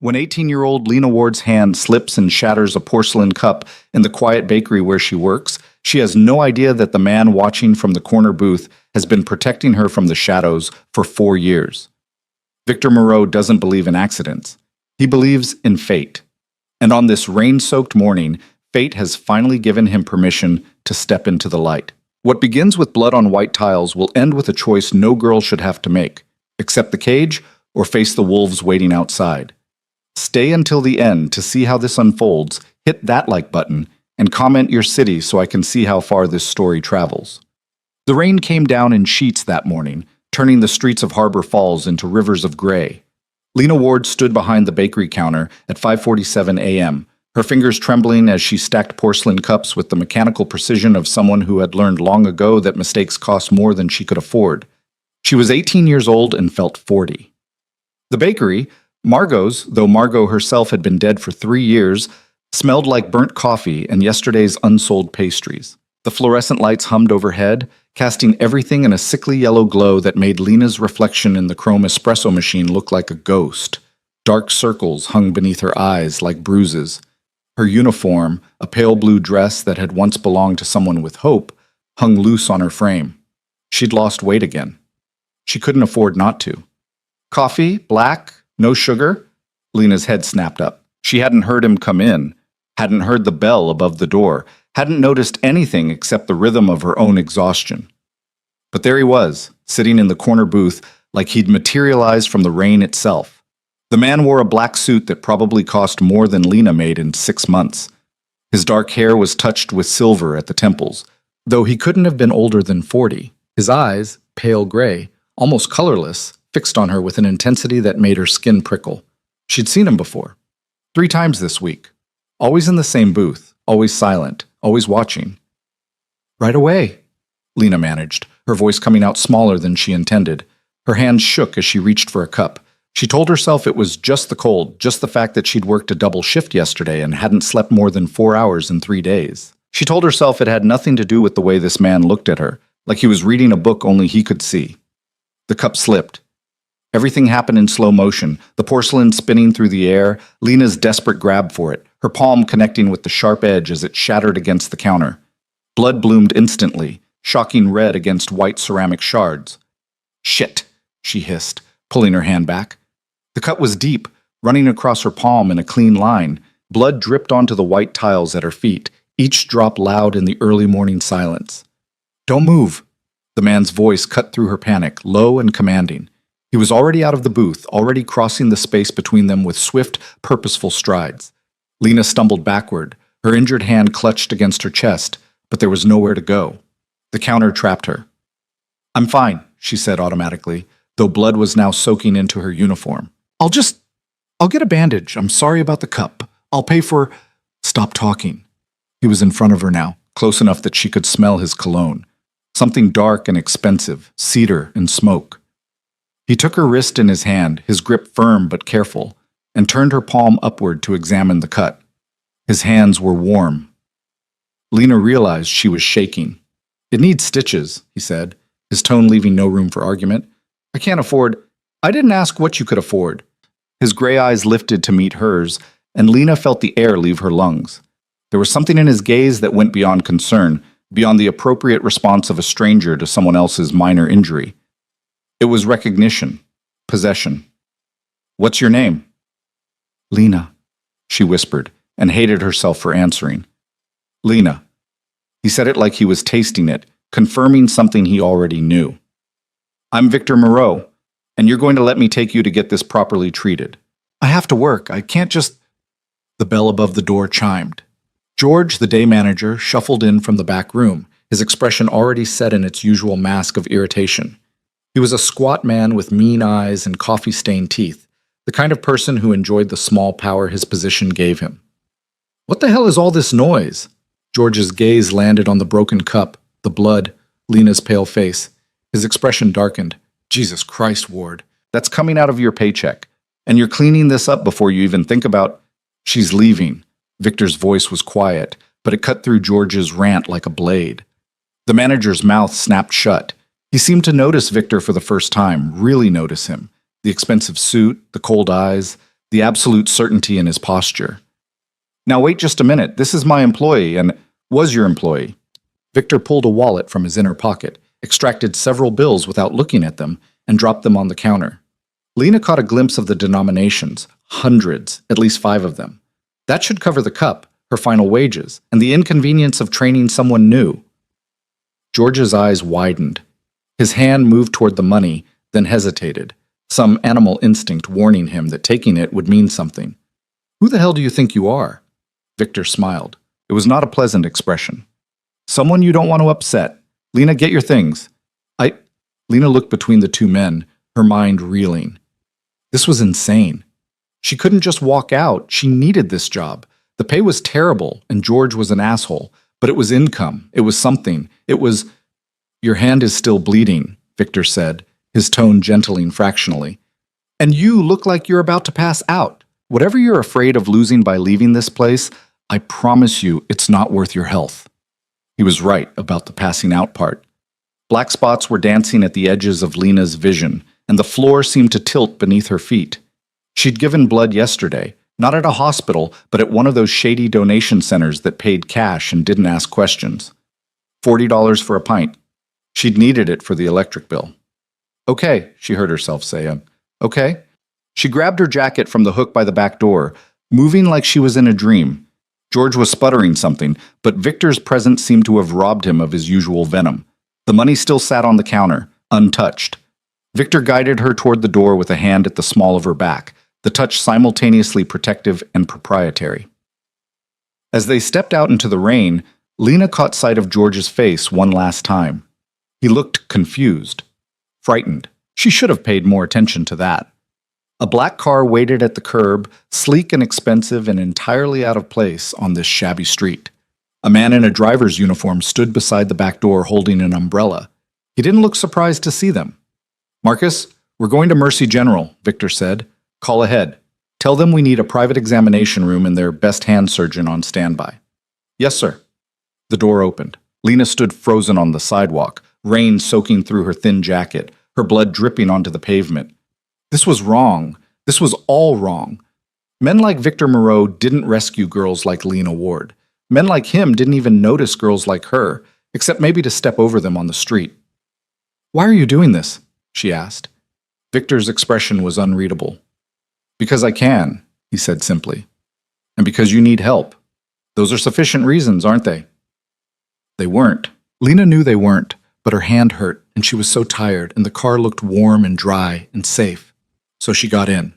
When 18-year-old Lena Ward's hand slips and shatters a porcelain cup in the quiet bakery where she works, she has no idea that the man watching from the corner booth has been protecting her from the shadows for 4 years. Victor Moreau doesn't believe in accidents. He believes in fate. And on this rain-soaked morning, fate has finally given him permission to step into the light. What begins with blood on white tiles will end with a choice no girl should have to make: accept the cage or face the wolves waiting outside. Stay until the end to see how this unfolds, hit that like button, and comment your city so I can see how far this story travels. The rain came down in sheets that morning, turning the streets of Harbor Falls into rivers of gray. Lena Ward stood behind the bakery counter at 5:47 a.m., her fingers trembling as she stacked porcelain cups with the mechanical precision of someone who had learned long ago that mistakes cost more than she could afford. She was 18 years old and felt 40. The bakery, Margot's, though Margot herself had been dead for 3 years, smelled like burnt coffee and yesterday's unsold pastries. The fluorescent lights hummed overhead, casting everything in a sickly yellow glow that made Lena's reflection in the chrome espresso machine look like a ghost. Dark circles hung beneath her eyes like bruises. Her uniform, a pale blue dress that had once belonged to someone with hope, hung loose on her frame. She'd lost weight again. She couldn't afford not to. Coffee? Black? No sugar? Lena's head snapped up. She hadn't heard him come in, hadn't heard the bell above the door, hadn't noticed anything except the rhythm of her own exhaustion. But there he was, sitting in the corner booth like he'd materialized from the rain itself. The man wore a black suit that probably cost more than Lena made in 6 months. His dark hair was touched with silver at the temples, though he couldn't have been older than 40. His eyes, pale gray, almost colorless, fixed on her with an intensity that made her skin prickle. She'd seen him before. 3 times this week. Always in the same booth, always silent, always watching. "Right away," Lena managed, her voice coming out smaller than she intended. Her hands shook as she reached for a cup. She told herself it was just the cold, just the fact that she'd worked a double shift yesterday and hadn't slept more than 4 hours in 3 days. She told herself it had nothing to do with the way this man looked at her, like he was reading a book only he could see. The cup slipped. Everything happened in slow motion, the porcelain spinning through the air, Lena's desperate grab for it, her palm connecting with the sharp edge as it shattered against the counter. Blood bloomed instantly, shocking red against white ceramic shards. "Shit," she hissed, pulling her hand back. The cut was deep, running across her palm in a clean line. Blood dripped onto the white tiles at her feet, each drop loud in the early morning silence. "Don't move." The man's voice cut through her panic, low and commanding. He was already out of the booth, already crossing the space between them with swift, purposeful strides. Lena stumbled backward, her injured hand clutched against her chest, but there was nowhere to go. The counter trapped her. "I'm fine," she said automatically, though blood was now soaking into her uniform. I'll get a bandage. I'm sorry about the cup. I'll pay for—" "Stop talking." He was in front of her now, close enough that she could smell his cologne. Something dark and expensive, cedar and smoke. He took her wrist in his hand, his grip firm but careful, and turned her palm upward to examine the cut. His hands were warm. Lena realized she was shaking. "It needs stitches," he said, his tone leaving no room for argument. "I can't afford—" "I didn't ask what you could afford." His gray eyes lifted to meet hers, and Lena felt the air leave her lungs. There was something in his gaze that went beyond concern, beyond the appropriate response of a stranger to someone else's minor injury. It was recognition, possession. "What's your name?" "Lena," she whispered, and hated herself for answering. "Lena." He said it like he was tasting it, confirming something he already knew. "I'm Victor Moreau, and you're going to let me take you to get this properly treated." "I have to work. I can't just—" The bell above the door chimed. George, the day manager, shuffled in from the back room, his expression already set in its usual mask of irritation. He was a squat man with mean eyes and coffee-stained teeth, the kind of person who enjoyed the small power his position gave him. "What the hell is all this noise?" George's gaze landed on the broken cup, the blood, Lena's pale face. His expression darkened. "Jesus Christ, Ward. That's coming out of your paycheck. And you're cleaning this up before you even think about—" "She's leaving." Victor's voice was quiet, but it cut through George's rant like a blade. The manager's mouth snapped shut. He seemed to notice Victor for the first time, really notice him. The expensive suit, the cold eyes, the absolute certainty in his posture. Now wait just a minute, this is my employee, and was your employee. Victor pulled a wallet from his inner pocket, extracted several bills without looking at them, and dropped them on the counter. Lena caught a glimpse of the denominations, hundreds, at least 5 of them. That should cover the cup, her final wages, and the inconvenience of training someone new. George's eyes widened. His hand moved toward the money, then hesitated, some animal instinct warning him that taking it would mean something. "Who the hell do you think you are?" Victor smiled. It was not a pleasant expression. "Someone you don't want to upset. Lena, get your things." Lena looked between the 2 men, her mind reeling. This was insane. She couldn't just walk out. She needed this job. The pay was terrible, and George was an asshole, but it was income. It was something. It was... "Your hand is still bleeding," Victor said, his tone gentling fractionally. "And you look like you're about to pass out. Whatever you're afraid of losing by leaving this place, I promise you it's not worth your health." He was right about the passing out part. Black spots were dancing at the edges of Lena's vision, and the floor seemed to tilt beneath her feet. She'd given blood yesterday, not at a hospital, but at one of those shady donation centers that paid cash and didn't ask questions. $40 for a pint. She'd needed it for the electric bill. "Okay," she heard herself say. "Okay." She grabbed her jacket from the hook by the back door, moving like she was in a dream. George was sputtering something, but Victor's presence seemed to have robbed him of his usual venom. The money still sat on the counter, untouched. Victor guided her toward the door with a hand at the small of her back, the touch simultaneously protective and proprietary. As they stepped out into the rain, Lena caught sight of George's face one last time. He looked confused, frightened. She should have paid more attention to that. A black car waited at the curb, sleek and expensive and entirely out of place on this shabby street. A man in a driver's uniform stood beside the back door holding an umbrella. He didn't look surprised to see them. "Marcus, we're going to Mercy General," Victor said. "Call ahead. Tell them we need a private examination room and their best hand surgeon on standby." "Yes, sir." The door opened. Lena stood frozen on the sidewalk, rain soaking through her thin jacket, her blood dripping onto the pavement. This was wrong. This was all wrong. Men like Victor Moreau didn't rescue girls like Lena Ward. Men like him didn't even notice girls like her, except maybe to step over them on the street. "Why are you doing this?" she asked. Victor's expression was unreadable. "Because I can," he said simply. "And because you need help. Those are sufficient reasons, aren't they?" They weren't. Lena knew they weren't, but her hand hurt, and she was so tired, and the car looked warm and dry and safe. So she got in.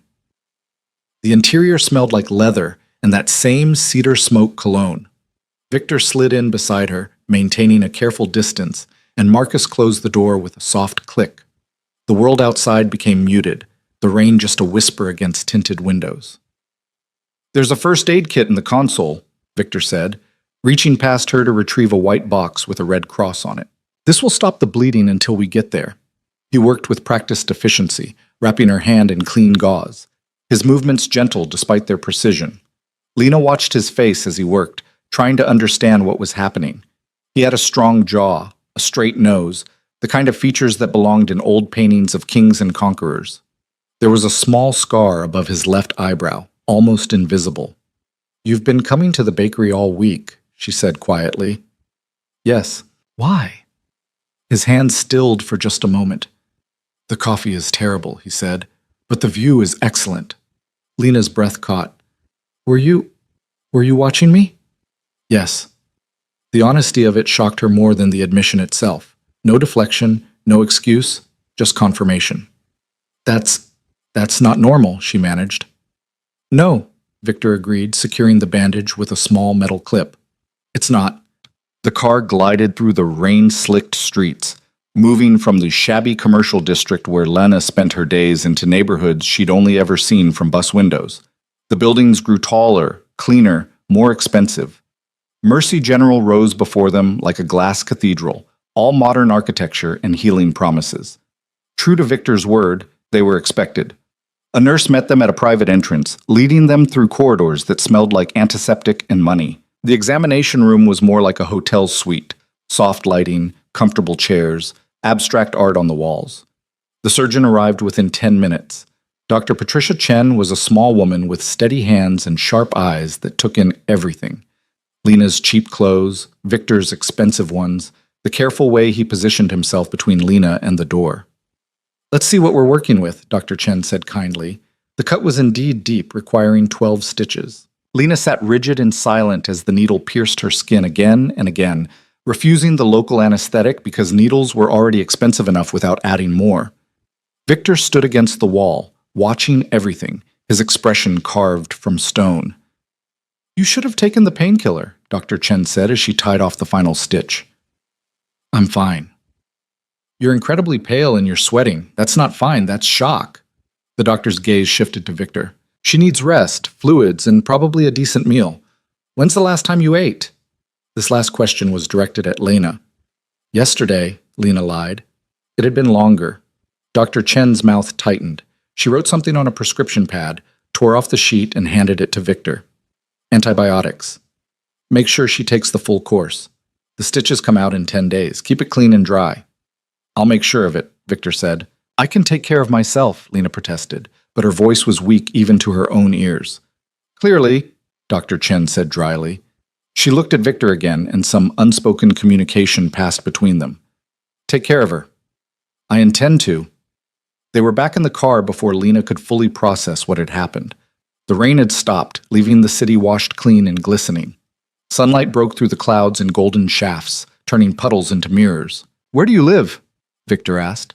The interior smelled like leather and that same cedar smoke cologne. Victor slid in beside her, maintaining a careful distance, and Marcus closed the door with a soft click. The world outside became muted, the rain just a whisper against tinted windows. "There's a first aid kit in the console," Victor said, reaching past her to retrieve a white box with a red cross on it. "This will stop the bleeding until we get there." He worked with practiced efficiency, wrapping her hand in clean gauze, his movements gentle despite their precision. Lena watched his face as he worked, trying to understand what was happening. He had a strong jaw, a straight nose, the kind of features that belonged in old paintings of kings and conquerors. There was a small scar above his left eyebrow, almost invisible. "You've been coming to the bakery all week," she said quietly. "Yes." "Why?" His hand stilled for just a moment. "The coffee is terrible," he said, "but the view is excellent." Lena's breath caught. Were you watching me?" "Yes." The honesty of it shocked her more than the admission itself. No deflection, no excuse, just confirmation. That's not normal," she managed. "No," Victor agreed, securing the bandage with a small metal clip. "It's not." The car glided through the rain-slicked streets, moving from the shabby commercial district where Lena spent her days into neighborhoods she'd only ever seen from bus windows. The buildings grew taller, cleaner, more expensive. Mercy General rose before them like a glass cathedral, all modern architecture and healing promises. True to Victor's word, they were expected. A nurse met them at a private entrance, leading them through corridors that smelled like antiseptic and money. The examination room was more like a hotel suite, soft lighting, comfortable chairs, abstract art on the walls. The surgeon arrived within 10 minutes. Dr. Patricia Chen was a small woman with steady hands and sharp eyes that took in everything. Lena's cheap clothes, Victor's expensive ones, the careful way he positioned himself between Lena and the door. "Let's see what we're working with," Dr. Chen said kindly. The cut was indeed deep, requiring 12 stitches. Lena sat rigid and silent as the needle pierced her skin again and again, refusing the local anesthetic because needles were already expensive enough without adding more. Victor stood against the wall, watching everything, his expression carved from stone. "You should have taken the painkiller," Dr. Chen said as she tied off the final stitch. "I'm fine." "You're incredibly pale and you're sweating. That's not fine, that's shock." The doctor's gaze shifted to Victor. "She needs rest, fluids, and probably a decent meal. When's the last time you ate?" This last question was directed at Lena. "Yesterday," Lena lied. It had been longer. Dr. Chen's mouth tightened. She wrote something on a prescription pad, tore off the sheet, and handed it to Victor. "Antibiotics. Make sure she takes the full course. The stitches come out in 10 days. Keep it clean and dry." "I'll make sure of it," Victor said. "I can take care of myself," Lena protested, but her voice was weak even to her own ears. "Clearly," Dr. Chen said dryly. She looked at Victor again, and some unspoken communication passed between them. "Take care of her." "I intend to." They were back in the car before Lena could fully process what had happened. The rain had stopped, leaving the city washed clean and glistening. Sunlight broke through the clouds in golden shafts, turning puddles into mirrors. "Where do you live?" Victor asked.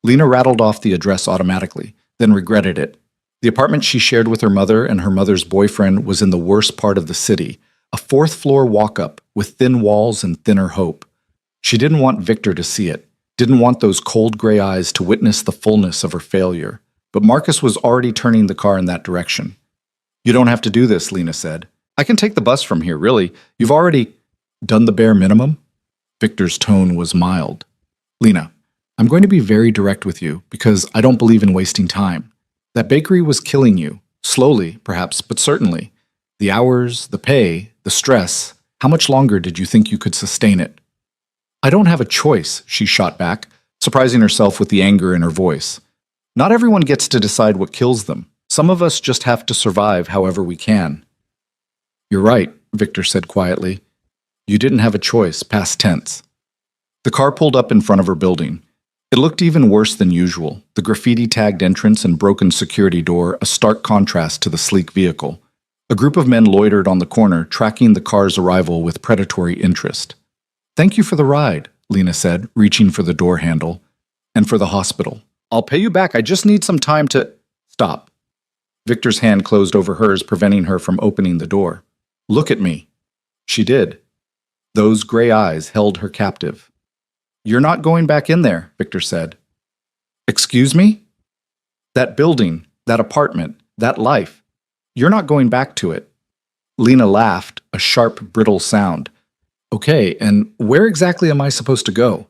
Lena rattled off the address automatically, then regretted it. The apartment she shared with her mother and her mother's boyfriend was in the worst part of the city, a fourth-floor walk-up with thin walls and thinner hope. She didn't want Victor to see it, didn't want those cold gray eyes to witness the fullness of her failure. But Marcus was already turning the car in that direction. "You don't have to do this," Lena said. "I can take the bus from here, really. You've already done the bare minimum." Victor's tone was mild. "Lena, I'm going to be very direct with you because I don't believe in wasting time. That bakery was killing you. Slowly, perhaps, but certainly. The hours, the pay, the stress. How much longer did you think you could sustain it?" "I don't have a choice," she shot back, surprising herself with the anger in her voice. "Not everyone gets to decide what kills them. Some of us just have to survive however we can." "You're right," Victor said quietly. "You didn't have a choice, past tense." The car pulled up in front of her building. It looked even worse than usual, the graffiti-tagged entrance and broken security door a stark contrast to the sleek vehicle. A group of men loitered on the corner, tracking the car's arrival with predatory interest. "Thank you for the ride," Lena said, reaching for the door handle. "And for the hospital. I'll pay you back, I just need some time to—" "Stop." Victor's hand closed over hers, preventing her from opening the door. "Look at me." She did. Those gray eyes held her captive. "You're not going back in there," Victor said. "Excuse me?" "That building, that apartment, that life. You're not going back to it." Lena laughed, a sharp, brittle sound. "Okay, and where exactly am I supposed to go?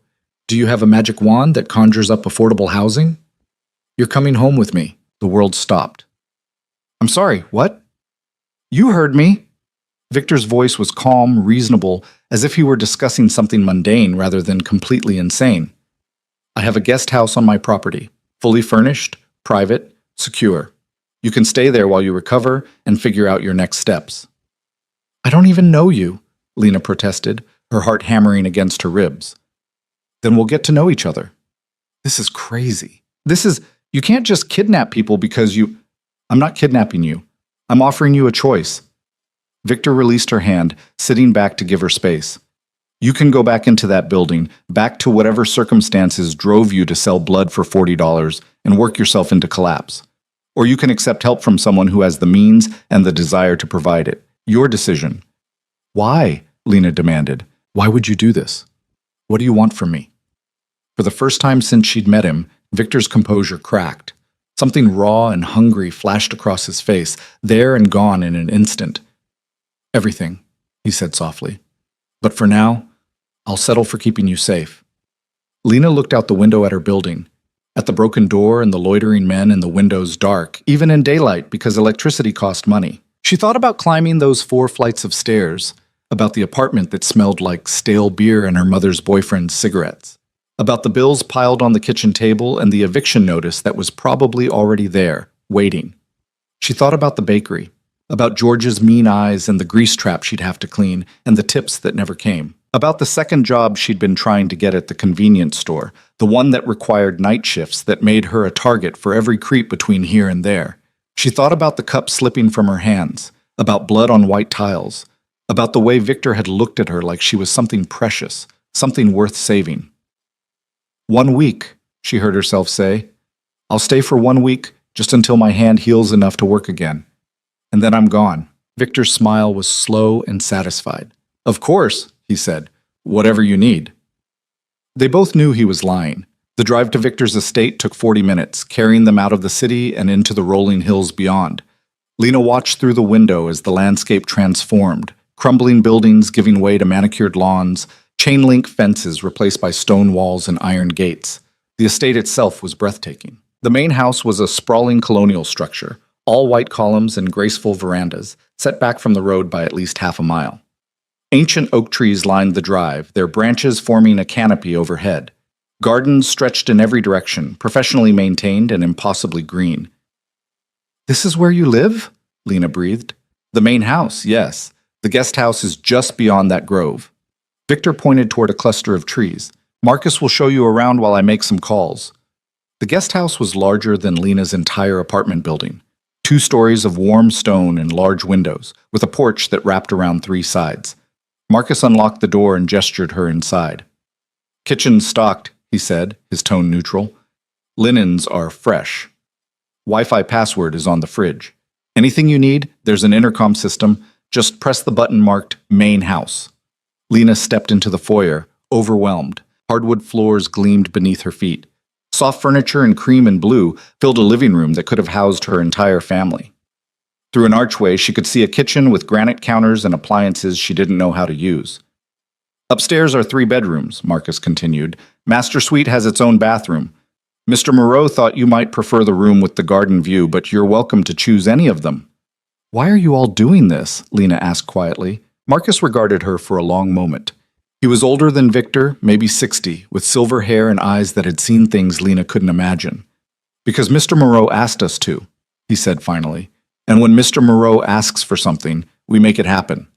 Do you have a magic wand that conjures up affordable housing?" "You're coming home with me." The world stopped. "I'm sorry, what?" "You heard me." Victor's voice was calm, reasonable, as if he were discussing something mundane rather than completely insane. "I have a guest house on my property, fully furnished, private, secure. You can stay there while you recover and figure out your next steps." "I don't even know you," Lena protested, her heart hammering against her ribs. "Then we'll get to know each other." "This is crazy. You can't just kidnap people because you—" "I'm not kidnapping you. I'm offering you a choice." Victor released her hand, sitting back to give her space. "You can go back into that building, back to whatever circumstances drove you to sell blood for $40 and work yourself into collapse. Or you can accept help from someone who has the means and the desire to provide it. Your decision." "Why?" Lena demanded. "Why would you do this? What do you want from me?" For the first time since she'd met him, Victor's composure cracked. Something raw and hungry flashed across his face, there and gone in an instant. "Everything," he said softly. "But for now, I'll settle for keeping you safe." Lena looked out the window at her building, at the broken door and the loitering men in the windows dark, even in daylight because electricity cost money. She thought about climbing those 4 flights of stairs, about the apartment that smelled like stale beer and her mother's boyfriend's cigarettes. about the bills piled on the kitchen table and the eviction notice that was probably already there, waiting. She thought about the bakery, about George's mean eyes and the grease trap she'd have to clean and the tips that never came, about the second job she'd been trying to get at the convenience store, the one that required night shifts that made her a target for every creep between here and there. She thought about the cup slipping from her hands, about blood on white tiles, about the way Victor had looked at her like she was something precious, something worth saving. 1 week, she heard herself say. I'll stay for 1 week, just until my hand heals enough to work again. And then I'm gone. Victor's smile was slow and satisfied. Of course, he said, whatever you need. They both knew he was lying. The drive to Victor's estate took 40 minutes, carrying them out of the city and into the rolling hills beyond. Lena watched through the window as the landscape transformed, crumbling buildings giving way to manicured lawns, chain-link fences replaced by stone walls and iron gates. The estate itself was breathtaking. The main house was a sprawling colonial structure, all white columns and graceful verandas, set back from the road by at least half a mile. Ancient oak trees lined the drive, their branches forming a canopy overhead. Gardens stretched in every direction, professionally maintained and impossibly green. This is where you live? Lena breathed. The main house, yes. The guest house is just beyond that grove. Victor pointed toward a cluster of trees. Marcus will show you around while I make some calls. The guest house was larger than Lena's entire apartment building. 2 stories of warm stone and large windows, with a porch that wrapped around 3 sides. Marcus unlocked the door and gestured her inside. Kitchen's stocked, he said, his tone neutral. Linens are fresh. Wi-Fi password is on the fridge. Anything you need, there's an intercom system. Just press the button marked Main House. Lena stepped into the foyer, overwhelmed. Hardwood floors gleamed beneath her feet. Soft furniture in cream and blue filled a living room that could have housed her entire family. Through an archway, she could see a kitchen with granite counters and appliances she didn't know how to use. Upstairs are 3 bedrooms, Marcus continued. Master Suite has its own bathroom. Mr. Moreau thought you might prefer the room with the garden view, but you're welcome to choose any of them. Why are you all doing this? Lena asked quietly. Marcus regarded her for a long moment. He was older than Victor, maybe 60, with silver hair and eyes that had seen things Lena couldn't imagine. Because Mr. Moreau asked us to, he said finally. And when Mr. Moreau asks for something, we make it happen.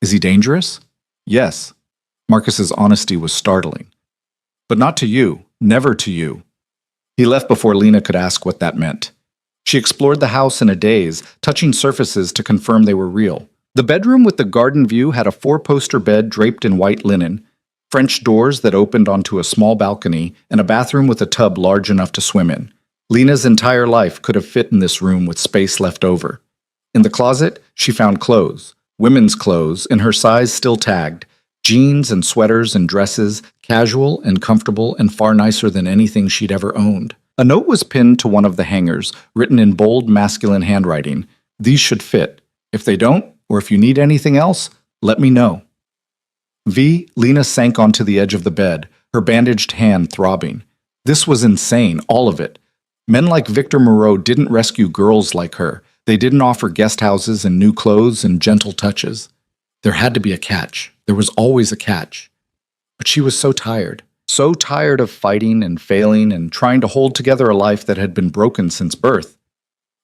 Is he dangerous? Yes. Marcus's honesty was startling. But not to you, never to you. He left before Lena could ask what that meant. She explored the house in a daze, touching surfaces to confirm they were real. The bedroom with the garden view had a 4-poster bed draped in white linen, French doors that opened onto a small balcony, and a bathroom with a tub large enough to swim in. Lena's entire life could have fit in this room with space left over. In the closet, she found clothes, women's clothes, in her size still tagged, jeans and sweaters and dresses, casual and comfortable and far nicer than anything she'd ever owned. A note was pinned to one of the hangers, written in bold masculine handwriting. These should fit. If they don't, or if you need anything else, let me know. Lena sank onto the edge of the bed, her bandaged hand throbbing. This was insane, all of it. Men like Victor Moreau didn't rescue girls like her. They didn't offer guest houses and new clothes and gentle touches. There had to be a catch. There was always a catch. But she was so tired of fighting and failing and trying to hold together a life that had been broken since birth.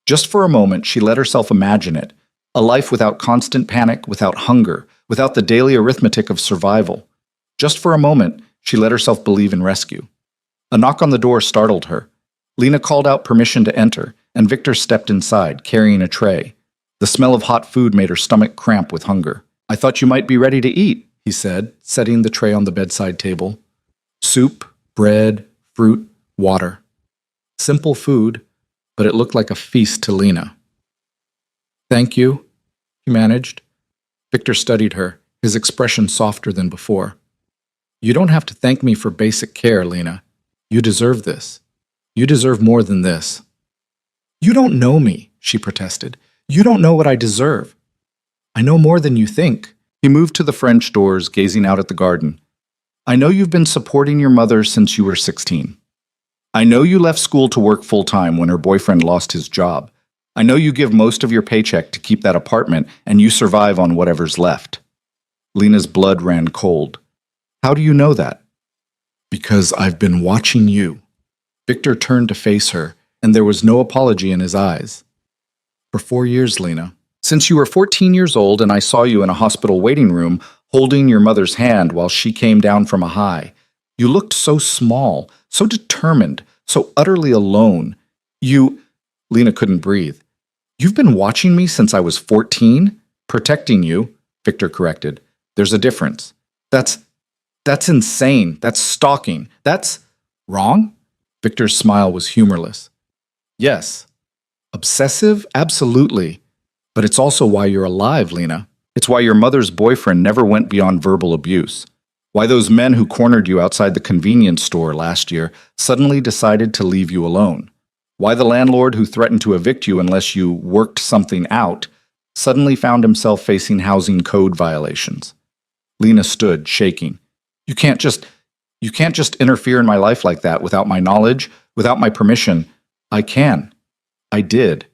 Just for a moment, she let herself imagine it. A life without constant panic, without hunger, without the daily arithmetic of survival. Just for a moment, she let herself believe in rescue. A knock on the door startled her. Lena called out permission to enter, and Victor stepped inside, carrying a tray. The smell of hot food made her stomach cramp with hunger. I thought you might be ready to eat, he said, setting the tray on the bedside table. Soup, bread, fruit, water. Simple food, but it looked like a feast to Lena. Thank you, he managed. Victor studied her, his expression softer than before. You don't have to thank me for basic care, Lena. You deserve this. You deserve more than this. You don't know me, she protested. You don't know what I deserve. I know more than you think. He moved to the French doors, gazing out at the garden. I know you've been supporting your mother since you were 16. I know you left school to work full-time when her boyfriend lost his job. I know you give most of your paycheck to keep that apartment, and you survive on whatever's left. Lena's blood ran cold. How do you know that? Because I've been watching you. Victor turned to face her, and there was no apology in his eyes. For 4 years, Lena. Since you were 14 years old and I saw you in a hospital waiting room holding your mother's hand while she came down from a high. You looked so small, so determined, so utterly alone. Lena couldn't breathe. You've been watching me since I was 14? Protecting you, Victor corrected. There's a difference. That's insane. That's stalking. That's wrong? Victor's smile was humorless. Yes. Obsessive? Absolutely. But it's also why you're alive, Lena. It's why your mother's boyfriend never went beyond verbal abuse. Why those men who cornered you outside the convenience store last year suddenly decided to leave you alone. Why the landlord who threatened to evict you unless you worked something out suddenly found himself facing housing code violations. Lena stood, shaking. You can't just interfere in my life like that without my knowledge, without my permission. I can. I did.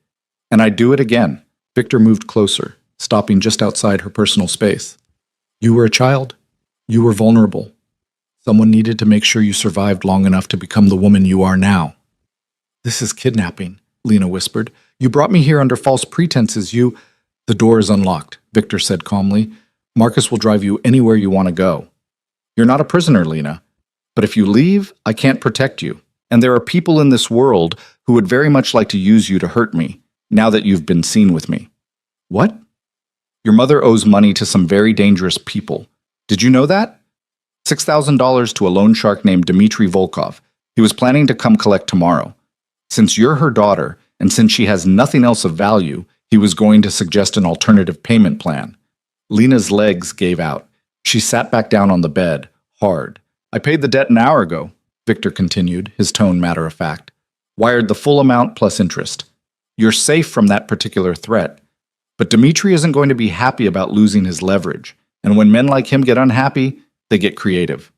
And I'd do it again. Victor moved closer, stopping just outside her personal space. You were a child. You were vulnerable. Someone needed to make sure you survived long enough to become the woman you are now. This is kidnapping, Lena whispered. You brought me here under false pretenses. The door is unlocked, Victor said calmly. Marcus will drive you anywhere you want to go. You're not a prisoner, Lena. But if you leave, I can't protect you. And there are people in this world who would very much like to use you to hurt me, now that you've been seen with me. What? Your mother owes money to some very dangerous people. Did you know that? $6,000 to a loan shark named Dmitry Volkov. He was planning to come collect tomorrow. Since you're her daughter, and since she has nothing else of value, he was going to suggest an alternative payment plan. Lena's legs gave out. She sat back down on the bed, hard. I paid the debt an hour ago, Victor continued, his tone matter of fact. Wired the full amount plus interest. You're safe from that particular threat. But Dmitry isn't going to be happy about losing his leverage. And when men like him get unhappy, they get creative.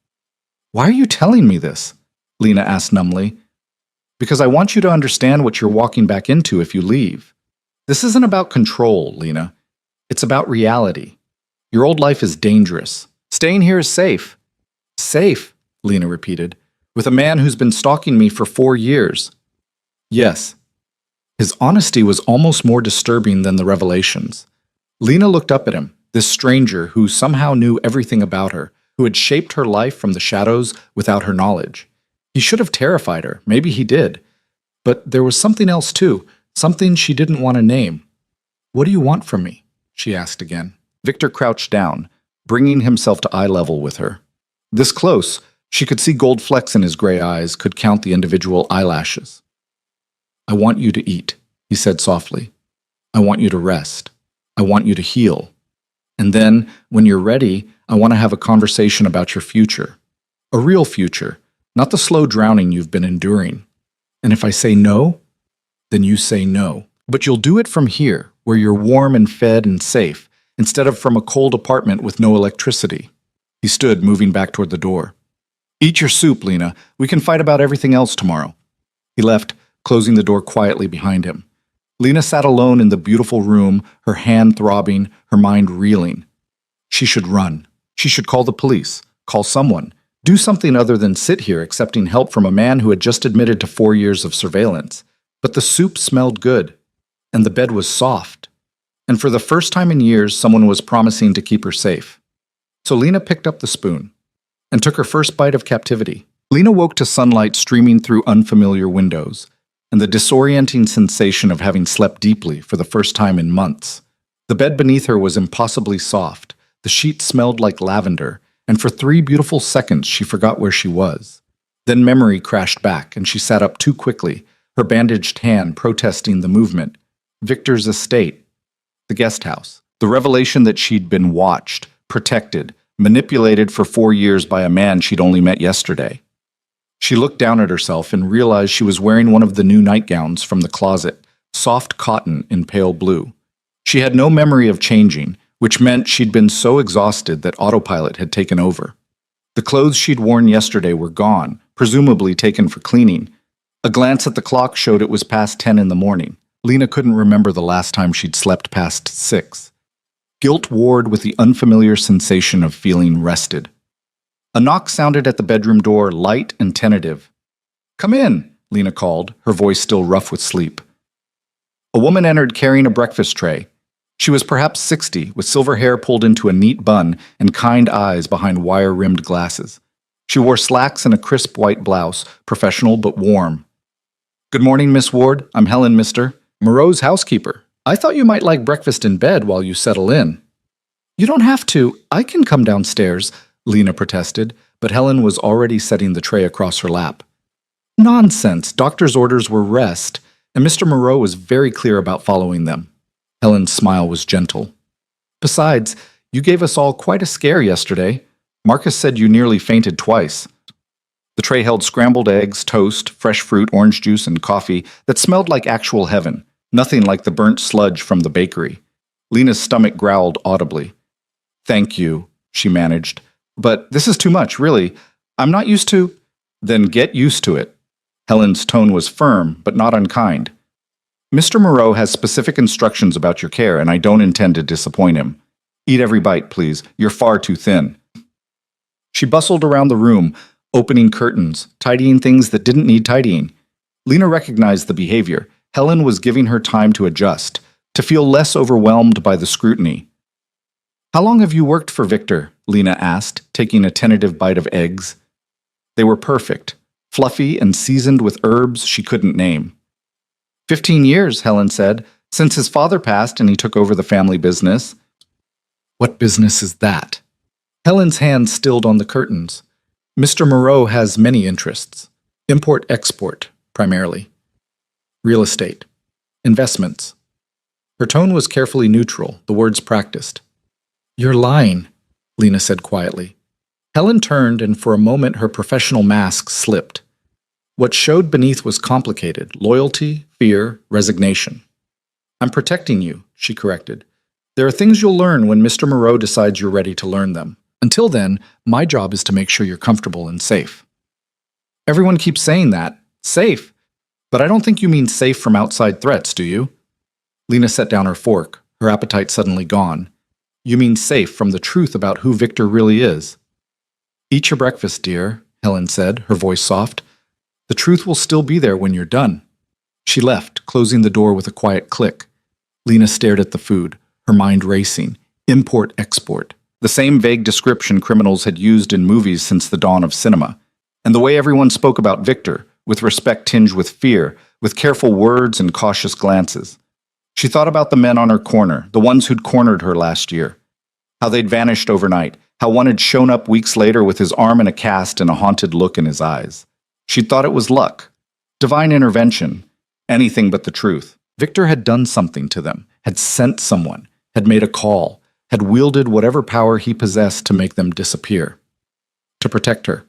Why are you telling me this? Lena asked numbly. Because I want you to understand what you're walking back into if you leave. This isn't about control, Lena. It's about reality. Your old life is dangerous. Staying here is safe. Safe, Lena repeated, with a man who's been stalking me for 4 years. Yes. His honesty was almost more disturbing than the revelations. Lena looked up at him, this stranger who somehow knew everything about her, who had shaped her life from the shadows without her knowledge. He should have terrified her. Maybe he did. But there was something else too, something she didn't want to name. What do you want from me? She asked again. Victor crouched down, bringing himself to eye level with her. This close, she could see gold flecks in his gray eyes, could count the individual eyelashes. I want you to eat, he said softly. I want you to rest. I want you to heal. And then, when you're ready, I want to have a conversation about your future. A real future, not the slow drowning you've been enduring. And if I say no, then you say no. But you'll do it from here, where you're warm and fed and safe, instead of from a cold apartment with no electricity. He stood, moving back toward the door. Eat your soup, Lena. We can fight about everything else tomorrow. He left, closing the door quietly behind him. Lena sat alone in the beautiful room, her hand throbbing, her mind reeling. She should run. She should call the police, call someone, do something other than sit here accepting help from a man who had just admitted to 4 years of surveillance. But the soup smelled good, and the bed was soft. And for the first time in years, someone was promising to keep her safe. So Lena picked up the spoon and took her first bite of captivity. Lena woke to sunlight streaming through unfamiliar windows, and the disorienting sensation of having slept deeply for the first time in months. The bed beneath her was impossibly soft, the sheets smelled like lavender, and for 3 beautiful seconds she forgot where she was. Then memory crashed back, and she sat up too quickly, her bandaged hand protesting the movement. Victor's estate, the guest house, the revelation that she'd been watched, protected, manipulated for 4 years by a man she'd only met yesterday. She looked down at herself and realized she was wearing one of the new nightgowns from the closet, soft cotton in pale blue. She had no memory of changing, which meant she'd been so exhausted that autopilot had taken over. The clothes she'd worn yesterday were gone, presumably taken for cleaning. A glance at the clock showed it was past 10 in the morning. Lena couldn't remember the last time she'd slept past 6. Guilt warred with the unfamiliar sensation of feeling rested. A knock sounded at the bedroom door, light and tentative. "Come in," Lena called, her voice still rough with sleep. A woman entered carrying a breakfast tray. She was perhaps 60, with silver hair pulled into a neat bun and kind eyes behind wire-rimmed glasses. She wore slacks and a crisp white blouse, professional but warm. "Good morning, Miss Ward. I'm Helen, Mr. Moreau's housekeeper. I thought you might like breakfast in bed while you settle in." "You don't have to. I can come downstairs," Lena protested, but Helen was already setting the tray across her lap. "Nonsense. Doctor's orders were rest, and Mr. Moreau was very clear about following them." Helen's smile was gentle. "Besides, you gave us all quite a scare yesterday. Marcus said you nearly fainted twice." The tray held scrambled eggs, toast, fresh fruit, orange juice, and coffee that smelled like actual heaven, nothing like the burnt sludge from the bakery. Lena's stomach growled audibly. "Thank you," she managed. "But this is too much, really. I'm not used to—" "Then get used to it." Helen's tone was firm, but not unkind. "Mr. Moreau has specific instructions about your care, and I don't intend to disappoint him. Eat every bite, please. You're far too thin." She bustled around the room, opening curtains, tidying things that didn't need tidying. Lena recognized the behavior. Helen was giving her time to adjust, to feel less overwhelmed by the scrutiny. "How long have you worked for Victor?" Lena asked, taking a tentative bite of eggs. They were perfect, fluffy and seasoned with herbs she couldn't name. 15 years, Helen said, since his father passed and he took over the family business. "What business is that?" Helen's hand stilled on the curtains. "Mr. Moreau has many interests. Import-export, primarily. Real estate. Investments." Her tone was carefully neutral, the words practiced. "You're lying," Lena said quietly. Helen turned, and for a moment her professional mask slipped. What showed beneath was complicated: loyalty, fear, resignation. "I'm protecting you," she corrected. "There are things you'll learn when Mr. Moreau decides you're ready to learn them. Until then, my job is to make sure you're comfortable and safe." "Everyone keeps saying that. Safe. But I don't think you mean safe from outside threats, do you?" Lena set down her fork, her appetite suddenly gone. "You mean safe from the truth about who Victor really is." "Eat your breakfast, dear," Helen said, her voice soft. "The truth will still be there when you're done." She left, closing the door with a quiet click. Lena stared at the food, her mind racing. Import-export. The same vague description criminals had used in movies since the dawn of cinema. And the way everyone spoke about Victor, with respect tinged with fear, with careful words and cautious glances. She thought about the men on her corner, the ones who'd cornered her last year. How they'd vanished overnight, how one had shown up weeks later with his arm in a cast and a haunted look in his eyes. She'd thought it was luck, divine intervention, anything but the truth. Victor had done something to them, had sent someone, had made a call, had wielded whatever power he possessed to make them disappear. To protect her.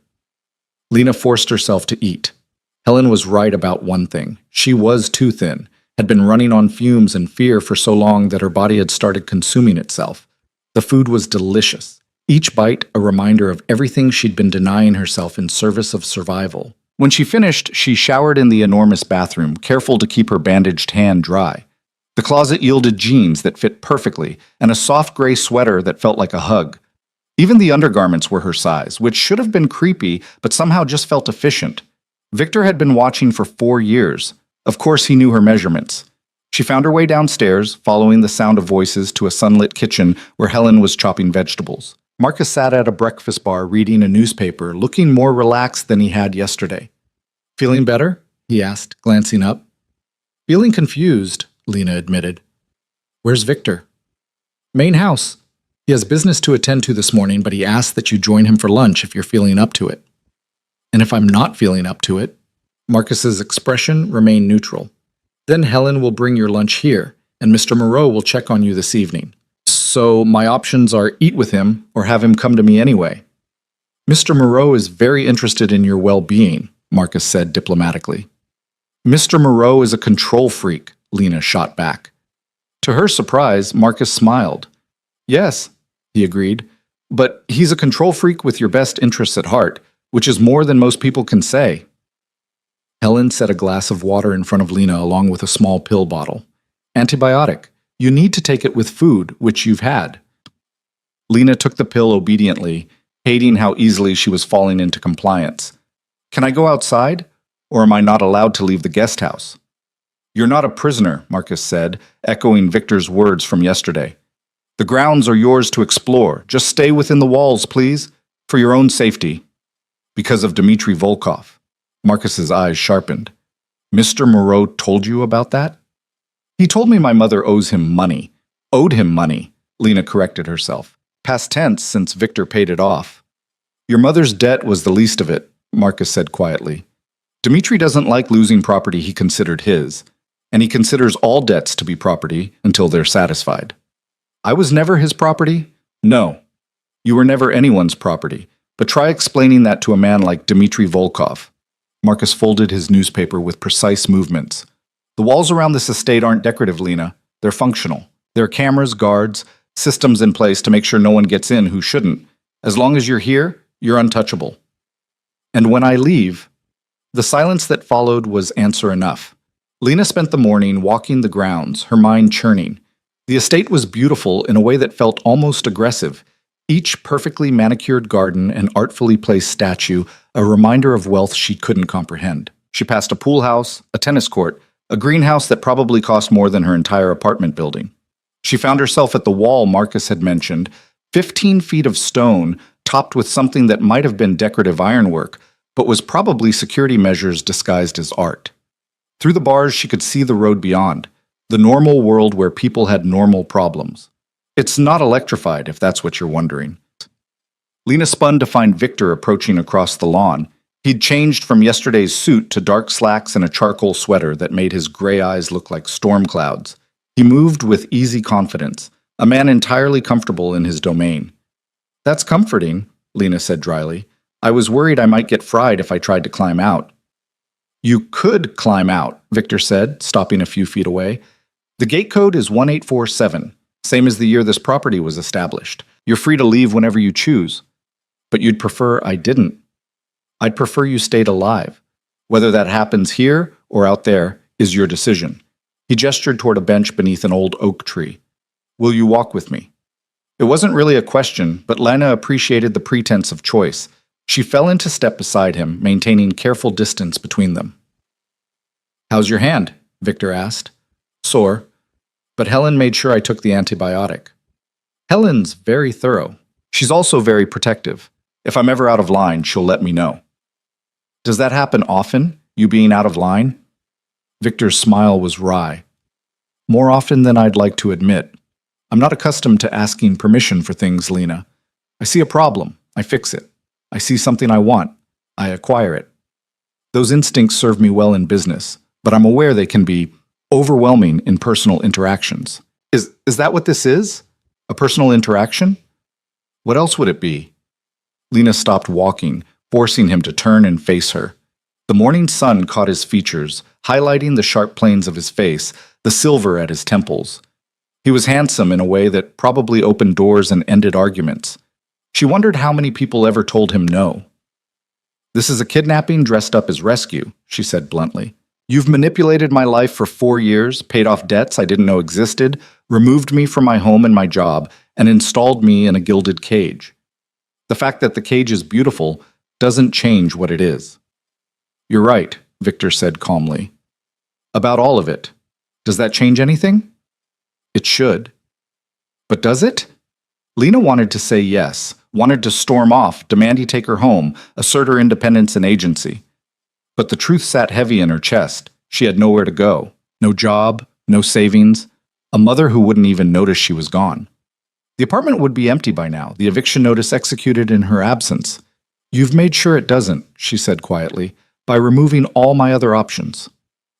Lena forced herself to eat. Helen was right about one thing. She was too thin, had been running on fumes and fear for so long that her body had started consuming itself. The food was delicious. Each bite a reminder of everything she'd been denying herself in service of survival. When she finished, she showered in the enormous bathroom, careful to keep her bandaged hand dry. The closet yielded jeans that fit perfectly, and a soft gray sweater that felt like a hug. Even the undergarments were her size, which should have been creepy, but somehow just felt efficient. Victor had been watching for 4 years. Of course he knew her measurements. She found her way downstairs, following the sound of voices to a sunlit kitchen where Helen was chopping vegetables. Marcus sat at a breakfast bar reading a newspaper, looking more relaxed than he had yesterday. "Feeling better?" he asked, glancing up. "Feeling confused," Lena admitted. "Where's Victor?" "Main house. He has business to attend to this morning, but he asked that you join him for lunch if you're feeling up to it." "And if I'm not feeling up to it?" Marcus's expression remained neutral. "Then Helen will bring your lunch here, and Mr. Moreau will check on you this evening. So my options are eat with him or have him come to me anyway." "Mr. Moreau is very interested in your well-being," Marcus said diplomatically. "Mr. Moreau is a control freak," Lena shot back. To her surprise, Marcus smiled. "Yes," he agreed, "but he's a control freak with your best interests at heart, which is more than most people can say." Helen set a glass of water in front of Lena along with a small pill bottle. "Antibiotic. You need to take it with food, which you've had." Lena took the pill obediently, hating how easily she was falling into compliance. Can I go outside? Or am I not allowed to leave the guest house? You're not a prisoner, Marcus said, echoing Victor's words from yesterday. The grounds are yours to explore. Just stay within the walls, please, for your own safety. Because of Dmitry Volkov. Marcus's eyes sharpened. Mr. Moreau told you about that? He told me my mother owes him money. Owed him money, Lena corrected herself. Past tense since Victor paid it off. Your mother's debt was the least of it, Marcus said quietly. Dmitry doesn't like losing property he considered his, and he considers all debts to be property until they're satisfied. I was never his property? No. You were never anyone's property, but try explaining that to a man like Dmitry Volkov. Marcus folded his newspaper with precise movements. The walls around this estate aren't decorative, Lena. They're functional. There are cameras, guards, systems in place to make sure no one gets in who shouldn't. As long as you're here, you're untouchable. And when I leave, the silence that followed was answer enough. Lena spent the morning walking the grounds, her mind churning. The estate was beautiful in a way that felt almost aggressive. Each perfectly manicured garden and artfully placed statue, a reminder of wealth she couldn't comprehend. She passed a pool house, a tennis court, a greenhouse that probably cost more than her entire apartment building. She found herself at the wall Marcus had mentioned, 15 feet of stone topped with something that might have been decorative ironwork, but was probably security measures disguised as art. Through the bars she could see the road beyond, the normal world where people had normal problems. It's not electrified, if that's what you're wondering. Lena spun to find Victor approaching across the lawn. He'd changed from yesterday's suit to dark slacks and a charcoal sweater that made his gray eyes look like storm clouds. He moved with easy confidence, a man entirely comfortable in his domain. That's comforting, Lena said dryly. I was worried I might get fried if I tried to climb out. You could climb out, Victor said, stopping a few feet away. The gate code is 1847, same as the year this property was established. You're free to leave whenever you choose. But you'd prefer I didn't. I'd prefer you stayed alive. Whether that happens here or out there is your decision. He gestured toward a bench beneath an old oak tree. Will you walk with me? It wasn't really a question, but Lena appreciated the pretense of choice. She fell into step beside him, maintaining careful distance between them. How's your hand? Victor asked. Sore, but Helen made sure I took the antibiotic. Helen's very thorough. She's also very protective. If I'm ever out of line, she'll let me know. Does that happen often, you being out of line? Victor's smile was wry. More often than I'd like to admit. I'm not accustomed to asking permission for things, Lena. I see a problem, I fix it. I see something I want, I acquire it. Those instincts serve me well in business, but I'm aware they can be overwhelming in personal interactions. Is that what this is? A personal interaction? What else would it be? Lena stopped walking, forcing him to turn and face her. The morning sun caught his features, highlighting the sharp planes of his face, the silver at his temples. He was handsome in a way that probably opened doors and ended arguments. She wondered how many people ever told him no. This is a kidnapping dressed up as rescue, she said bluntly. You've manipulated my life for 4 years, paid off debts I didn't know existed, removed me from my home and my job, and installed me in a gilded cage. The fact that the cage is beautiful doesn't change what it is. You're right, Victor said calmly. About all of it. Does that change anything? It should. But does it? Lena wanted to say yes, wanted to storm off, demand he take her home, assert her independence and agency. But the truth sat heavy in her chest. She had nowhere to go. No job, no savings. A mother who wouldn't even notice she was gone. The apartment would be empty by now, the eviction notice executed in her absence. You've made sure it doesn't, she said quietly, by removing all my other options.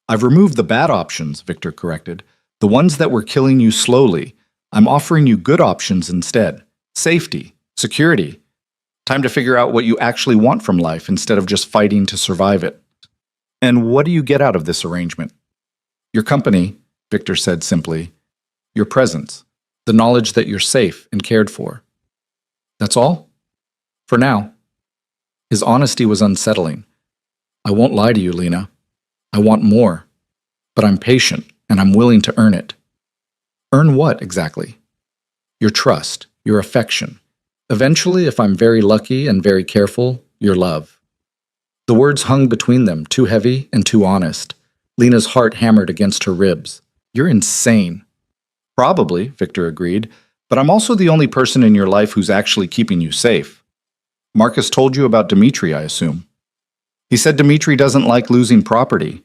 I've removed the bad options, Victor corrected. The ones that were killing you slowly. I'm offering you good options instead. Safety, security. Time to figure out what you actually want from life instead of just fighting to survive it. And what do you get out of this arrangement? Your company, Victor said simply. Your presence. The knowledge that you're safe and cared for. That's all? For now. His honesty was unsettling. I won't lie to you, Lena. I want more. But I'm patient, and I'm willing to earn it. Earn what, exactly? Your trust, your affection. Eventually, if I'm very lucky and very careful, your love. The words hung between them, too heavy and too honest. Lena's heart hammered against her ribs. You're insane. Probably, Victor agreed, but I'm also the only person in your life who's actually keeping you safe. Marcus told you about Dmitri, I assume. He said Dmitri doesn't like losing property.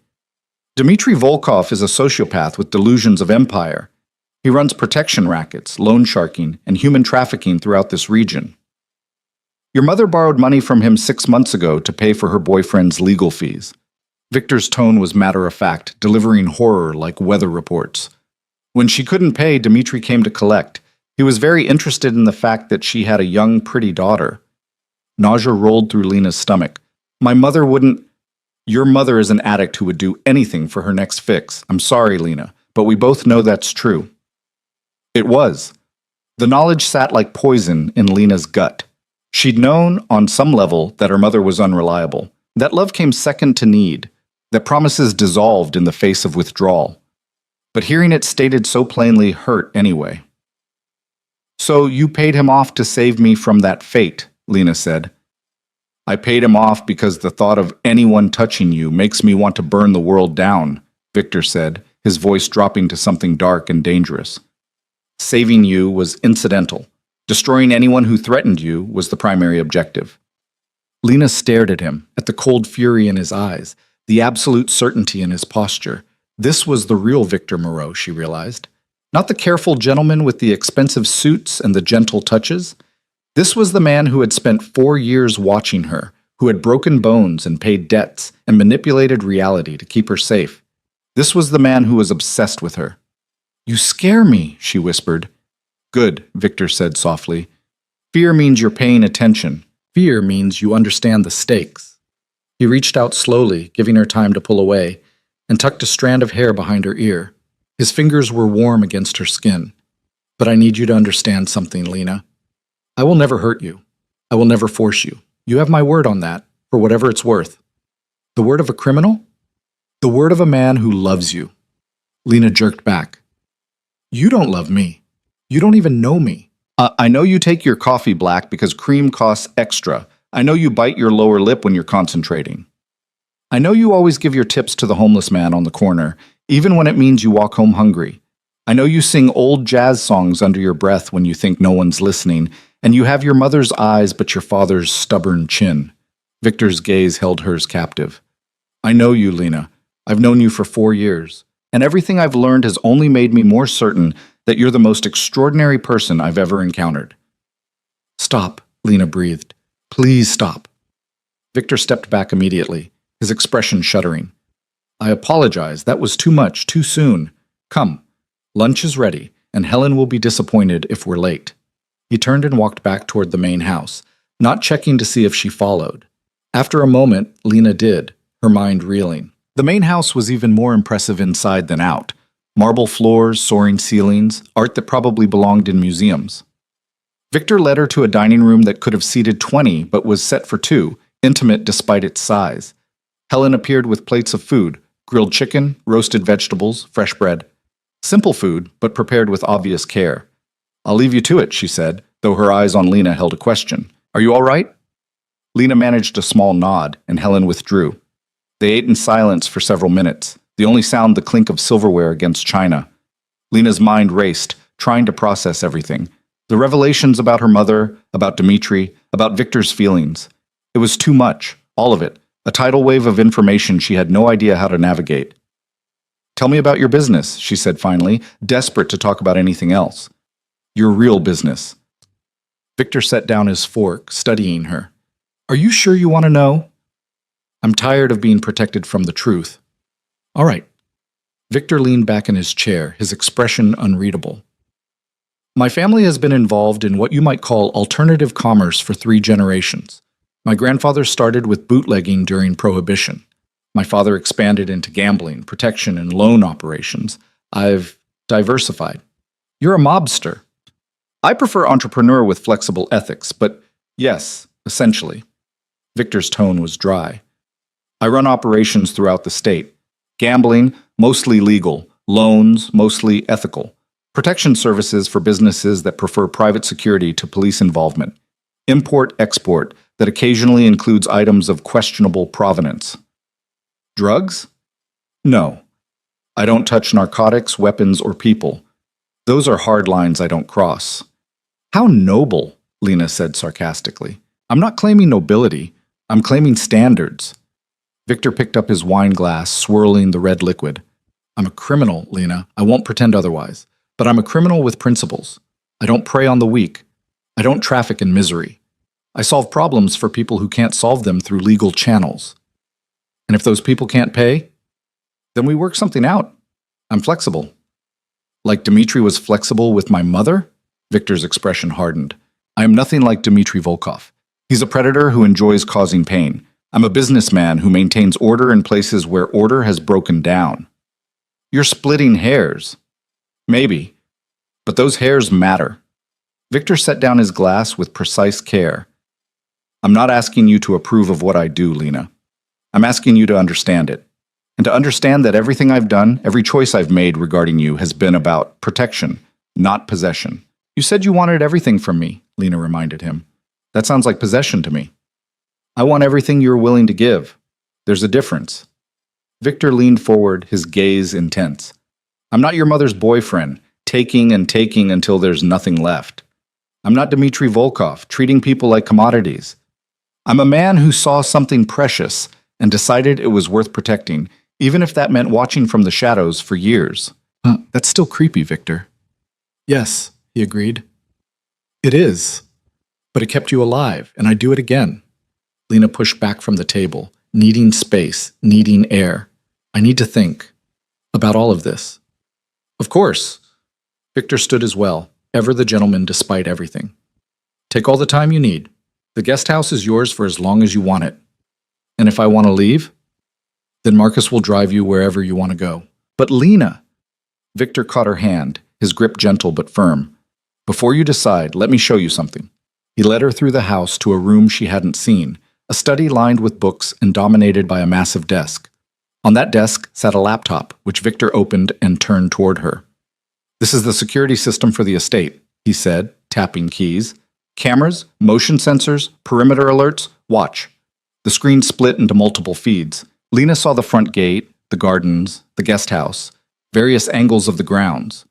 Dmitri Volkov is a sociopath with delusions of empire. He runs protection rackets, loan sharking, and human trafficking throughout this region. Your mother borrowed money from him 6 months ago to pay for her boyfriend's legal fees. Victor's tone was matter-of-fact, delivering horror like weather reports. When she couldn't pay, Dmitri came to collect. He was very interested in the fact that she had a young, pretty daughter. Nausea rolled through Lena's stomach. My mother wouldn't... Your mother is an addict who would do anything for her next fix. I'm sorry, Lena, but we both know that's true. It was. The knowledge sat like poison in Lena's gut. She'd known, on some level, that her mother was unreliable. That love came second to need. That promises dissolved in the face of withdrawal. But hearing it stated so plainly hurt anyway. So you paid him off to save me from that fate, Lena said. I paid him off because the thought of anyone touching you makes me want to burn the world down, Victor said, his voice dropping to something dark and dangerous. Saving you was incidental. Destroying anyone who threatened you was the primary objective. Lena stared at him, at the cold fury in his eyes, the absolute certainty in his posture. This was the real Victor Moreau, she realized. Not the careful gentleman with the expensive suits and the gentle touches. This was the man who had spent 4 years watching her, who had broken bones and paid debts and manipulated reality to keep her safe. This was the man who was obsessed with her. You scare me, she whispered. Good, Victor said softly. Fear means you're paying attention. Fear means you understand the stakes. He reached out slowly, giving her time to pull away, and tucked a strand of hair behind her ear. His fingers were warm against her skin. But I need you to understand something, Lena. I will never hurt you. I will never force you. You have my word on that, for whatever it's worth. The word of a criminal? The word of a man who loves you. Lena jerked back. You don't love me. You don't even know me. I know you take your coffee black because cream costs extra. I know you bite your lower lip when you're concentrating. I know you always give your tips to the homeless man on the corner, even when it means you walk home hungry. I know you sing old jazz songs under your breath when you think no one's listening, and you have your mother's eyes but your father's stubborn chin. Victor's gaze held hers captive. I know you, Lena. I've known you for 4 years, and everything I've learned has only made me more certain that you're the most extraordinary person I've ever encountered. Stop, Lena breathed. Please stop. Victor stepped back immediately, his expression shuddering. I apologize. That was too much, too soon. Come. Lunch is ready, and Helen will be disappointed if we're late. He turned and walked back toward the main house, not checking to see if she followed. After a moment, Lena did, her mind reeling. The main house was even more impressive inside than out. Marble floors, soaring ceilings, art that probably belonged in museums. Victor led her to a dining room that could have seated 20 but was set for 2, intimate despite its size. Helen appeared with plates of food, grilled chicken, roasted vegetables, fresh bread. Simple food, but prepared with obvious care. I'll leave you to it, she said, though her eyes on Lena held a question. Are you all right? Lena managed a small nod, and Helen withdrew. They ate in silence for several minutes, the only sound the clink of silverware against china. Lena's mind raced, trying to process everything. The revelations about her mother, about Dmitri, about Victor's feelings. It was too much, all of it, a tidal wave of information she had no idea how to navigate. Tell me about your business, she said finally, desperate to talk about anything else. Your real business. Victor set down his fork, studying her. Are you sure you want to know? I'm tired of being protected from the truth. All right. Victor leaned back in his chair, his expression unreadable. My family has been involved in what you might call alternative commerce for 3 generations. My grandfather started with bootlegging during Prohibition. My father expanded into gambling, protection, and loan operations. I've diversified. You're a mobster. I prefer entrepreneur with flexible ethics, but yes, essentially. Victor's tone was dry. I run operations throughout the state. Gambling, mostly legal. Loans, mostly ethical. Protection services for businesses that prefer private security to police involvement. Import-export that occasionally includes items of questionable provenance. Drugs? No. I don't touch narcotics, weapons, or people. Those are hard lines I don't cross. How noble, Lena said sarcastically. I'm not claiming nobility. I'm claiming standards. Victor picked up his wine glass, swirling the red liquid. I'm a criminal, Lena. I won't pretend otherwise. But I'm a criminal with principles. I don't prey on the weak. I don't traffic in misery. I solve problems for people who can't solve them through legal channels. And if those people can't pay, then we work something out. I'm flexible. Like Dmitri was flexible with my mother? Victor's expression hardened. I am nothing like Dmitri Volkov. He's a predator who enjoys causing pain. I'm a businessman who maintains order in places where order has broken down. You're splitting hairs. Maybe. But those hairs matter. Victor set down his glass with precise care. I'm not asking you to approve of what I do, Lena. I'm asking you to understand it. And to understand that everything I've done, every choice I've made regarding you has been about protection, not possession. You said you wanted everything from me, Lena reminded him. That sounds like possession to me. I want everything you're willing to give. There's a difference. Victor leaned forward, his gaze intense. I'm not your mother's boyfriend, taking and taking until there's nothing left. I'm not Dmitri Volkov, treating people like commodities. I'm a man who saw something precious and decided it was worth protecting, even if that meant watching from the shadows for years. That's still creepy, Victor. Yes, he agreed. It is. But it kept you alive, and I'd do it again. Lena pushed back from the table, needing space, needing air. I need to think about all of this. Of course. Victor stood as well, ever the gentleman despite everything. Take all the time you need. The guest house is yours for as long as you want it. And if I want to leave, then Marcus will drive you wherever you want to go. But Lena! Victor caught her hand, his grip gentle but firm. Before you decide, let me show you something. He led her through the house to a room she hadn't seen, a study lined with books and dominated by a massive desk. On that desk sat a laptop, which Victor opened and turned toward her. This is the security system for the estate, he said, tapping keys. Cameras, motion sensors, perimeter alerts, watch. The screen split into multiple feeds. Lena saw the front gate, the gardens, the guest house, various angles of the grounds.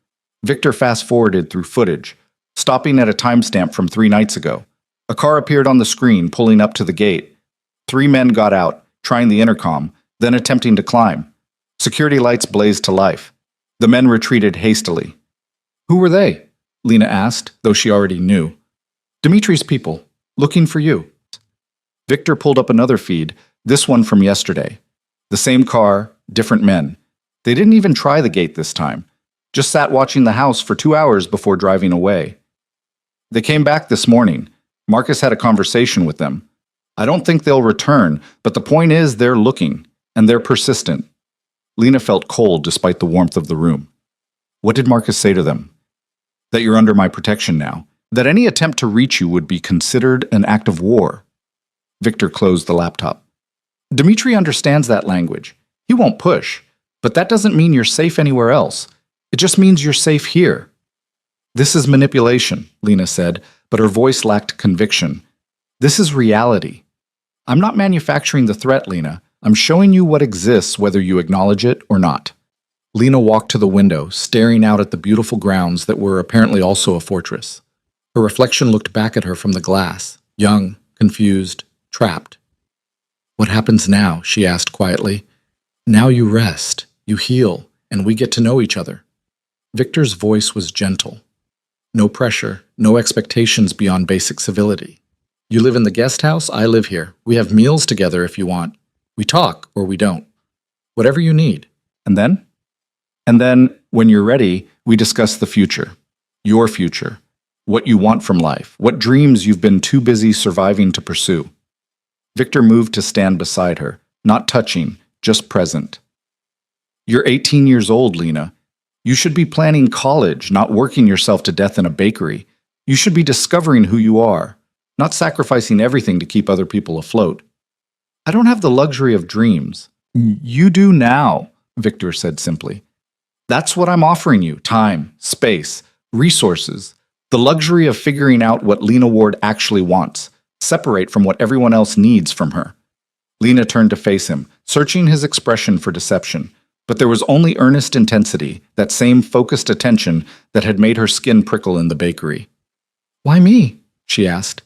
Victor fast-forwarded through footage, stopping at a timestamp from 3 nights ago. A car appeared on the screen, pulling up to the gate. 3 men got out, trying the intercom, then attempting to climb. Security lights blazed to life. The men retreated hastily. Who were they? Lena asked, though she already knew. Dimitri's people, looking for you. Victor pulled up another feed, this one from yesterday. The same car, different men. They didn't even try the gate this time. Just sat watching the house for 2 hours before driving away. They came back this morning. Marcus had a conversation with them. I don't think they'll return, but the point is they're looking, and they're persistent. Lena felt cold despite the warmth of the room. What did Marcus say to them? That you're under my protection now. That any attempt to reach you would be considered an act of war. Victor closed the laptop. Dmitri understands that language. He won't push, but that doesn't mean you're safe anywhere else. It just means you're safe here. This is manipulation, Lena said, but her voice lacked conviction. This is reality. I'm not manufacturing the threat, Lena. I'm showing you what exists whether you acknowledge it or not. Lena walked to the window, staring out at the beautiful grounds that were apparently also a fortress. Her reflection looked back at her from the glass, young, confused, trapped. What happens now? She asked quietly. Now you rest, you heal, and we get to know each other. Victor's voice was gentle. No pressure, no expectations beyond basic civility. You live in the guest house, I live here. We have meals together if you want. We talk or we don't. Whatever you need. And then? And then, when you're ready, we discuss the future. Your future. What you want from life. What dreams you've been too busy surviving to pursue. Victor moved to stand beside her, not touching, just present. You're 18 years old, Lena. You should be planning college, not working yourself to death in a bakery. You should be discovering who you are, not sacrificing everything to keep other people afloat. I don't have the luxury of dreams. You do now, Victor said simply. That's what I'm offering you, time, space, resources. The luxury of figuring out what Lena Ward actually wants, separate from what everyone else needs from her. Lena turned to face him, searching his expression for deception. But there was only earnest intensity, that same focused attention that had made her skin prickle in the bakery. "Why me?" she asked.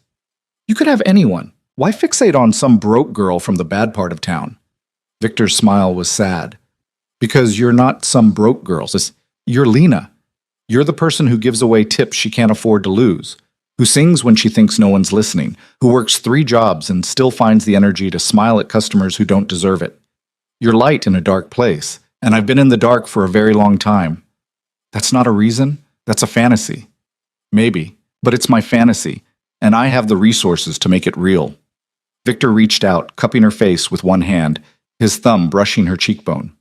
"You could have anyone. Why fixate on some broke girl from the bad part of town?" Victor's smile was sad. "Because you're not some broke girl. You're Lena. You're the person who gives away tips she can't afford to lose, who sings when she thinks no one's listening, who works 3 jobs and still finds the energy to smile at customers who don't deserve it. You're light in a dark place, and I've been in the dark for a very long time. That's not a reason. That's a fantasy. Maybe, but it's my fantasy, and I have the resources to make it real." Victor reached out, cupping her face with one hand, his thumb brushing her cheekbone.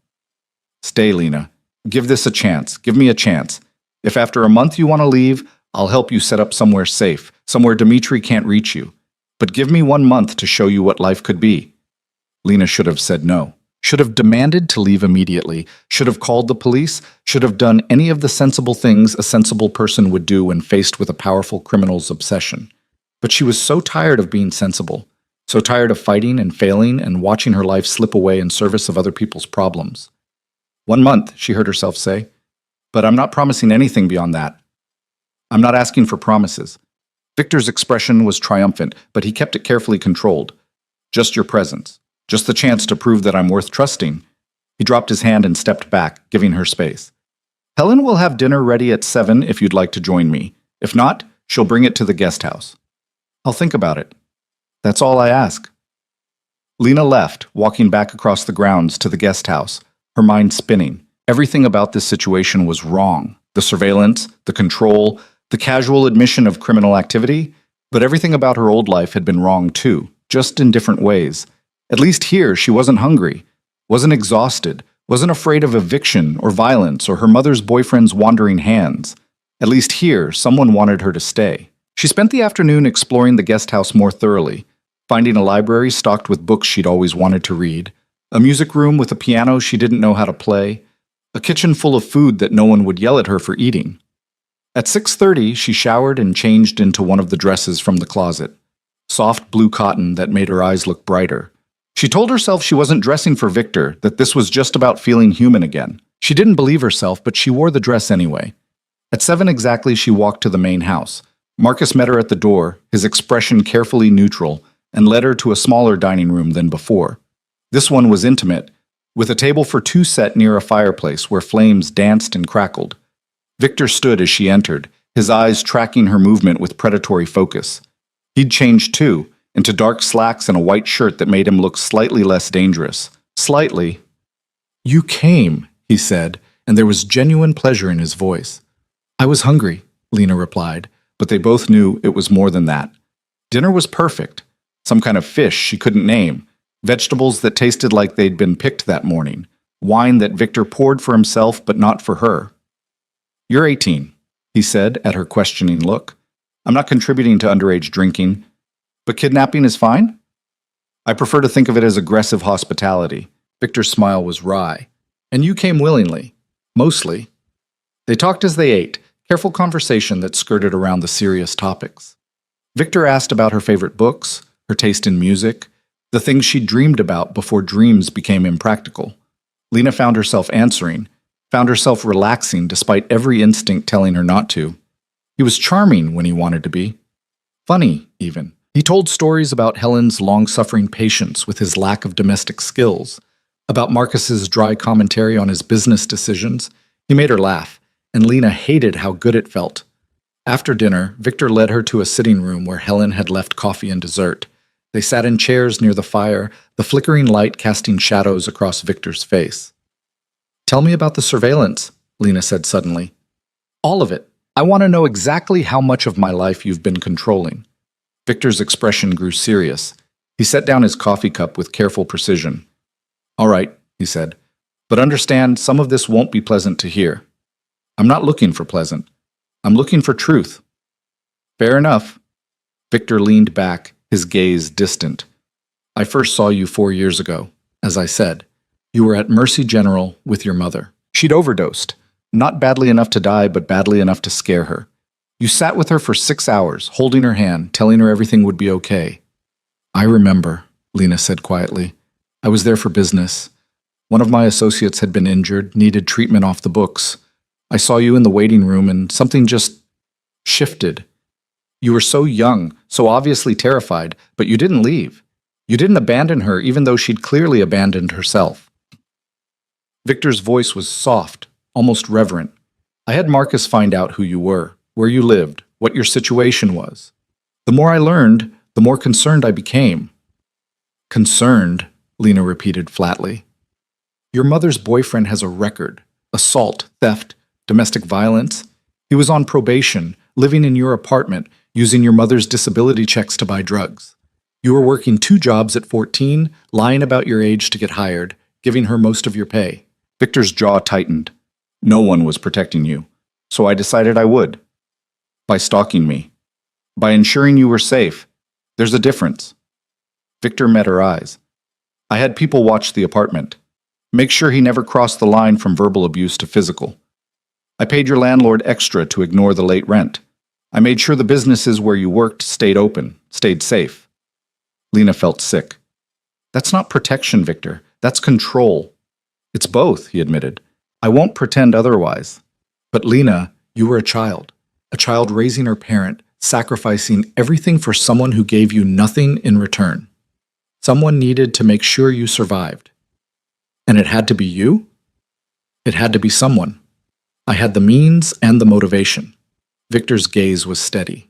"Stay, Lena. Give this a chance. Give me a chance. If after a month you want to leave, I'll help you set up somewhere safe, somewhere Dimitri can't reach you. But give me 1 month to show you what life could be." Lena should have said no, should have demanded to leave immediately, should have called the police, should have done any of the sensible things a sensible person would do when faced with a powerful criminal's obsession. But she was so tired of being sensible, so tired of fighting and failing and watching her life slip away in service of other people's problems. 1 month, she heard herself say. But I'm not promising anything beyond that. I'm not asking for promises. Victor's expression was triumphant, but he kept it carefully controlled. Just your presence. Just the chance to prove that I'm worth trusting. He dropped his hand and stepped back, giving her space. "Helen will have dinner ready at 7 if you'd like to join me. If not, she'll bring it to the guest house. I'll think about it. That's all I ask." Lena left, walking back across the grounds to the guest house, her mind spinning. Everything about this situation was wrong. The surveillance, the control, the casual admission of criminal activity. But everything about her old life had been wrong too, just in different ways. At least here, she wasn't hungry, wasn't exhausted, wasn't afraid of eviction or violence or her mother's boyfriend's wandering hands. At least here, someone wanted her to stay. She spent the afternoon exploring the guest house more thoroughly, finding a library stocked with books she'd always wanted to read, a music room with a piano she didn't know how to play, a kitchen full of food that no one would yell at her for eating. At 6:30, she showered and changed into one of the dresses from the closet, soft blue cotton that made her eyes look brighter. She told herself she wasn't dressing for Victor, that this was just about feeling human again. She didn't believe herself, but she wore the dress anyway. At 7 exactly, she walked to the main house. Marcus met her at the door, his expression carefully neutral, and led her to a smaller dining room than before. This one was intimate, with a table for 2 set near a fireplace where flames danced and crackled. Victor stood as she entered, his eyes tracking her movement with predatory focus. He'd changed too, into dark slacks and a white shirt that made him look slightly less dangerous. Slightly. "You came," he said, and there was genuine pleasure in his voice. "I was hungry," Lena replied, but they both knew it was more than that. Dinner was perfect. Some kind of fish she couldn't name, vegetables that tasted like they'd been picked that morning, wine that Victor poured for himself but not for her. "You're 18, he said at her questioning look. "I'm not contributing to underage drinking. But kidnapping is fine?" "I prefer to think of it as aggressive hospitality." Victor's smile was wry. "And you came willingly. Mostly." They talked as they ate, careful conversation that skirted around the serious topics. Victor asked about her favorite books, her taste in music, the things she'd dreamed about before dreams became impractical. Lena found herself answering, found herself relaxing despite every instinct telling her not to. He was charming when he wanted to be. Funny, even. He told stories about Helen's long-suffering patience with his lack of domestic skills, about Marcus's dry commentary on his business decisions. He made her laugh, and Lena hated how good it felt. After dinner, Victor led her to a sitting room where Helen had left coffee and dessert. They sat in chairs near the fire, the flickering light casting shadows across Victor's face. "Tell me about the surveillance," Lena said suddenly. "All of it. I want to know exactly how much of my life you've been controlling." Victor's expression grew serious. He set down his coffee cup with careful precision. "All right," he said, "but understand some of this won't be pleasant to hear. I'm not looking for pleasant. I'm looking for truth." "Fair enough." Victor leaned back, his gaze distant. "I first saw you 4 years ago, as I said. You were at Mercy General with your mother. She'd overdosed. Not badly enough to die, but badly enough to scare her. You sat with her for 6 hours, holding her hand, telling her everything would be okay. I remember, Lena said quietly. I was there for business. One of my associates had been injured, needed treatment off the books. I saw you in the waiting room and something just shifted. You were so young, so obviously terrified, but you didn't leave. You didn't abandon her even though she'd clearly abandoned herself. Victor's voice was soft, almost reverent. I had Marcus find out who you were, where you lived, what your situation was. The more I learned, the more concerned I became. Concerned, Lena repeated flatly. Your mother's boyfriend has a record: assault, theft, domestic violence. He was on probation, living in your apartment, using your mother's disability checks to buy drugs. You were working 2 jobs at 14, lying about your age to get hired, giving her most of your pay. Victor's jaw tightened. No one was protecting you, so I decided I would. By stalking me. By ensuring you were safe. There's a difference. Victor met her eyes. I had people watch the apartment. Make sure he never crossed the line from verbal abuse to physical. I paid your landlord extra to ignore the late rent. I made sure the businesses where you worked stayed open, stayed safe. Lena felt sick. That's not protection, Victor. That's control. It's both, he admitted. I won't pretend otherwise. But Lena, you were a child raising her parent, sacrificing everything for someone who gave you nothing in return. Someone needed to make sure you survived. And it had to be you? It had to be someone. I had the means and the motivation. Victor's gaze was steady.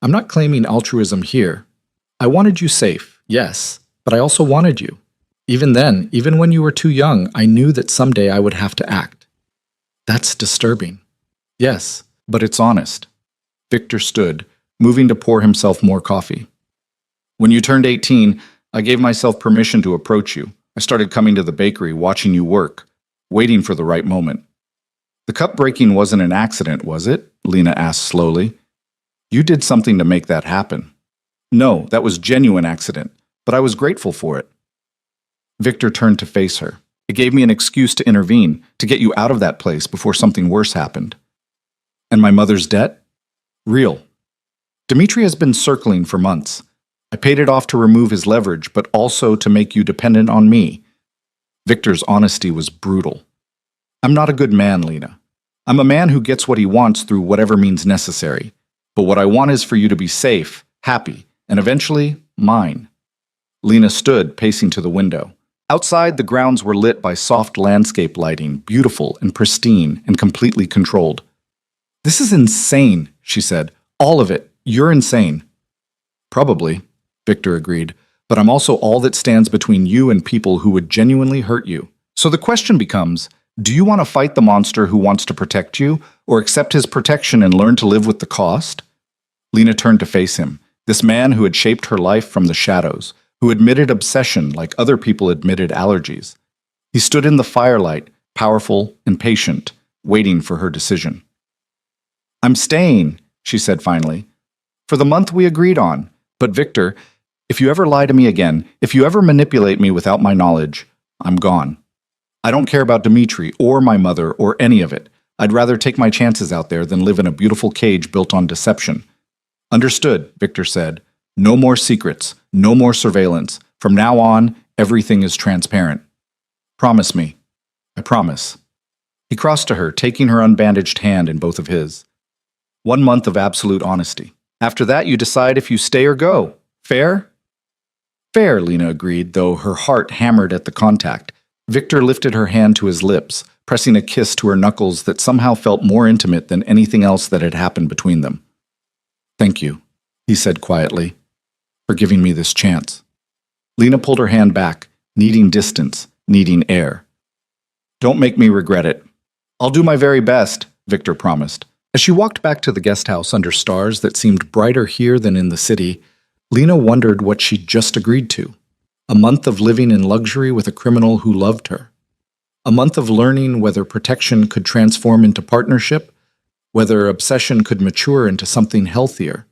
I'm not claiming altruism here. I wanted you safe, yes, but I also wanted you. Even then, even when you were too young, I knew that someday I would have to act. That's disturbing. Yes, but it's honest. Victor stood, moving to pour himself more coffee. When you turned 18, I gave myself permission to approach you. I started coming to the bakery, watching you work, waiting for the right moment. The cup breaking wasn't an accident, was it? Lena asked slowly. You did something to make that happen. No, that was genuine accident, but I was grateful for it. Victor turned to face her. It gave me an excuse to intervene, to get you out of that place before something worse happened. And my mother's debt? Real. Dimitri has been circling for months. I paid it off to remove his leverage, but also to make you dependent on me. Victor's honesty was brutal. I'm not a good man, Lena. I'm a man who gets what he wants through whatever means necessary. But what I want is for you to be safe, happy, and eventually, mine. Lena stood, pacing to the window. Outside, the grounds were lit by soft landscape lighting, beautiful and pristine and completely controlled. This is insane, she said. All of it. You're insane. Probably, Victor agreed, but I'm also all that stands between you and people who would genuinely hurt you. So the question becomes, do you want to fight the monster who wants to protect you, or accept his protection and learn to live with the cost? Lena turned to face him, this man who had shaped her life from the shadows, who admitted obsession like other people admitted allergies. He stood in the firelight, powerful and patient, waiting for her decision. I'm staying, she said finally, for the month we agreed on. But Victor, if you ever lie to me again, if you ever manipulate me without my knowledge, I'm gone. I don't care about Dimitri or my mother or any of it. I'd rather take my chances out there than live in a beautiful cage built on deception. Understood, Victor said. No more secrets, no more surveillance. From now on, everything is transparent. Promise me. I promise. He crossed to her, taking her unbandaged hand in both of his. 1 month of absolute honesty. After that, you decide if you stay or go. Fair? Fair, Lena agreed, though her heart hammered at the contact. Victor lifted her hand to his lips, pressing a kiss to her knuckles that somehow felt more intimate than anything else that had happened between them. Thank you, he said quietly, for giving me this chance. Lena pulled her hand back, needing distance, needing air. Don't make me regret it. I'll do my very best, Victor promised. As she walked back to the guest house under stars that seemed brighter here than in the city, Lena wondered what she'd just agreed to. A month of living in luxury with a criminal who loved her. A month of learning whether protection could transform into partnership, whether obsession could mature into something healthier.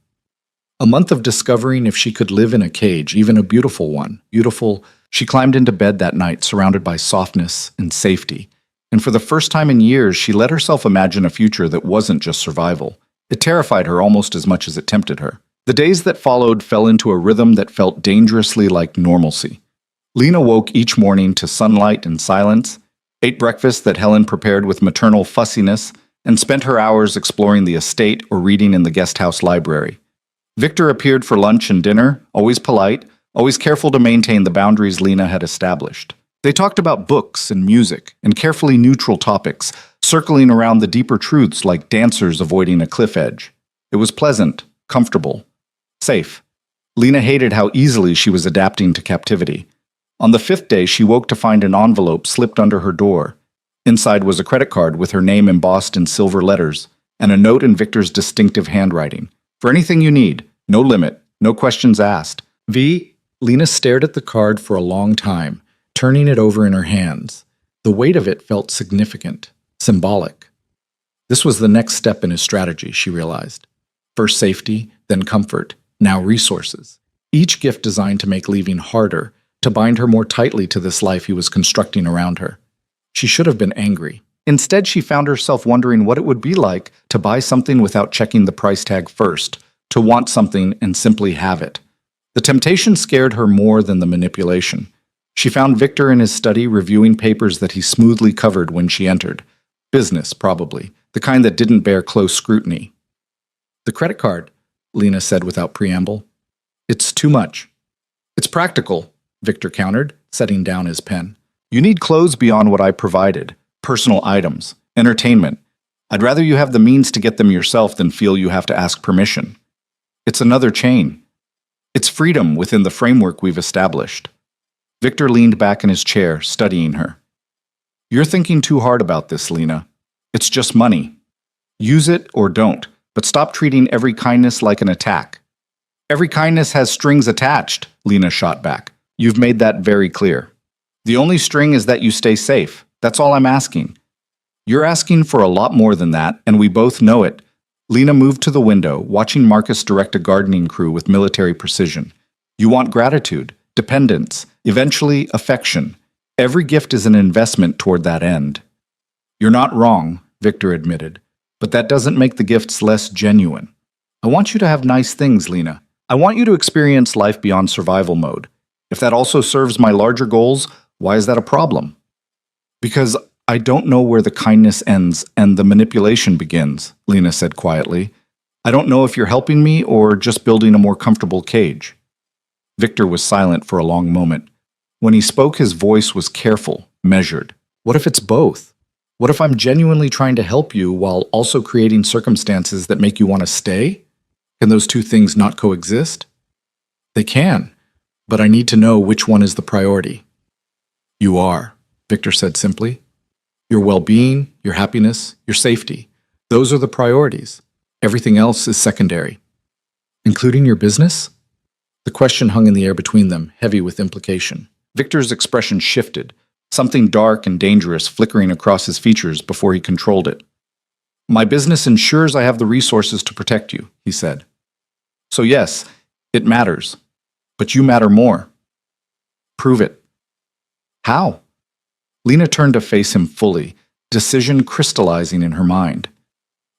A month of discovering if she could live in a cage, even a beautiful one. Beautiful. She climbed into bed that night, surrounded by softness and safety. And for the first time in years, she let herself imagine a future that wasn't just survival. It terrified her almost as much as it tempted her. The days that followed fell into a rhythm that felt dangerously like normalcy. Lena woke each morning to sunlight and silence, ate breakfast that Helen prepared with maternal fussiness, and spent her hours exploring the estate or reading in the guest house library. Victor appeared for lunch and dinner, always polite, always careful to maintain the boundaries Lena had established. They talked about books and music and carefully neutral topics, circling around the deeper truths like dancers avoiding a cliff edge. It was pleasant, comfortable, safe. Lena hated how easily she was adapting to captivity. On the 5th day, she woke to find an envelope slipped under her door. Inside was a credit card with her name embossed in silver letters, and a note in Victor's distinctive handwriting. For anything you need, no limit, no questions asked. Lena stared at the card for a long time, turning it over in her hands. The weight of it felt significant, symbolic. This was the next step in his strategy, she realized. First safety, then comfort, now resources. Each gift designed to make leaving harder, to bind her more tightly to this life he was constructing around her. She should have been angry. Instead, she found herself wondering what it would be like to buy something without checking the price tag first, to want something and simply have it. The temptation scared her more than the manipulation. She found Victor in his study reviewing papers that he smoothly covered when she entered. Business, probably, the kind that didn't bear close scrutiny. The credit card, Lena said without preamble. It's too much. It's practical, Victor countered, setting down his pen. You need clothes beyond what I provided, personal items, entertainment. I'd rather you have the means to get them yourself than feel you have to ask permission. It's another chain. It's freedom within the framework we've established. Victor leaned back in his chair, studying her. You're thinking too hard about this, Lena. It's just money. Use it or don't, but stop treating every kindness like an attack. Every kindness has strings attached, Lena shot back. You've made that very clear. The only string is that you stay safe. That's all I'm asking. You're asking for a lot more than that, and we both know it. Lena moved to the window, watching Marcus direct a gardening crew with military precision. You want gratitude, dependence, eventually affection. Every gift is an investment toward that end. You're not wrong, Victor admitted, but that doesn't make the gifts less genuine. I want you to have nice things, Lena. I want you to experience life beyond survival mode. If that also serves my larger goals, why is that a problem? Because I don't know where the kindness ends and the manipulation begins, Lena said quietly. I don't know if you're helping me or just building a more comfortable cage. Victor was silent for a long moment. When he spoke, his voice was careful, measured. What if it's both? What if I'm genuinely trying to help you while also creating circumstances that make you want to stay? Can those two things not coexist? They can, but I need to know which one is the priority. You are, Victor said simply. Your well-being, your happiness, your safety. Those are the priorities. Everything else is secondary. Including your business? The question hung in the air between them, heavy with implication. Victor's expression shifted, something dark and dangerous flickering across his features before he controlled it. My business ensures I have the resources to protect you, he said. So yes, it matters. But you matter more. Prove it. How? Lena turned to face him fully, decision crystallizing in her mind.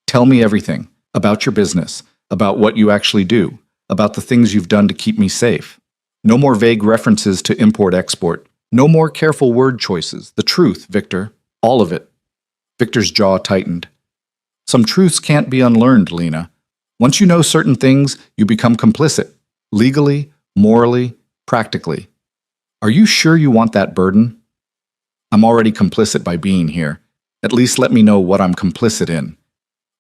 Tell me everything about your business, about what you actually do, about the things you've done to keep me safe. No more vague references to import-export. No more careful word choices. The truth, Victor. All of it. Victor's jaw tightened. Some truths can't be unlearned, Lena. Once you know certain things, you become complicit. Legally, morally, practically. Are you sure you want that burden? I'm already complicit by being here. At least let me know what I'm complicit in.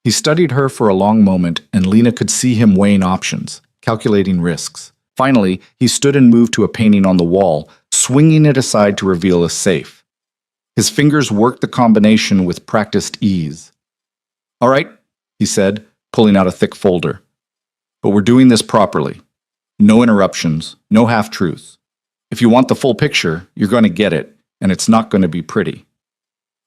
He studied her for a long moment, and Lena could see him weighing options, calculating risks. Finally, he stood and moved to a painting on the wall, swinging it aside to reveal a safe. His fingers worked the combination with practiced ease. All right, he said, pulling out a thick folder. But we're doing this properly. No interruptions, no half-truths. If you want the full picture, you're going to get it, and it's not going to be pretty.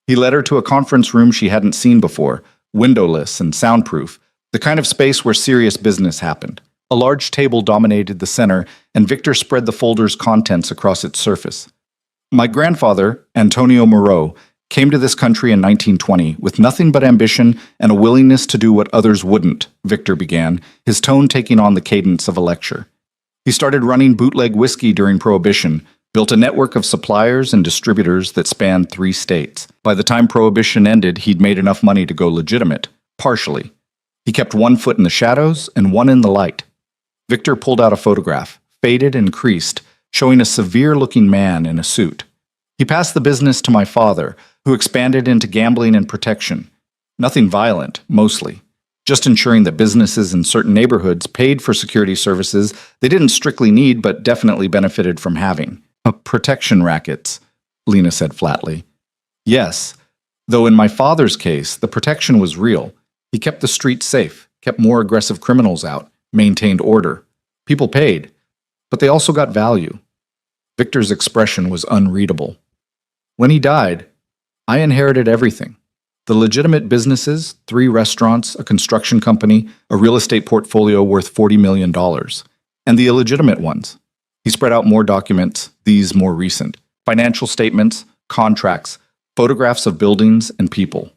He led her to a conference room she hadn't seen before, windowless and soundproof, the kind of space where serious business happened. A large table dominated the center, and Victor spread the folder's contents across its surface. My grandfather, Antonio Moreau, Came to this country in 1920 with nothing but ambition and a willingness to do what others wouldn't, Victor began, his tone taking on the cadence of a lecture. He started running bootleg whiskey during Prohibition, built a network of suppliers and distributors that spanned 3 states. By the time Prohibition ended, he'd made enough money to go legitimate, partially. He kept one foot in the shadows and one in the light. Victor pulled out a photograph, faded and creased, showing a severe-looking man in a suit. He passed the business to my father, who expanded into gambling and protection. Nothing violent, mostly. Just ensuring that businesses in certain neighborhoods paid for security services they didn't strictly need but definitely benefited from having. Protection rackets, Lena said flatly. Yes, though in my father's case, the protection was real. He kept the streets safe, kept more aggressive criminals out, maintained order. People paid, but they also got value. Victor's expression was unreadable. When he died, I inherited everything. The legitimate businesses, 3 restaurants, a construction company, a real estate portfolio worth $40 million, and the illegitimate ones. He spread out more documents, these more recent. Financial statements, contracts, photographs of buildings and people.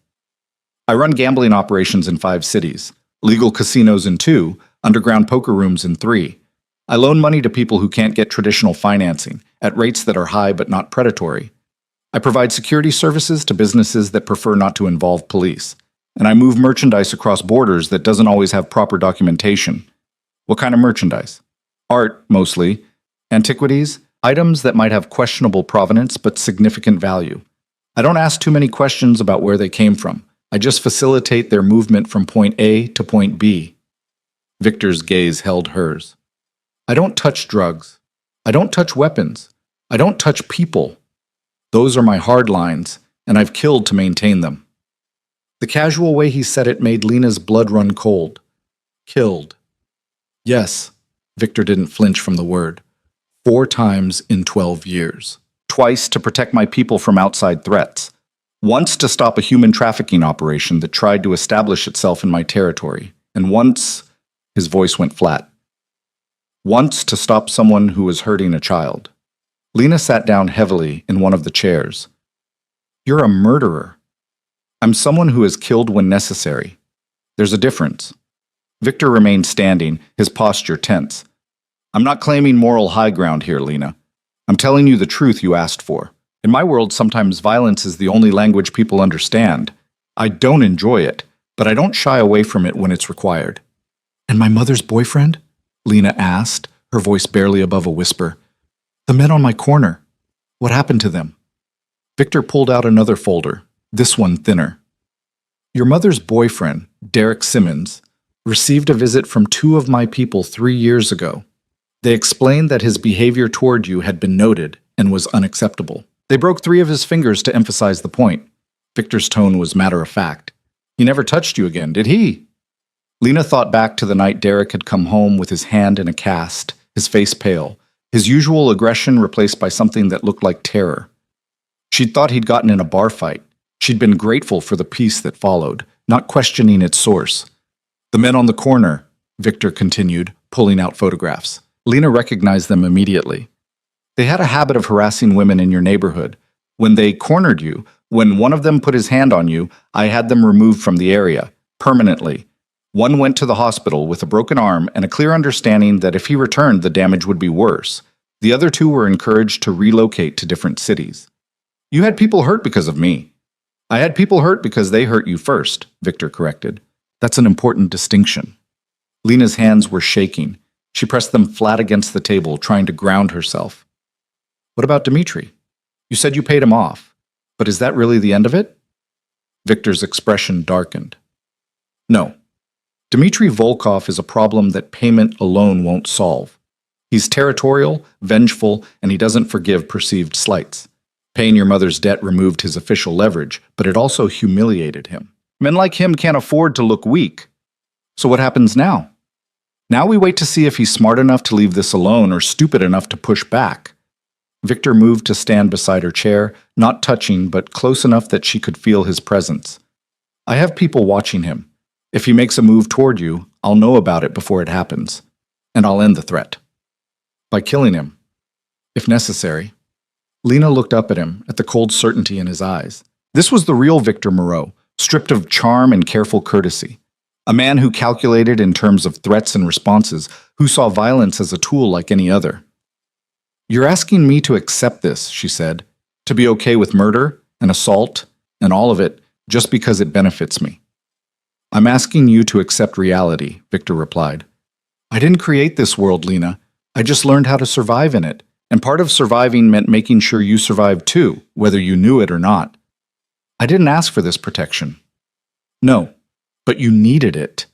I run gambling operations in 5 cities, legal casinos in 2, underground poker rooms in 3. I loan money to people who can't get traditional financing, at rates that are high but not predatory. I provide security services to businesses that prefer not to involve police. And I move merchandise across borders that doesn't always have proper documentation. What kind of merchandise? Art, mostly. Antiquities, items that might have questionable provenance but significant value. I don't ask too many questions about where they came from. I just facilitate their movement from point A to point B. Victor's gaze held hers. I don't touch drugs. I don't touch weapons. I don't touch people. Those are my hard lines, and I've killed to maintain them. The casual way he said it made Lena's blood run cold. Killed. Yes, Victor didn't flinch from the word. 4 times in 12 years. Twice to protect my people from outside threats. Once to stop a human trafficking operation that tried to establish itself in my territory. And once, his voice went flat. Once to stop someone who was hurting a child. Lena sat down heavily in one of the chairs. You're a murderer. I'm someone who has killed when necessary. There's a difference. Victor remained standing, his posture tense. I'm not claiming moral high ground here, Lena. I'm telling you the truth you asked for. In my world, sometimes violence is the only language people understand. I don't enjoy it, but I don't shy away from it when it's required. And my mother's boyfriend? Lena asked, her voice barely above a whisper. The men on my corner. What happened to them? Victor pulled out another folder, this one thinner. Your mother's boyfriend, Derek Simmons, received a visit from 2 of my people 3 years ago. They explained that his behavior toward you had been noted and was unacceptable. They broke 3 of his fingers to emphasize the point. Victor's tone was matter-of-fact. He never touched you again, did he? Lena thought back to the night Derek had come home with his hand in a cast, his face pale, his usual aggression replaced by something that looked like terror. She'd thought he'd gotten in a bar fight. She'd been grateful for the peace that followed, not questioning its source. The men on the corner, Victor continued, pulling out photographs. Lena recognized them immediately. They had a habit of harassing women in your neighborhood. When they cornered you, when one of them put his hand on you, I had them removed from the area, permanently. One went to the hospital with a broken arm and a clear understanding that if he returned, the damage would be worse. The other 2 were encouraged to relocate to different cities. You had people hurt because of me. I had people hurt because they hurt you first, Victor corrected. That's an important distinction. Lena's hands were shaking. She pressed them flat against the table, trying to ground herself. What about Dmitri? You said you paid him off, but is that really the end of it? Victor's expression darkened. No. Dmitri Volkov is a problem that payment alone won't solve. He's territorial, vengeful, and he doesn't forgive perceived slights. Paying your mother's debt removed his official leverage, but it also humiliated him. Men like him can't afford to look weak. So what happens now? Now we wait to see if he's smart enough to leave this alone or stupid enough to push back. Victor moved to stand beside her chair, not touching, but close enough that she could feel his presence. I have people watching him. If he makes a move toward you, I'll know about it before it happens, and I'll end the threat. By killing him, if necessary. Lena looked up at him, at the cold certainty in his eyes. This was the real Victor Moreau, stripped of charm and careful courtesy. A man who calculated in terms of threats and responses, who saw violence as a tool like any other. "You're asking me to accept this," she said, "to be okay with murder and assault and all of it just because it benefits me." "I'm asking you to accept reality," Victor replied. "I didn't create this world, Lena. I just learned how to survive in it. And part of surviving meant making sure you survived too, whether you knew it or not. I didn't ask for this protection." "No, but you needed it."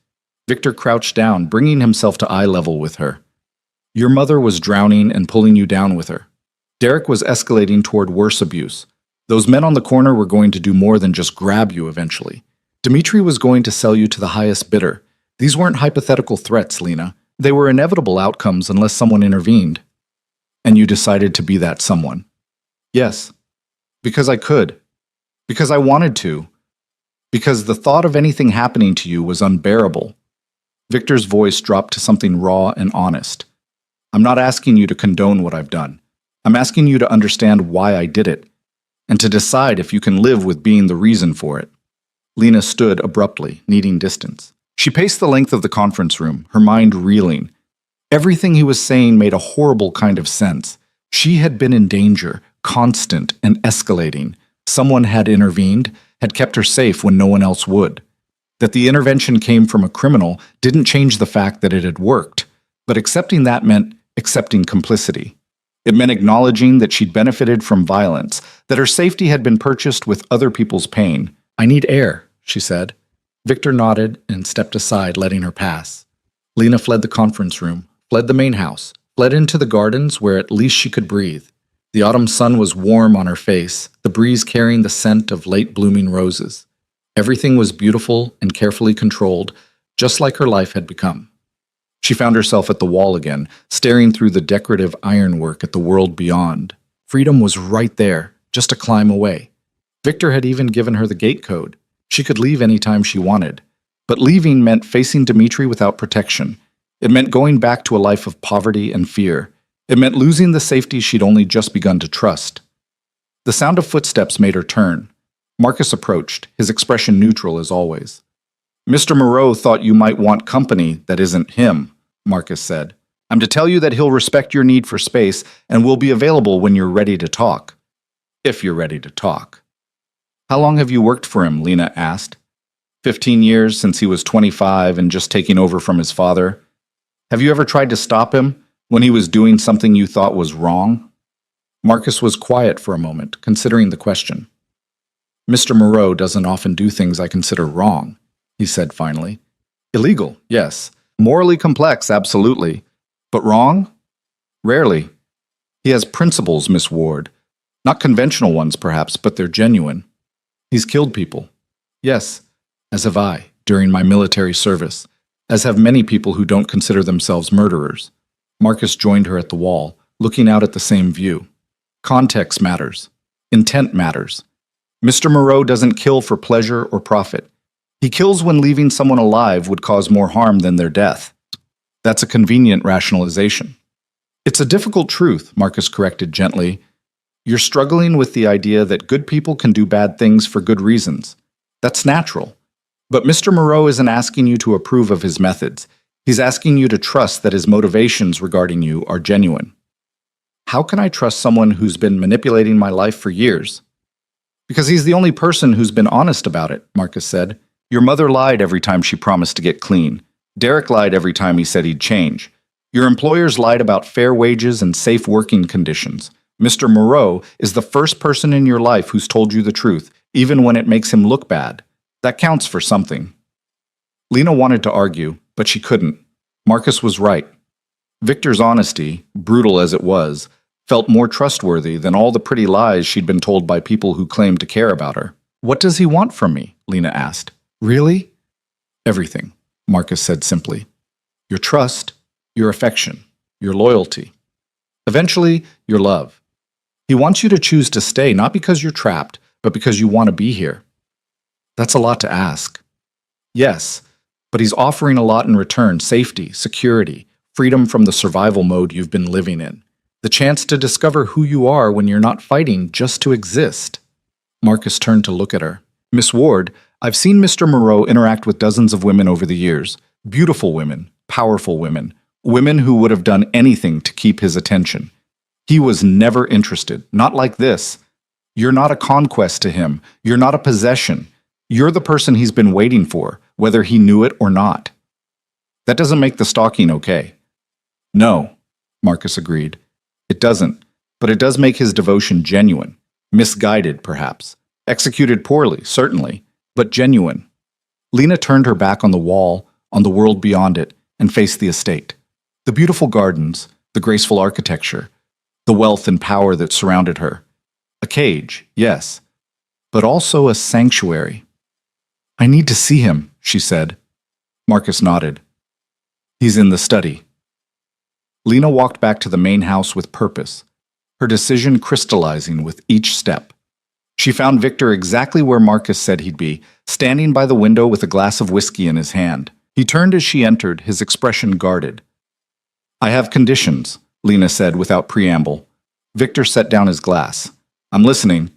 Victor crouched down, bringing himself to eye level with her. "Your mother was drowning and pulling you down with her. Derek was escalating toward worse abuse. Those men on the corner were going to do more than just grab you eventually. Dimitri was going to sell you to the highest bidder. These weren't hypothetical threats, Lena. They were inevitable outcomes unless someone intervened. And you decided to be that someone." "Yes, because I could. Because I wanted to. Because the thought of anything happening to you was unbearable." Victor's voice dropped to something raw and honest. "I'm not asking you to condone what I've done. I'm asking you to understand why I did it, and to decide if you can live with being the reason for it." Lena stood abruptly, needing distance. She paced the length of the conference room, her mind reeling. Everything he was saying made a horrible kind of sense. She had been in danger, constant and escalating. Someone had intervened, had kept her safe when no one else would. That the intervention came from a criminal didn't change the fact that it had worked, but accepting that meant accepting complicity. It meant acknowledging that she'd benefited from violence, that her safety had been purchased with other people's pain. "I need air," she said. Victor nodded and stepped aside, letting her pass. Lena fled the conference room, fled the main house, fled into the gardens where at least she could breathe. The autumn sun was warm on her face, the breeze carrying the scent of late-blooming roses. Everything was beautiful and carefully controlled, just like her life had become. She found herself at the wall again, staring through the decorative ironwork at the world beyond. Freedom was right there, just a climb away. Victor had even given her the gate code. She could leave any time she wanted. But leaving meant facing Dimitri without protection. It meant going back to a life of poverty and fear. It meant losing the safety she'd only just begun to trust. The sound of footsteps made her turn. Marcus approached, his expression neutral as always. "Mr. Moreau thought you might want company that isn't him," Marcus said. "I'm to tell you that he'll respect your need for space and will be available when you're ready to talk. If you're ready to talk." "How long have you worked for him?" Lena asked. 15 years, since he was 25 and just taking over from his father. "Have you ever tried to stop him when he was doing something you thought was wrong?" Marcus was quiet for a moment, considering the question. "Mr. Moreau doesn't often do things I consider wrong," he said finally. "Illegal, yes. Morally complex, absolutely. But wrong? Rarely. He has principles, Miss Ward. Not conventional ones, perhaps, but they're genuine. He's killed people. Yes, as have I, during my military service, as have many people who don't consider themselves murderers." Marcus joined her at the wall, looking out at the same view. Context matters. Intent matters. Mr. Moreau doesn't kill for pleasure or profit. He kills when leaving someone alive would cause more harm than their death. That's a convenient rationalization. "It's a difficult truth," Marcus corrected gently. "You're struggling with the idea that good people can do bad things for good reasons. That's natural. But Mr. Moreau isn't asking you to approve of his methods. He's asking you to trust that his motivations regarding you are genuine." "How can I trust someone who's been manipulating my life for years?" "Because he's the only person who's been honest about it," Marcus said. "Your mother lied every time she promised to get clean. Derek lied every time he said he'd change. Your employers lied about fair wages and safe working conditions. Mr. Moreau is the first person in your life who's told you the truth, even when it makes him look bad. That counts for something." Lena wanted to argue, but she couldn't. Marcus was right. Victor's honesty, brutal as it was, felt more trustworthy than all the pretty lies she'd been told by people who claimed to care about her. "What does he want from me?" Lena asked. "Really?" "Everything," Marcus said simply. "Your trust, your affection, your loyalty. Eventually, your love. He wants you to choose to stay, not because you're trapped, but because you want to be here." "That's a lot to ask." "Yes, but he's offering a lot in return: safety, security, freedom from the survival mode you've been living in. The chance to discover who you are when you're not fighting just to exist." Marcus turned to look at her. Miss Ward, I've seen Mr. Moreau interact with dozens of women over the years. Beautiful women, powerful women, women who would have done anything to keep his attention. He was never interested, not like this. You're not a conquest to him. You're not a possession. You're the person he's been waiting for, whether he knew it or not. That doesn't make the stalking okay. No, Marcus agreed. It doesn't, but it does make his devotion genuine. Misguided, perhaps. Executed poorly, certainly, but genuine. Lena turned her back on the wall, on the world beyond it, and faced the estate. The beautiful gardens, the graceful architecture, the wealth and power that surrounded her. A cage, yes, but also a sanctuary. I need to see him, she said. Marcus nodded. He's in the study. Lena walked back to the main house with purpose, her decision crystallizing with each step. She found Victor exactly where Marcus said he'd be, standing by the window with a glass of whiskey in his hand. He turned as she entered, his expression guarded. I have conditions, Lena said without preamble. Victor set down his glass. I'm listening.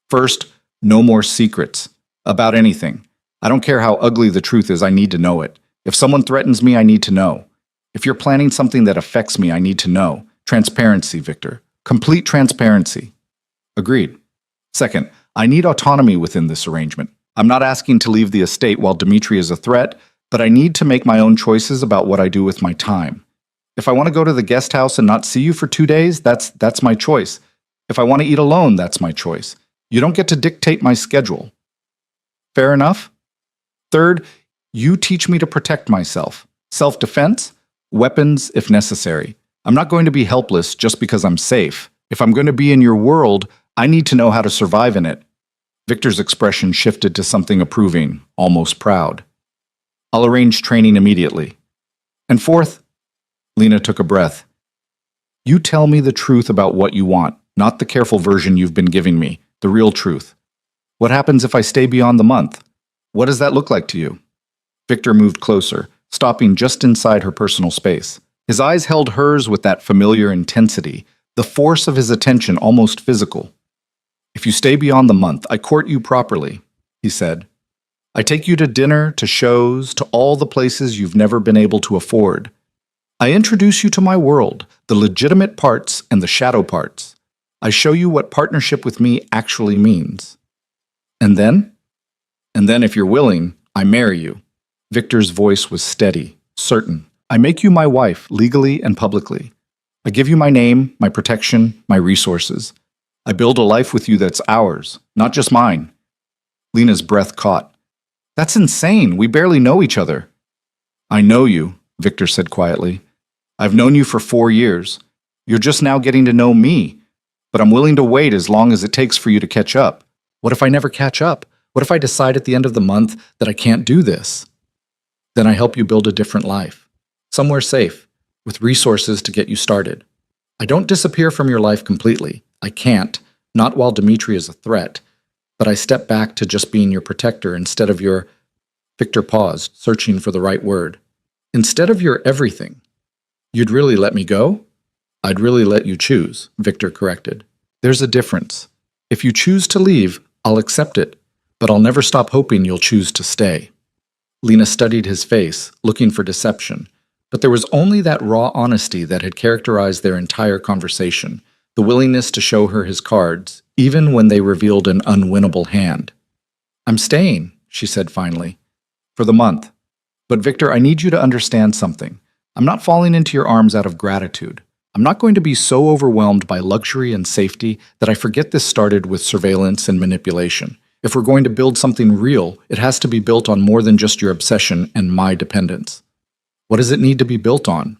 First, no more secrets. About anything. I don't care how ugly the truth is, I need to know it. If someone threatens me, I need to know. If you're planning something that affects me, I need to know. Transparency, Victor. Complete transparency. Agreed. Second, I need autonomy within this arrangement. I'm not asking to leave the estate while Dimitri is a threat, but I need to make my own choices about what I do with my time. If I want to go to the guest house and not see you for 2 days, that's my choice. If I want to eat alone, that's my choice. You don't get to dictate my schedule. Fair enough? Third, you teach me to protect myself. Self-defense, weapons if necessary. I'm not going to be helpless just because I'm safe. If I'm going to be in your world, I need to know how to survive in it. Victor's expression shifted to something approving, almost proud. I'll arrange training immediately. And fourth, Lena took a breath. You tell me the truth about what you want, not the careful version you've been giving me, the real truth. What happens if I stay beyond the month? What does that look like to you? Victor moved closer, stopping just inside her personal space. His eyes held hers with that familiar intensity, the force of his attention almost physical. If you stay beyond the month, I court you properly, he said. I take you to dinner, to shows, to all the places you've never been able to afford. I introduce you to my world, the legitimate parts and the shadow parts. I show you what partnership with me actually means. And then, if you're willing, I marry you. Victor's voice was steady, certain. I make you my wife, legally and publicly. I give you my name, my protection, my resources. I build a life with you that's ours, not just mine. Lena's breath caught. That's insane. We barely know each other. I know you, Victor said quietly. I've known you for 4 years. You're just now getting to know me. But I'm willing to wait as long as it takes for you to catch up. What if I never catch up? What if I decide at the end of the month that I can't do this? Then I help you build a different life. Somewhere safe, with resources to get you started. I don't disappear from your life completely. I can't, not while Dimitri is a threat. But I step back to just being your protector instead of your... Victor paused, searching for the right word. Instead of your everything. You'd really let me go? I'd really let you choose, Victor corrected. There's a difference. If you choose to leave, I'll accept it, but I'll never stop hoping you'll choose to stay. Lena studied his face, looking for deception, but there was only that raw honesty that had characterized their entire conversation, the willingness to show her his cards, even when they revealed an unwinnable hand. I'm staying, she said finally, for the month. But Victor, I need you to understand something. I'm not falling into your arms out of gratitude. I'm not going to be so overwhelmed by luxury and safety that I forget this started with surveillance and manipulation. If we're going to build something real, it has to be built on more than just your obsession and my dependence. What does it need to be built on?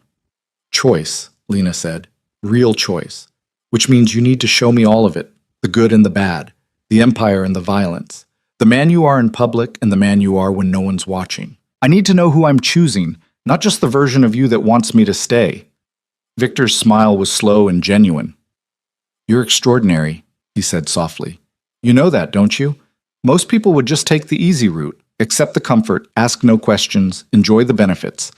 Choice, Lena said. Real choice. Which means you need to show me all of it, the good and the bad, the empire and the violence, the man you are in public and the man you are when no one's watching. I need to know who I'm choosing, not just the version of you that wants me to stay. Victor's smile was slow and genuine. You're extraordinary, he said softly. You know that, don't you? Most people would just take the easy route, accept the comfort, ask no questions, enjoy the benefits.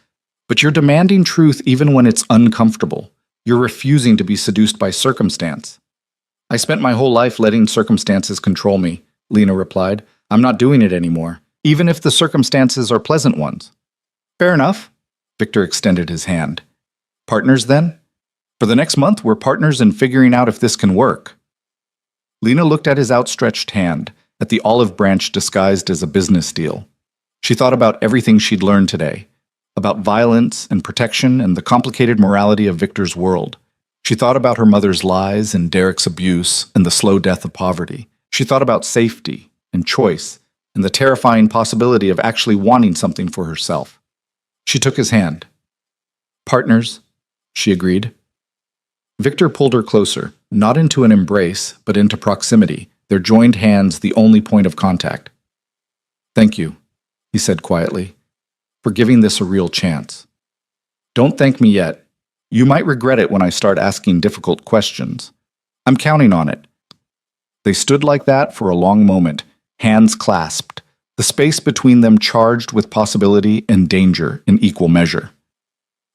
But you're demanding truth even when it's uncomfortable. You're refusing to be seduced by circumstance. I spent my whole life letting circumstances control me, Lena replied. I'm not doing it anymore, even if the circumstances are pleasant ones. Fair enough. Victor extended his hand. Partners then? For the next month, we're partners in figuring out if this can work. Lena looked at his outstretched hand, at the olive branch disguised as a business deal. She thought about everything she'd learned today, about violence and protection and the complicated morality of Victor's world. She thought about her mother's lies and Derek's abuse and the slow death of poverty. She thought about safety and choice and the terrifying possibility of actually wanting something for herself. She took his hand. Partners, she agreed. Victor pulled her closer, not into an embrace, but into proximity, their joined hands the only point of contact. Thank you, he said quietly, for giving this a real chance. Don't thank me yet. You might regret it when I start asking difficult questions. I'm counting on it. They stood like that for a long moment, hands clasped, the space between them charged with possibility and danger in equal measure.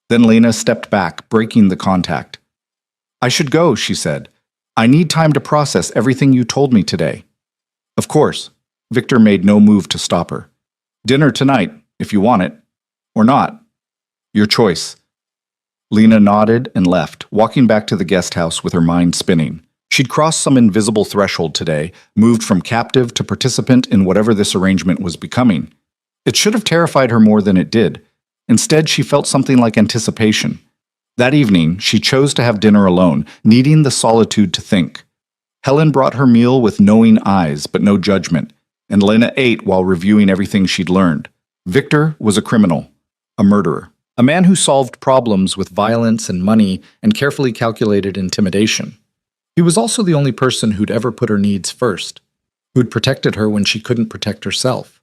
Then Lena stepped back, breaking the contact. I should go, she said. I need time to process everything you told me today. Of course. Victor made no move to stop her. Dinner tonight, if you want it. Or not. Your choice. Lena nodded and left, walking back to the guest house with her mind spinning. She'd crossed some invisible threshold today, moved from captive to participant in whatever this arrangement was becoming. It should have terrified her more than it did. Instead, she felt something like anticipation. That evening, she chose to have dinner alone, needing the solitude to think. Helen brought her meal with knowing eyes, but no judgment, and Lena ate while reviewing everything she'd learned. Victor was a criminal, a murderer, a man who solved problems with violence and money and carefully calculated intimidation. He was also the only person who'd ever put her needs first, who'd protected her when she couldn't protect herself,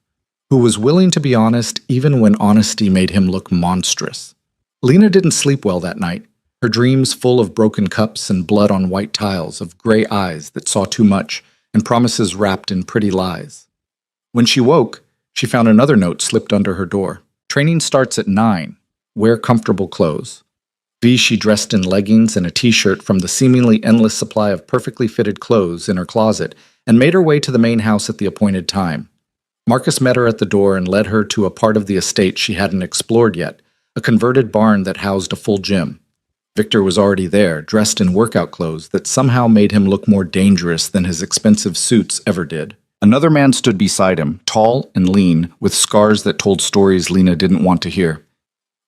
who was willing to be honest even when honesty made him look monstrous. Lena didn't sleep well that night, her dreams full of broken cups and blood on white tiles, of gray eyes that saw too much, and promises wrapped in pretty lies. When she woke, she found another note slipped under her door. Training starts at 9. Wear comfortable clothes. She dressed in leggings and a t-shirt from the seemingly endless supply of perfectly fitted clothes in her closet and made her way to the main house at the appointed time. Marcus met her at the door and led her to a part of the estate she hadn't explored yet, a converted barn that housed a full gym. Victor was already there, dressed in workout clothes that somehow made him look more dangerous than his expensive suits ever did. Another man stood beside him, tall and lean, with scars that told stories Lena didn't want to hear.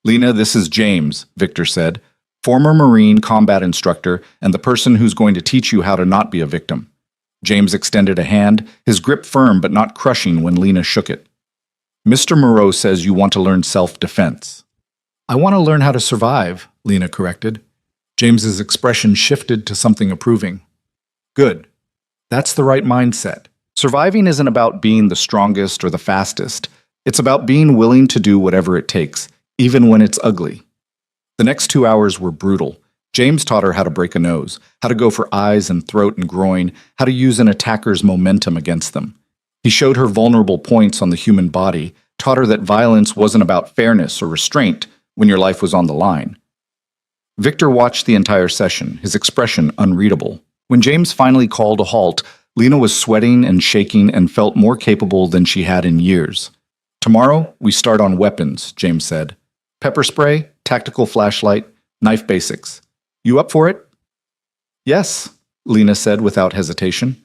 Lena, this is James, Victor said, former Marine combat instructor and the person who's going to teach you how to not be a victim. James extended a hand, his grip firm but not crushing when Lena shook it. Mr. Moreau says you want to learn self-defense. I want to learn how to survive, Lena corrected. James's expression shifted to something approving. Good. That's the right mindset. Surviving isn't about being the strongest or the fastest. It's about being willing to do whatever it takes, even when it's ugly. The next 2 hours were brutal. James taught her how to break a nose, how to go for eyes and throat and groin, how to use an attacker's momentum against them. He showed her vulnerable points on the human body, taught her that violence wasn't about fairness or restraint when your life was on the line. Victor watched the entire session, his expression unreadable. When James finally called a halt, Lena was sweating and shaking and felt more capable than she had in years. Tomorrow, we start on weapons, James said. Pepper spray, tactical flashlight, knife basics. You up for it? Yes, Lena said without hesitation.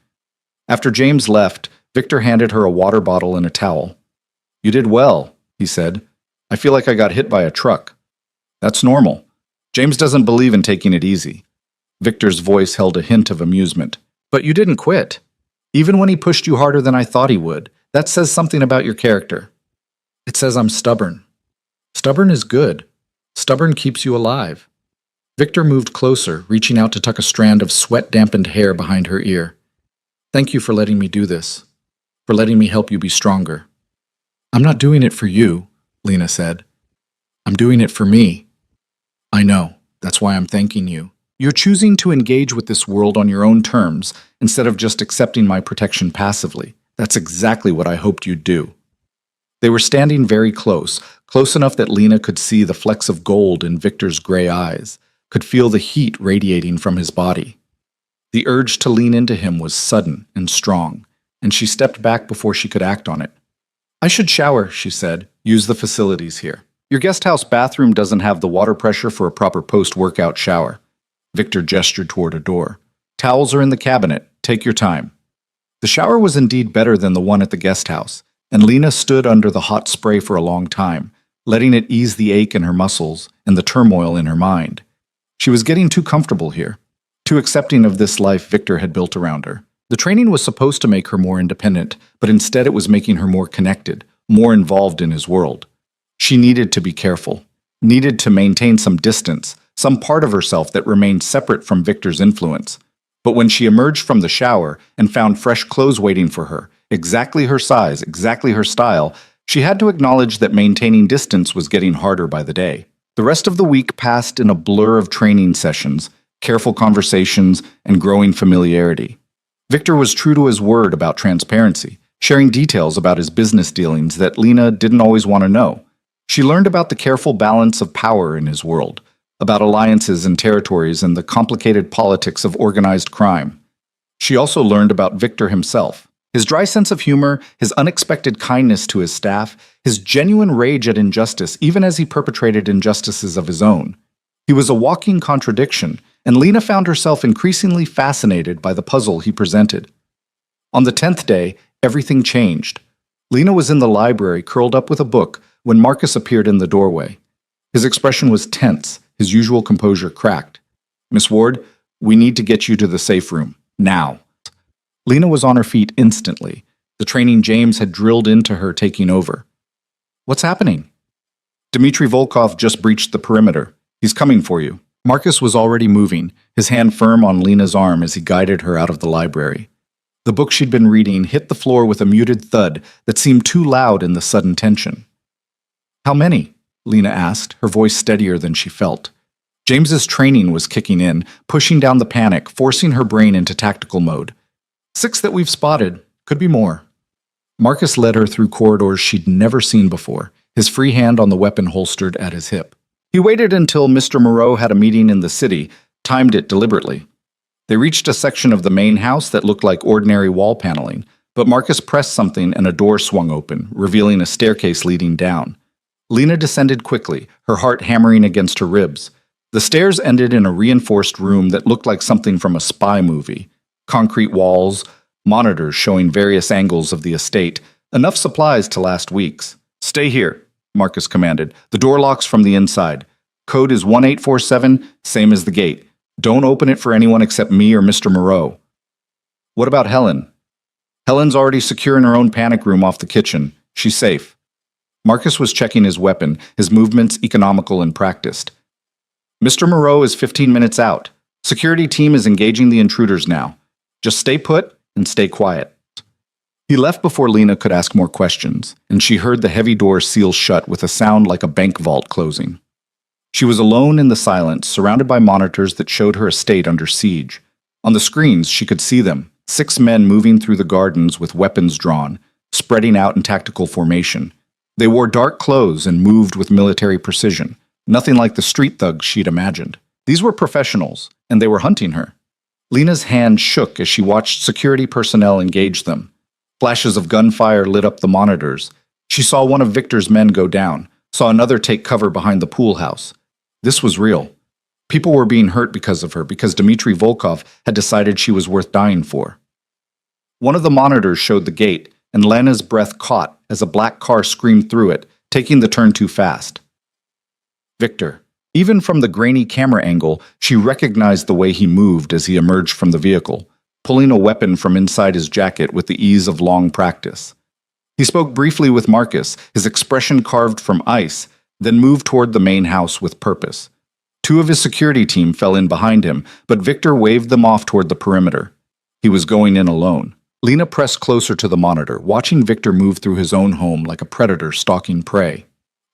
After James left, Victor handed her a water bottle and a towel. You did well, he said. I feel like I got hit by a truck. That's normal. James doesn't believe in taking it easy. Victor's voice held a hint of amusement. But you didn't quit. Even when he pushed you harder than I thought he would. That says something about your character. It says I'm stubborn. Stubborn is good. Stubborn keeps you alive. Victor moved closer, reaching out to tuck a strand of sweat-dampened hair behind her ear. Thank you for letting me do this. For letting me help you be stronger. I'm not doing it for you, Lena said. I'm doing it for me. I know. That's why I'm thanking you. You're choosing to engage with this world on your own terms instead of just accepting my protection passively. That's exactly what I hoped you'd do. They were standing very close, close enough that Lena could see the flecks of gold in Victor's gray eyes, could feel the heat radiating from his body. The urge to lean into him was sudden and strong, and she stepped back before she could act on it. "I should shower," she said. "Use the facilities here. Your guest house bathroom doesn't have the water pressure for a proper post-workout shower." Victor gestured toward a door. "Towels are in the cabinet. Take your time." The shower was indeed better than the one at the guest house, and Lena stood under the hot spray for a long time, letting it ease the ache in her muscles and the turmoil in her mind. She was getting too comfortable here, too accepting of this life Victor had built around her. The training was supposed to make her more independent, but instead it was making her more connected, more involved in his world. She needed to be careful, needed to maintain some distance, some part of herself that remained separate from Victor's influence. But when she emerged from the shower and found fresh clothes waiting for her, exactly her size, exactly her style, she had to acknowledge that maintaining distance was getting harder by the day. The rest of the week passed in a blur of training sessions, careful conversations, and growing familiarity. Victor was true to his word about transparency, sharing details about his business dealings that Lena didn't always want to know. She learned about the careful balance of power in his world, about alliances and territories and the complicated politics of organized crime. She also learned about Victor himself. His dry sense of humor, his unexpected kindness to his staff, his genuine rage at injustice even as he perpetrated injustices of his own. He was a walking contradiction, and Lena found herself increasingly fascinated by the puzzle he presented. On the 10th day, everything changed. Lena was in the library curled up with a book when Marcus appeared in the doorway. His expression was tense, his usual composure cracked. "Miss Ward, we need to get you to the safe room. Now." Lena was on her feet instantly. The training James had drilled into her taking over. "What's happening?" "Dmitry Volkov just breached the perimeter. He's coming for you." Marcus was already moving, his hand firm on Lena's arm as he guided her out of the library. The book she'd been reading hit the floor with a muted thud that seemed too loud in the sudden tension. "How many?" Lena asked, her voice steadier than she felt. James's training was kicking in, pushing down the panic, forcing her brain into tactical mode. "6 that we've spotted. Could be more." Marcus led her through corridors she'd never seen before, his free hand on the weapon holstered at his hip. He waited until Mr. Moreau had a meeting in the city, timed it deliberately. They reached a section of the main house that looked like ordinary wall paneling, but Marcus pressed something and a door swung open, revealing a staircase leading down. Lena descended quickly, her heart hammering against her ribs. The stairs ended in a reinforced room that looked like something from a spy movie. Concrete walls, monitors showing various angles of the estate, enough supplies to last weeks. "Stay here," Marcus commanded. "The door locks from the inside. Code is 1847, same as the gate. Don't open it for anyone except me or Mr. Moreau." "What about Helen?" "Helen's already secure in her own panic room off the kitchen. She's safe." Marcus was checking his weapon, his movements economical and practiced. "Mr. Moreau is 15 minutes out. Security team is engaging the intruders now. Just stay put and stay quiet." He left before Lena could ask more questions, and she heard the heavy door seal shut with a sound like a bank vault closing. She was alone in the silence, surrounded by monitors that showed her estate under siege. On the screens, she could see them, 6 men moving through the gardens with weapons drawn, spreading out in tactical formation. They wore dark clothes and moved with military precision, nothing like the street thugs she'd imagined. These were professionals, and they were hunting her. Lena's hand shook as she watched security personnel engage them. Flashes of gunfire lit up the monitors. She saw one of Victor's men go down, saw another take cover behind the pool house. This was real. People were being hurt because of her, because Dmitry Volkov had decided she was worth dying for. One of the monitors showed the gate, and Lena's breath caught as a black car screamed through it, taking the turn too fast. Victor. Even from the grainy camera angle, she recognized the way he moved as he emerged from the vehicle, pulling a weapon from inside his jacket with the ease of long practice. He spoke briefly with Marcus, his expression carved from ice, then moved toward the main house with purpose. 2 of his security team fell in behind him, but Victor waved them off toward the perimeter. He was going in alone. Lena pressed closer to the monitor, watching Victor move through his own home like a predator stalking prey.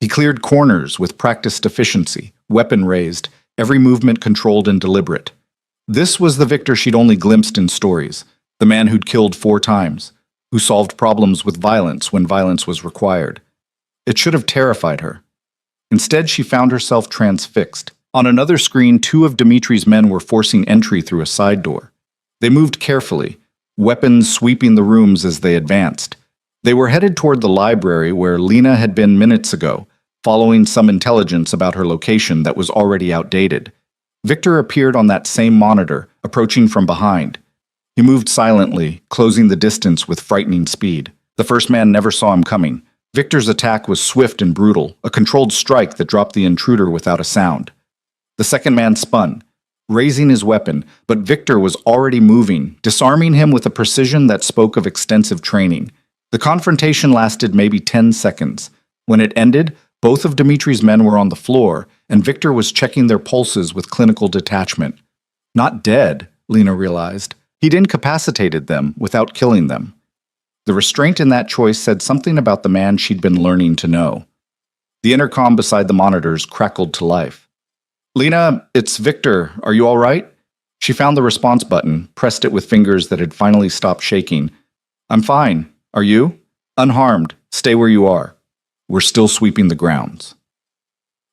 He cleared corners with practiced efficiency, weapon raised, every movement controlled and deliberate. This was the Victor she'd only glimpsed in stories, the man who'd killed 4 times, who solved problems with violence when violence was required. It should have terrified her. Instead, she found herself transfixed. On another screen, 2 of Dmitry's men were forcing entry through a side door. They moved carefully, weapons sweeping the rooms as they advanced. They were headed toward the library where Lena had been minutes ago, following some intelligence about her location that was already outdated. Victor appeared on that same monitor, approaching from behind. He moved silently, closing the distance with frightening speed. The first man never saw him coming. Victor's attack was swift and brutal, a controlled strike that dropped the intruder without a sound. The second man spun, raising his weapon, but Victor was already moving, disarming him with a precision that spoke of extensive training. The confrontation lasted maybe 10 seconds. When it ended, both of Dimitri's men were on the floor, and Victor was checking their pulses with clinical detachment. Not dead, Lena realized. He'd incapacitated them without killing them. The restraint in that choice said something about the man she'd been learning to know. The intercom beside the monitors crackled to life. "Lena, it's Victor. Are you all right?" She found the response button, pressed it with fingers that had finally stopped shaking. "I'm fine. Are you?" "Unharmed. Stay where you are. We're still sweeping the grounds."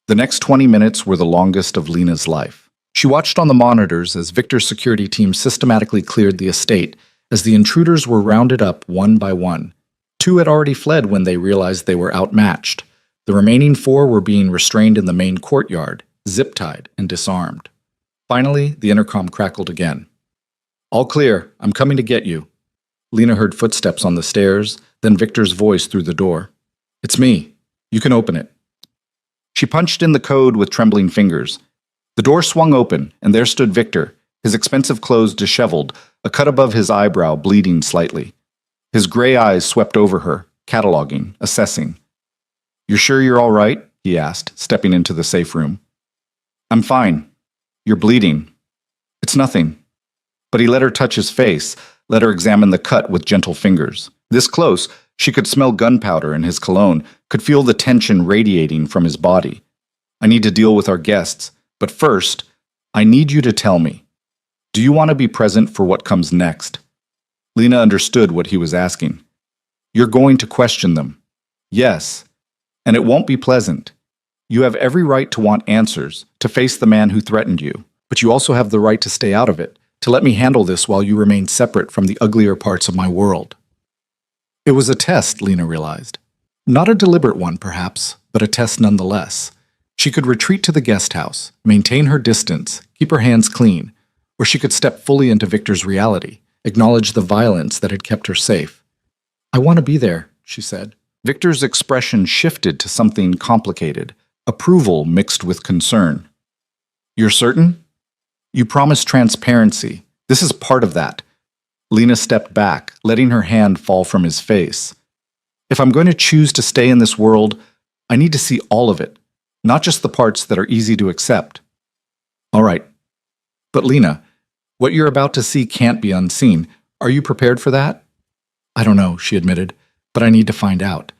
The next 20 minutes were the longest of Lena's life. She watched on the monitors as Victor's security team systematically cleared the estate, as the intruders were rounded up one by one. 2 had already fled when they realized they were outmatched. The remaining 4 were being restrained in the main courtyard, zip-tied and disarmed. Finally, the intercom crackled again. "All clear. I'm coming to get you." Lena heard footsteps on the stairs, then Victor's voice through the door. "It's me. You can open it." She punched in the code with trembling fingers. The door swung open, and there stood Victor, his expensive clothes disheveled, a cut above his eyebrow bleeding slightly. His gray eyes swept over her, cataloging, assessing. "You're sure you're all right?" he asked, stepping into the safe room. "I'm fine. You're bleeding." "It's nothing." But he let her touch his face, let her examine the cut with gentle fingers. This close, she could smell gunpowder in his cologne, could feel the tension radiating from his body. "I need to deal with our guests, but first, I need you to tell me. Do you want to be present for what comes next?" Lena understood what he was asking. "You're going to question them." "Yes, and it won't be pleasant. You have every right to want answers, to face the man who threatened you, but you also have the right to stay out of it, to let me handle this while you remain separate from the uglier parts of my world." It was a test, Lena realized. Not a deliberate one, perhaps, but a test nonetheless. She could retreat to the guest house, maintain her distance, keep her hands clean, or she could step fully into Victor's reality, acknowledge the violence that had kept her safe. "I want to be there," she said. Victor's expression shifted to something complicated, approval mixed with concern. "You're certain? You promised transparency. This is part of that." Lena stepped back, letting her hand fall from his face. "If I'm going to choose to stay in this world, I need to see all of it, not just the parts that are easy to accept." "All right. But Lena, what you're about to see can't be unseen. Are you prepared for that?" "I don't know," she admitted, "but I need to find out."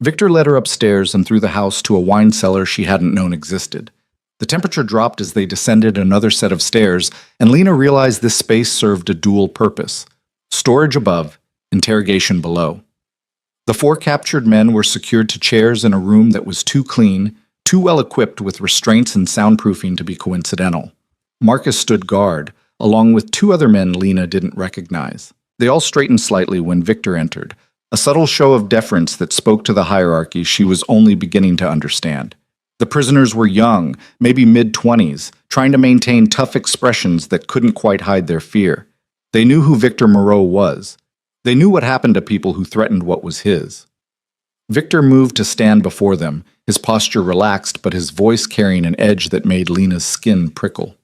Victor led her upstairs and through the house to a wine cellar she hadn't known existed. The temperature dropped as they descended another set of stairs, and Lena realized this space served a dual purpose: storage above, interrogation below. The 4 captured men were secured to chairs in a room that was too clean, too well equipped with restraints and soundproofing to be coincidental. Marcus stood guard, along with 2 other men Lena didn't recognize. They all straightened slightly when Victor entered, a subtle show of deference that spoke to the hierarchy she was only beginning to understand. The prisoners were young, maybe mid-20s, trying to maintain tough expressions that couldn't quite hide their fear. They knew who Victor Moreau was. They knew what happened to people who threatened what was his. Victor moved to stand before them, his posture relaxed but his voice carrying an edge that made Lena's skin prickle.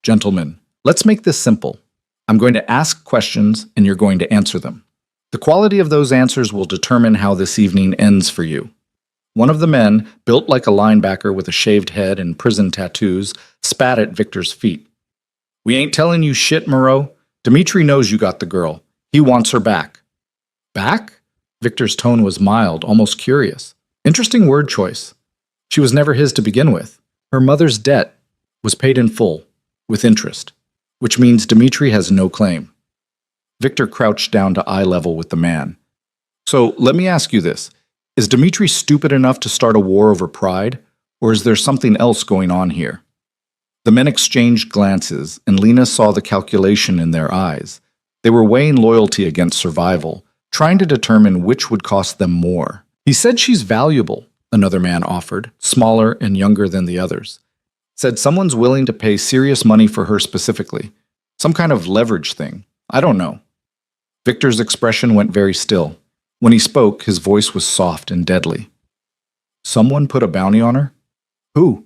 "Gentlemen, let's make this simple. I'm going to ask questions and you're going to answer them. The quality of those answers will determine how this evening ends for you." One of the men, built like a linebacker with a shaved head and prison tattoos, spat at Victor's feet. "We ain't telling you shit, Moreau. Dimitri knows you got the girl. He wants her back." "Back?" Victor's tone was mild, almost curious. Interesting word choice. She was never his to begin with. Her mother's debt was paid in full, with interest, which means Dimitri has no claim. Victor crouched down to eye level with the man. "So let me ask you this. Is Dimitri stupid enough to start a war over pride, or is there something else going on here?" The men exchanged glances, and Lena saw the calculation in their eyes. They were weighing loyalty against survival, trying to determine which would cost them more. He said she's valuable, another man offered, smaller and younger than the others. Said someone's willing to pay serious money for her specifically. Some kind of leverage thing. I don't know. Victor's expression went very still. When he spoke, his voice was soft and deadly. Someone put a bounty on her? Who?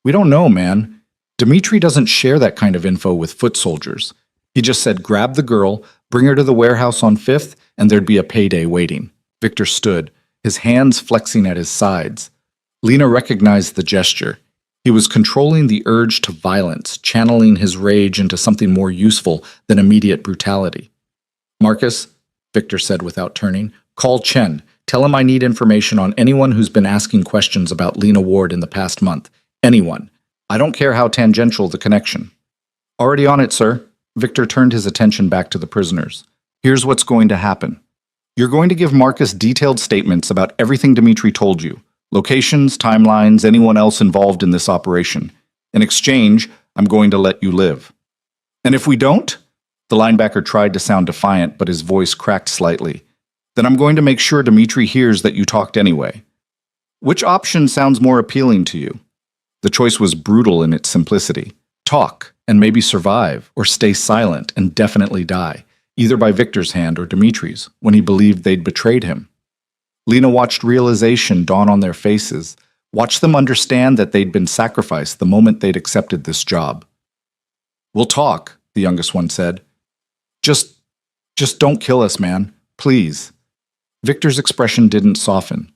We don't know, man. Dimitri doesn't share that kind of info with foot soldiers. He just said grab the girl, bring her to the warehouse on 5th, and there'd be a payday waiting. Victor stood, his hands flexing at his sides. Lena recognized the gesture. He was controlling the urge to violence, channeling his rage into something more useful than immediate brutality. Marcus, Victor said without turning, call Chen. Tell him I need information on anyone who's been asking questions about Lena Ward in the past month. Anyone. I don't care how tangential the connection. Already on it, sir. Victor turned his attention back to the prisoners. Here's what's going to happen. You're going to give Marcus detailed statements about everything Dimitri told you. Locations, timelines, anyone else involved in this operation. In exchange, I'm going to let you live. And if we don't? The linebacker tried to sound defiant, but his voice cracked slightly. Then I'm going to make sure Dimitri hears that you talked anyway. Which option sounds more appealing to you? The choice was brutal in its simplicity. Talk, and maybe survive, or stay silent and definitely die, either by Victor's hand or Dimitri's, when he believed they'd betrayed him. Lena watched realization dawn on their faces, watched them understand that they'd been sacrificed the moment they'd accepted this job. We'll talk, the youngest one said. Just don't kill us, man. Please. Victor's expression didn't soften.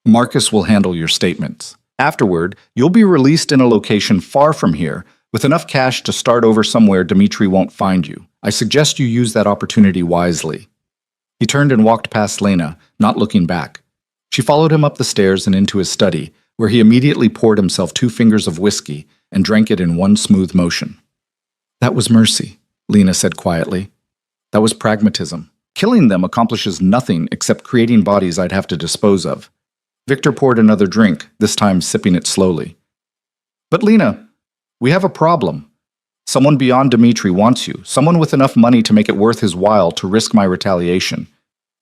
Marcus will handle your statements. Afterward, you'll be released in a location far from here, with enough cash to start over somewhere Dimitri won't find you. I suggest you use that opportunity wisely. He turned and walked past Lena, not looking back. She followed him up the stairs and into his study, where he immediately poured himself 2 fingers of whiskey and drank it in one smooth motion. That was mercy, Lena said quietly. That was pragmatism. Killing them accomplishes nothing except creating bodies I'd have to dispose of. Victor poured another drink, this time sipping it slowly. But Lena, we have a problem. Someone beyond Dimitri wants you, someone with enough money to make it worth his while to risk my retaliation.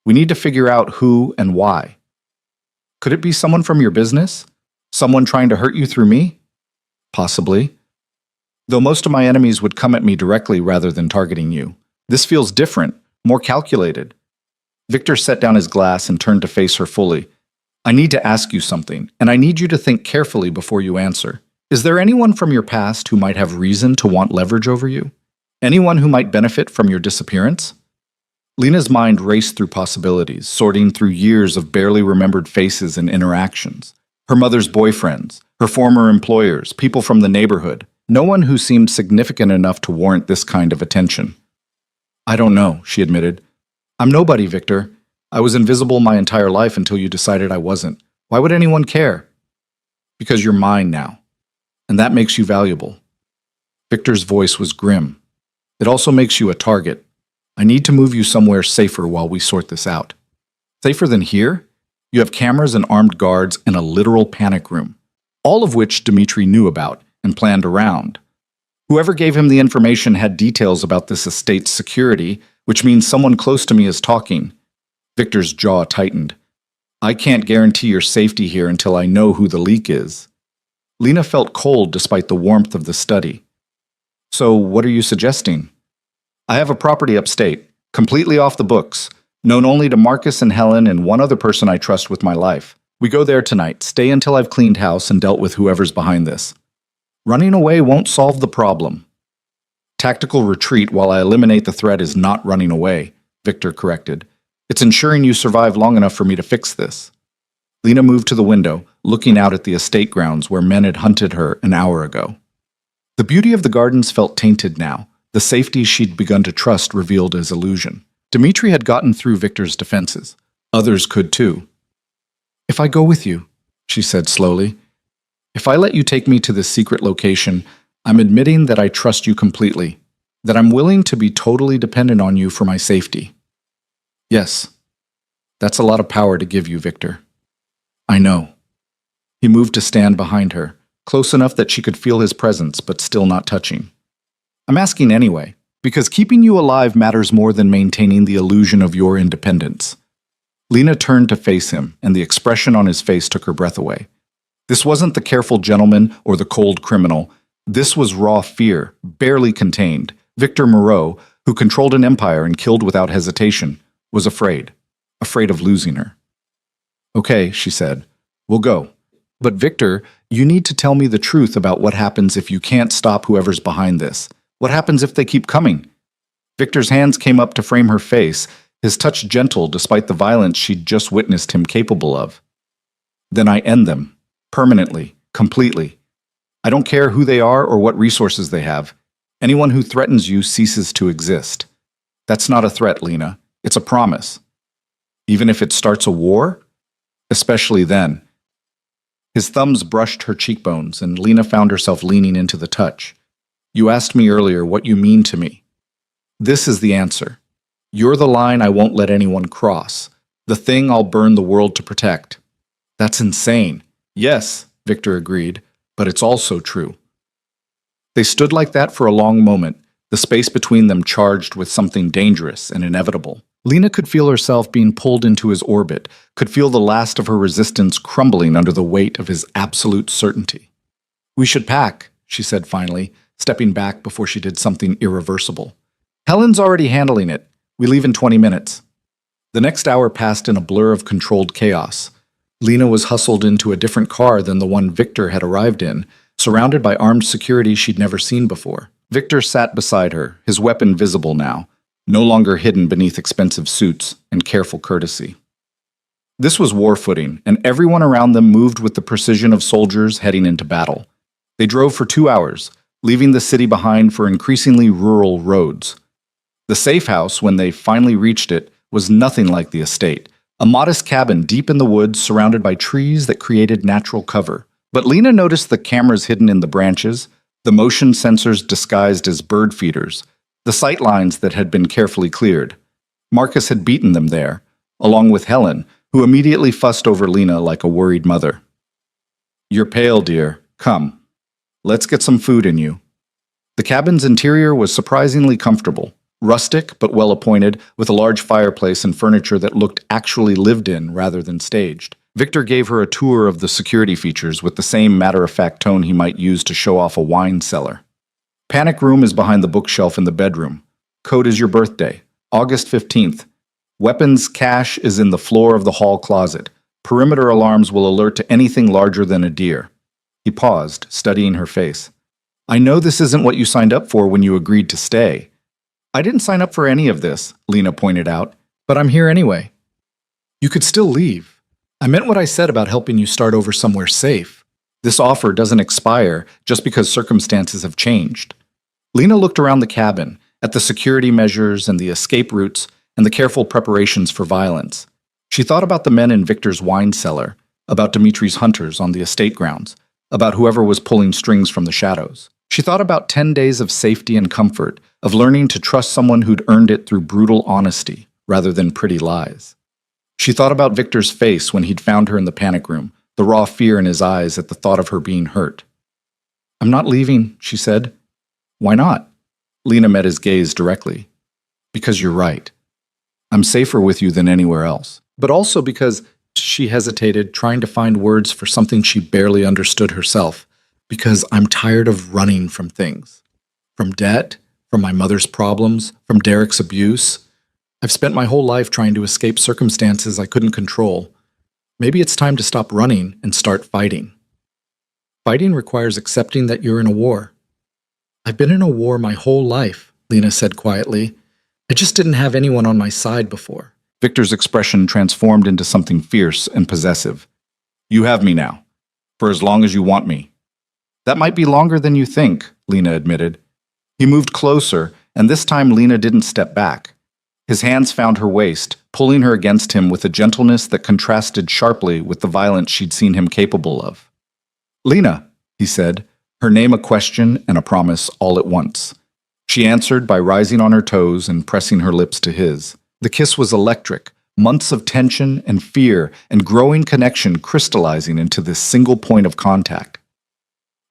We need to figure out who and why. Could it be someone from your business? Someone trying to hurt you through me? Possibly. Though most of my enemies would come at me directly rather than targeting you. This feels different, more calculated. Victor set down his glass and turned to face her fully. I need to ask you something, and I need you to think carefully before you answer. Is there anyone from your past who might have reason to want leverage over you? Anyone who might benefit from your disappearance? Lena's mind raced through possibilities, sorting through years of barely remembered faces and interactions. Her mother's boyfriends, her former employers, people from the neighborhood. No one who seemed significant enough to warrant this kind of attention. I don't know, she admitted. I'm nobody, Victor. I was invisible my entire life until you decided I wasn't. Why would anyone care? Because you're mine now. And that makes you valuable. Victor's voice was grim. It also makes you a target. I need to move you somewhere safer while we sort this out. Safer than here? You have cameras and armed guards and a literal panic room, all of which Dimitri knew about and planned around. Whoever gave him the information had details about this estate's security, which means someone close to me is talking. Victor's jaw tightened. I can't guarantee your safety here until I know who the leak is. Lena felt cold despite the warmth of the study. So what are you suggesting? I have a property upstate, completely off the books, known only to Marcus and Helen and one other person I trust with my life. We go there tonight, stay until I've cleaned house and dealt with whoever's behind this. Running away won't solve the problem. Tactical retreat while I eliminate the threat is not running away, Victor corrected. It's ensuring you survive long enough for me to fix this. Lena moved to the window, looking out at the estate grounds where men had hunted her an hour ago. The beauty of the gardens felt tainted now, the safety she'd begun to trust revealed as illusion. Dimitri had gotten through Victor's defenses. Others could too. If I go with you, she said slowly, if I let you take me to this secret location, I'm admitting that I trust you completely, that I'm willing to be totally dependent on you for my safety. Yes, that's a lot of power to give you, Victor. I know. He moved to stand behind her, close enough that she could feel his presence but still not touching. I'm asking anyway, because keeping you alive matters more than maintaining the illusion of your independence. Lena turned to face him, and the expression on his face took her breath away. This wasn't the careful gentleman or the cold criminal. This was raw fear, barely contained. Victor Moreau, who controlled an empire and killed without hesitation, was afraid of losing her. Okay, she said, we'll go. But Victor, you need to tell me the truth about what happens if you can't stop whoever's behind this. What happens if they keep coming? Victor's hands came up to frame her face, his touch gentle despite the violence she'd just witnessed him capable of. Then I end them. Permanently. Completely. I don't care who they are or what resources they have. Anyone who threatens you ceases to exist. That's not a threat, Lena. It's a promise. Even if it starts a war? Especially then. His thumbs brushed her cheekbones, and Lena found herself leaning into the touch. You asked me earlier what you mean to me. This is the answer. You're the line I won't let anyone cross. The thing I'll burn the world to protect. That's insane. Yes, Victor agreed, but it's also true. They stood like that for a long moment, the space between them charged with something dangerous and inevitable. Lena could feel herself being pulled into his orbit, could feel the last of her resistance crumbling under the weight of his absolute certainty. We should pack, she said finally, stepping back before she did something irreversible. Helen's already handling it. We leave in 20 minutes. The next hour passed in a blur of controlled chaos. Lena was hustled into a different car than the one Victor had arrived in, surrounded by armed security she'd never seen before. Victor sat beside her, his weapon visible now, no longer hidden beneath expensive suits and careful courtesy. This was war footing, and everyone around them moved with the precision of soldiers heading into battle. They drove for 2 hours, leaving the city behind for increasingly rural roads. The safe house, when they finally reached it, was nothing like the estate. A modest cabin deep in the woods surrounded by trees that created natural cover. But Lena noticed the cameras hidden in the branches, the motion sensors disguised as bird feeders, the sight lines that had been carefully cleared. Marcus had beaten them there, along with Helen, who immediately fussed over Lena like a worried mother. You're pale, dear. Come. Let's get some food in you. The cabin's interior was surprisingly comfortable. Rustic, but well-appointed, with a large fireplace and furniture that looked actually lived in rather than staged. Victor gave her a tour of the security features with the same matter-of-fact tone he might use to show off a wine cellar. Panic room is behind the bookshelf in the bedroom. Code is your birthday, August 15th. Weapons cache is in the floor of the hall closet. Perimeter alarms will alert to anything larger than a deer. He paused, studying her face. I know this isn't what you signed up for when you agreed to stay. I didn't sign up for any of this, Lena pointed out, but I'm here anyway. You could still leave. I meant what I said about helping you start over somewhere safe. This offer doesn't expire just because circumstances have changed. Lena looked around the cabin, at the security measures and the escape routes and the careful preparations for violence. She thought about the men in Victor's wine cellar, about Dimitri's hunters on the estate grounds, about whoever was pulling strings from the shadows. She thought about 10 days of safety and comfort, of learning to trust someone who'd earned it through brutal honesty rather than pretty lies. She thought about Victor's face when he'd found her in the panic room, the raw fear in his eyes at the thought of her being hurt. I'm not leaving, she said. Why not? Lena met his gaze directly. Because you're right. I'm safer with you than anywhere else. But also because she hesitated, trying to find words for something she barely understood herself. Because I'm tired of running from things. From debt, from my mother's problems, from Derek's abuse. I've spent my whole life trying to escape circumstances I couldn't control. Maybe it's time to stop running and start fighting. Fighting requires accepting that you're in a war. I've been in a war my whole life, Lena said quietly. I just didn't have anyone on my side before. Victor's expression transformed into something fierce and possessive. You have me now, for as long as you want me. That might be longer than you think, Lena admitted. He moved closer, and this time Lena didn't step back. His hands found her waist, pulling her against him with a gentleness that contrasted sharply with the violence she'd seen him capable of. Lena, he said, her name a question and a promise all at once. She answered by rising on her toes and pressing her lips to his. The kiss was electric, months of tension and fear and growing connection crystallizing into this single point of contact.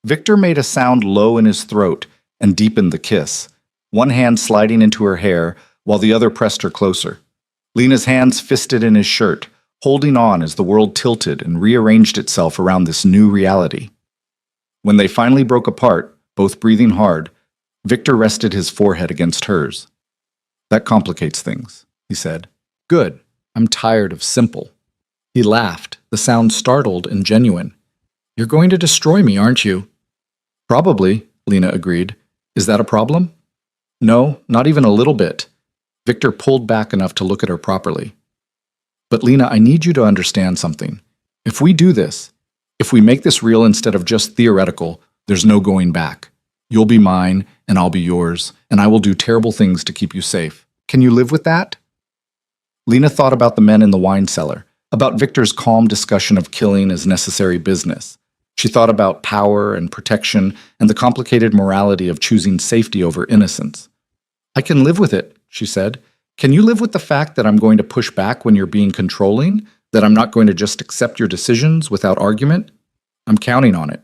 Victor made a sound low in his throat and deepened the kiss, one hand sliding into her hair while the other pressed her closer. Lena's hands fisted in his shirt, holding on as the world tilted and rearranged itself around this new reality. When they finally broke apart, both breathing hard, Victor rested his forehead against hers. "That complicates things," he said. "Good. I'm tired of simple." He laughed, the sound startled and genuine. "You're going to destroy me, aren't you?" "Probably," Lena agreed. "Is that a problem?" "No, not even a little bit." Victor pulled back enough to look at her properly. "But Lena, I need you to understand something. If we do this, if we make this real instead of just theoretical, there's no going back. You'll be mine, and I'll be yours, and I will do terrible things to keep you safe. Can you live with that?" Lena thought about the men in the wine cellar, about Victor's calm discussion of killing as necessary business. She thought about power and protection and the complicated morality of choosing safety over innocence. "I can live with it," she said. "Can you live with the fact that I'm going to push back when you're being controlling? That I'm not going to just accept your decisions without argument? I'm counting on it."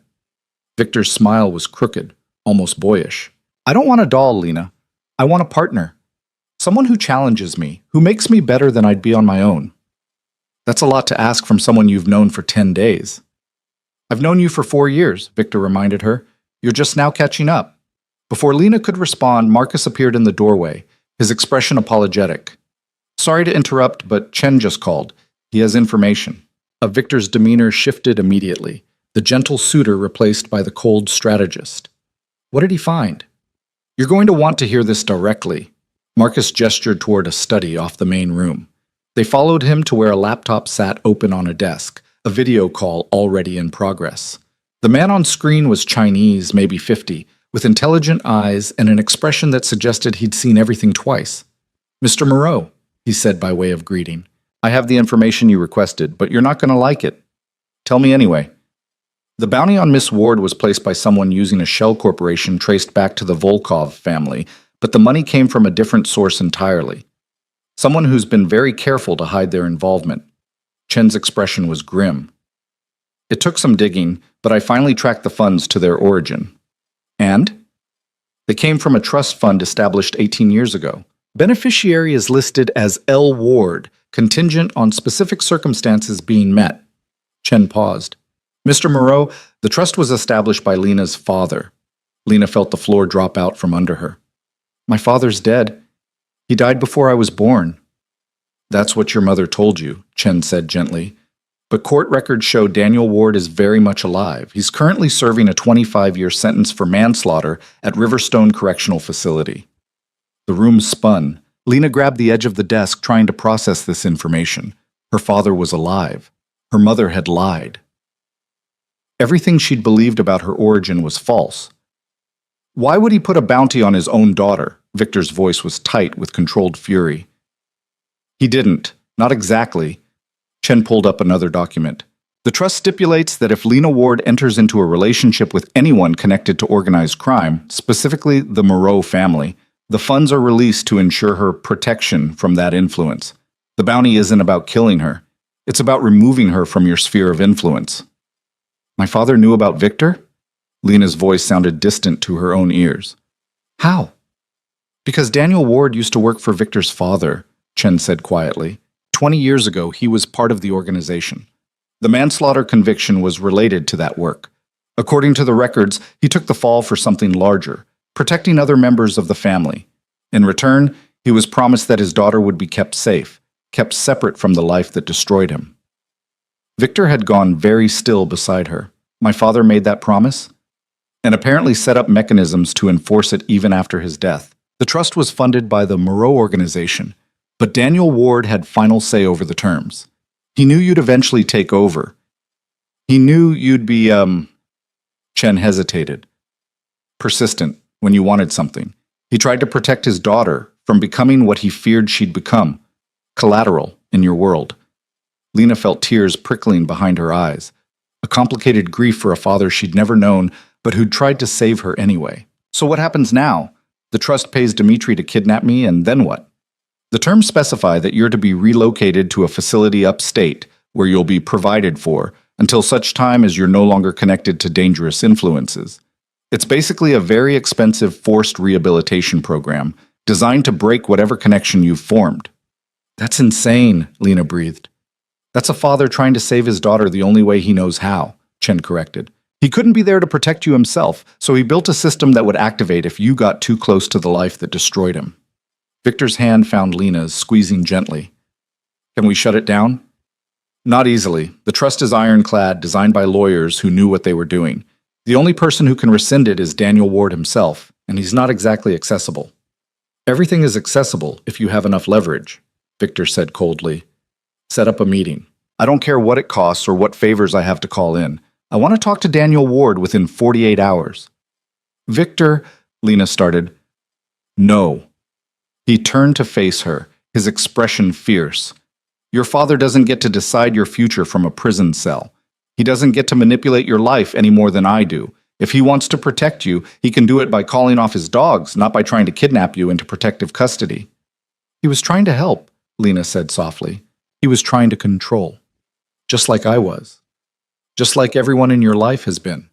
Victor's smile was crooked, almost boyish. "I don't want a doll, Lena. I want a partner. Someone who challenges me, who makes me better than I'd be on my own." "That's a lot to ask from someone you've known for 10 days. "I've known you for 4 years, Victor reminded her. "You're just now catching up." Before Lena could respond, Marcus appeared in the doorway, his expression apologetic. "Sorry to interrupt, but Chen just called. He has information." Victor's demeanor shifted immediately, the gentle suitor replaced by the cold strategist. "What did he find?" "You're going to want to hear this directly." Marcus gestured toward a study off the main room. They followed him to where a laptop sat open on a desk, a video call already in progress. The man on screen was Chinese, maybe 50, with intelligent eyes and an expression that suggested he'd seen everything twice. "Mr. Moreau," he said by way of greeting, "I have the information you requested, but you're not going to like it. Tell me anyway." The bounty on Miss Ward was placed by someone using a shell corporation traced back to the Volkov family, but the money came from a different source entirely. Someone who's been very careful to hide their involvement. Chen's expression was grim. "It took some digging, but I finally tracked the funds to their origin." "And?" "They came from a trust fund established 18 years ago. Beneficiary is listed as L. Ward, contingent on specific circumstances being met." Chen paused. "Mr. Moreau, the trust was established by Lena's father." Lena felt the floor drop out from under her. "My father's dead. He died before I was born." "That's what your mother told you," Chen said gently. "But court records show Daniel Ward is very much alive. He's currently serving a 25-year sentence for manslaughter at Riverstone Correctional Facility." The room spun. Lena grabbed the edge of the desk trying to process this information. Her father was alive. Her mother had lied. Everything she'd believed about her origin was false. "Why would he put a bounty on his own daughter?" Victor's voice was tight with controlled fury. "He didn't. Not exactly." Chen pulled up another document. "The trust stipulates that if Lena Ward enters into a relationship with anyone connected to organized crime, specifically the Moreau family, the funds are released to ensure her protection from that influence. The bounty isn't about killing her. It's about removing her from your sphere of influence." "My father knew about Victor?" Lena's voice sounded distant to her own ears. "How?" "Because Daniel Ward used to work for Victor's father," Chen said quietly. 20 years ago, he was part of the organization. The manslaughter conviction was related to that work. According to the records, he took the fall for something larger, protecting other members of the family. In return, he was promised that his daughter would be kept safe, kept separate from the life that destroyed him. Victor had gone very still beside her. "My father made that promise?" "And apparently set up mechanisms to enforce it even after his death. The trust was funded by the Moreau organization, but Daniel Ward had final say over the terms. He knew you'd eventually take over. He knew you'd be, Chen hesitated. Persistent when you wanted something. He tried to protect his daughter from becoming what he feared she'd become, collateral in your world." Lena felt tears prickling behind her eyes, a complicated grief for a father she'd never known, but who'd tried to save her anyway. "So what happens now? The trust pays Dimitri to kidnap me, and then what?" "The terms specify that you're to be relocated to a facility upstate, where you'll be provided for, until such time as you're no longer connected to dangerous influences. It's basically a very expensive forced rehabilitation program designed to break whatever connection you've formed. That's insane, Lena breathed. That's a father trying to save his daughter the only way he knows how, Chen corrected. He couldn't be there to protect you himself, so he built a system that would activate if you got too close to the life that destroyed him. Victor's hand found Lena's, squeezing gently. Can we shut it down? Not easily. The trust is ironclad, designed by lawyers who knew what they were doing. The only person who can rescind it is Daniel Ward himself, and he's not exactly accessible. Everything is accessible if you have enough leverage, Victor said coldly. Set up a meeting. I don't care what it costs or what favors I have to call in. I want to talk to Daniel Ward within 48 hours. Victor, Lena started. No. He turned to face her, his expression fierce. Your father doesn't get to decide your future from a prison cell. He doesn't get to manipulate your life any more than I do. If he wants to protect you, he can do it by calling off his dogs, not by trying to kidnap you into protective custody. He was trying to help, Lena said softly. He was trying to control. Just like I was. Just like everyone in your life has been.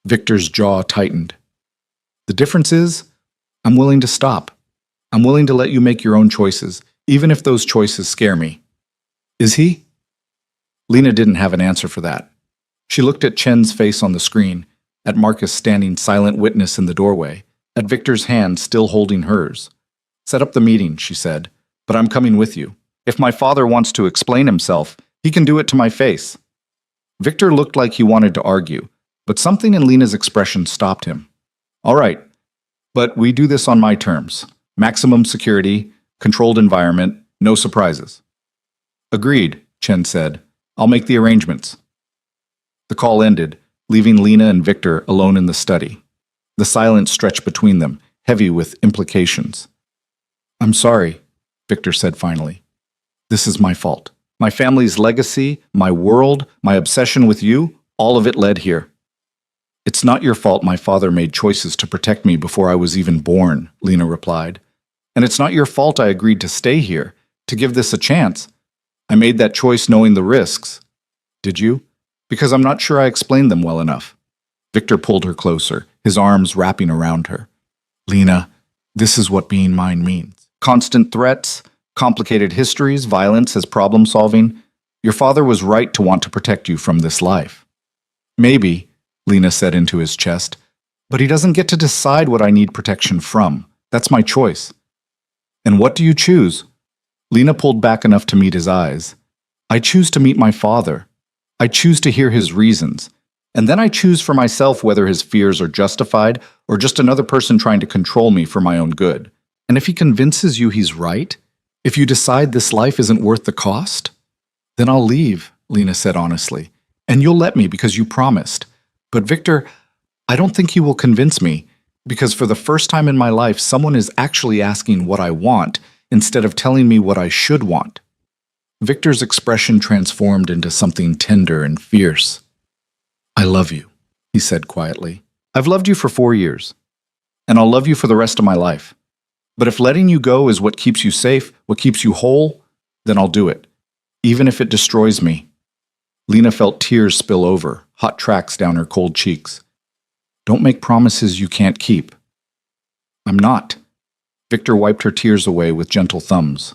Victor's jaw tightened. The difference is, I'm willing to stop. I'm willing to let you make your own choices, even if those choices scare me. Is he? Lena didn't have an answer for that. She looked at Chen's face on the screen, at Marcus standing silent witness in the doorway, at Victor's hand still holding hers. Set up the meeting, she said, but I'm coming with you. If my father wants to explain himself, he can do it to my face. Victor looked like he wanted to argue, but something in Lena's expression stopped him. All right, but we do this on my terms. Maximum security, controlled environment, no surprises. Agreed, Chen said. I'll make the arrangements. The call ended, leaving Lena and Victor alone in the study. The silence stretched between them, heavy with implications. I'm sorry, Victor said finally. This is my fault. My family's legacy, my world, my obsession with you, all of it led here. It's not your fault my father made choices to protect me before I was even born, Lena replied. And it's not your fault I agreed to stay here, to give this a chance. I made that choice knowing the risks. Did you? Because I'm not sure I explained them well enough. Victor pulled her closer, his arms wrapping around her. Lena, this is what being mine means. Constant threats, complicated histories, violence as problem-solving. Your father was right to want to protect you from this life. Maybe, Lena said into his chest, but he doesn't get to decide what I need protection from. That's my choice. And what do you choose? Lena pulled back enough to meet his eyes. I choose to meet my father. I choose to hear his reasons. And then I choose for myself whether his fears are justified or just another person trying to control me for my own good. And if he convinces you he's right, if you decide this life isn't worth the cost, then I'll leave, Lena said honestly. And you'll let me because you promised. But Victor, I don't think he will convince me, because for the first time in my life, someone is actually asking what I want instead of telling me what I should want. Victor's expression transformed into something tender and fierce. I love you, he said quietly. I've loved you for 4 years, and I'll love you for the rest of my life. But if letting you go is what keeps you safe, what keeps you whole, then I'll do it, even if it destroys me. Lena felt tears spill over, hot tracks down her cold cheeks. Don't make promises you can't keep. I'm not. Victor wiped her tears away with gentle thumbs.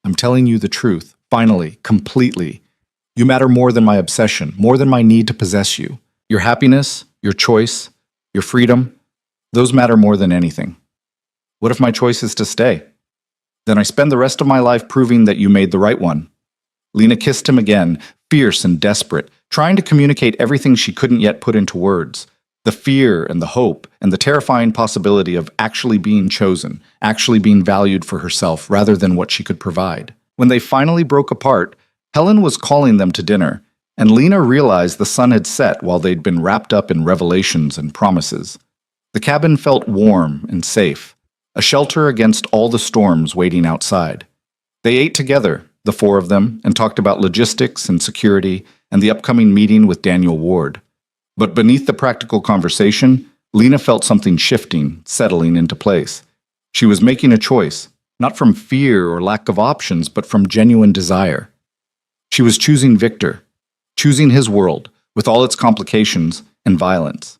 I'm telling you the truth, finally, completely. You matter more than my obsession, more than my need to possess you. Your happiness, your choice, your freedom, those matter more than anything. What if my choice is to stay? Then I spend the rest of my life proving that you made the right one. Lena kissed him again, fierce and desperate, trying to communicate everything she couldn't yet put into words. The fear and the hope and the terrifying possibility of actually being chosen, actually being valued for herself rather than what she could provide. When they finally broke apart, Helen was calling them to dinner, and Lena realized the sun had set while they'd been wrapped up in revelations and promises. The cabin felt warm and safe, a shelter against all the storms waiting outside. They ate together, the 4 of them, and talked about logistics and security and the upcoming meeting with Daniel Ward. But beneath the practical conversation, Lena felt something shifting, settling into place. She was making a choice, not from fear or lack of options, but from genuine desire. She was choosing Victor, choosing his world, with all its complications and violence,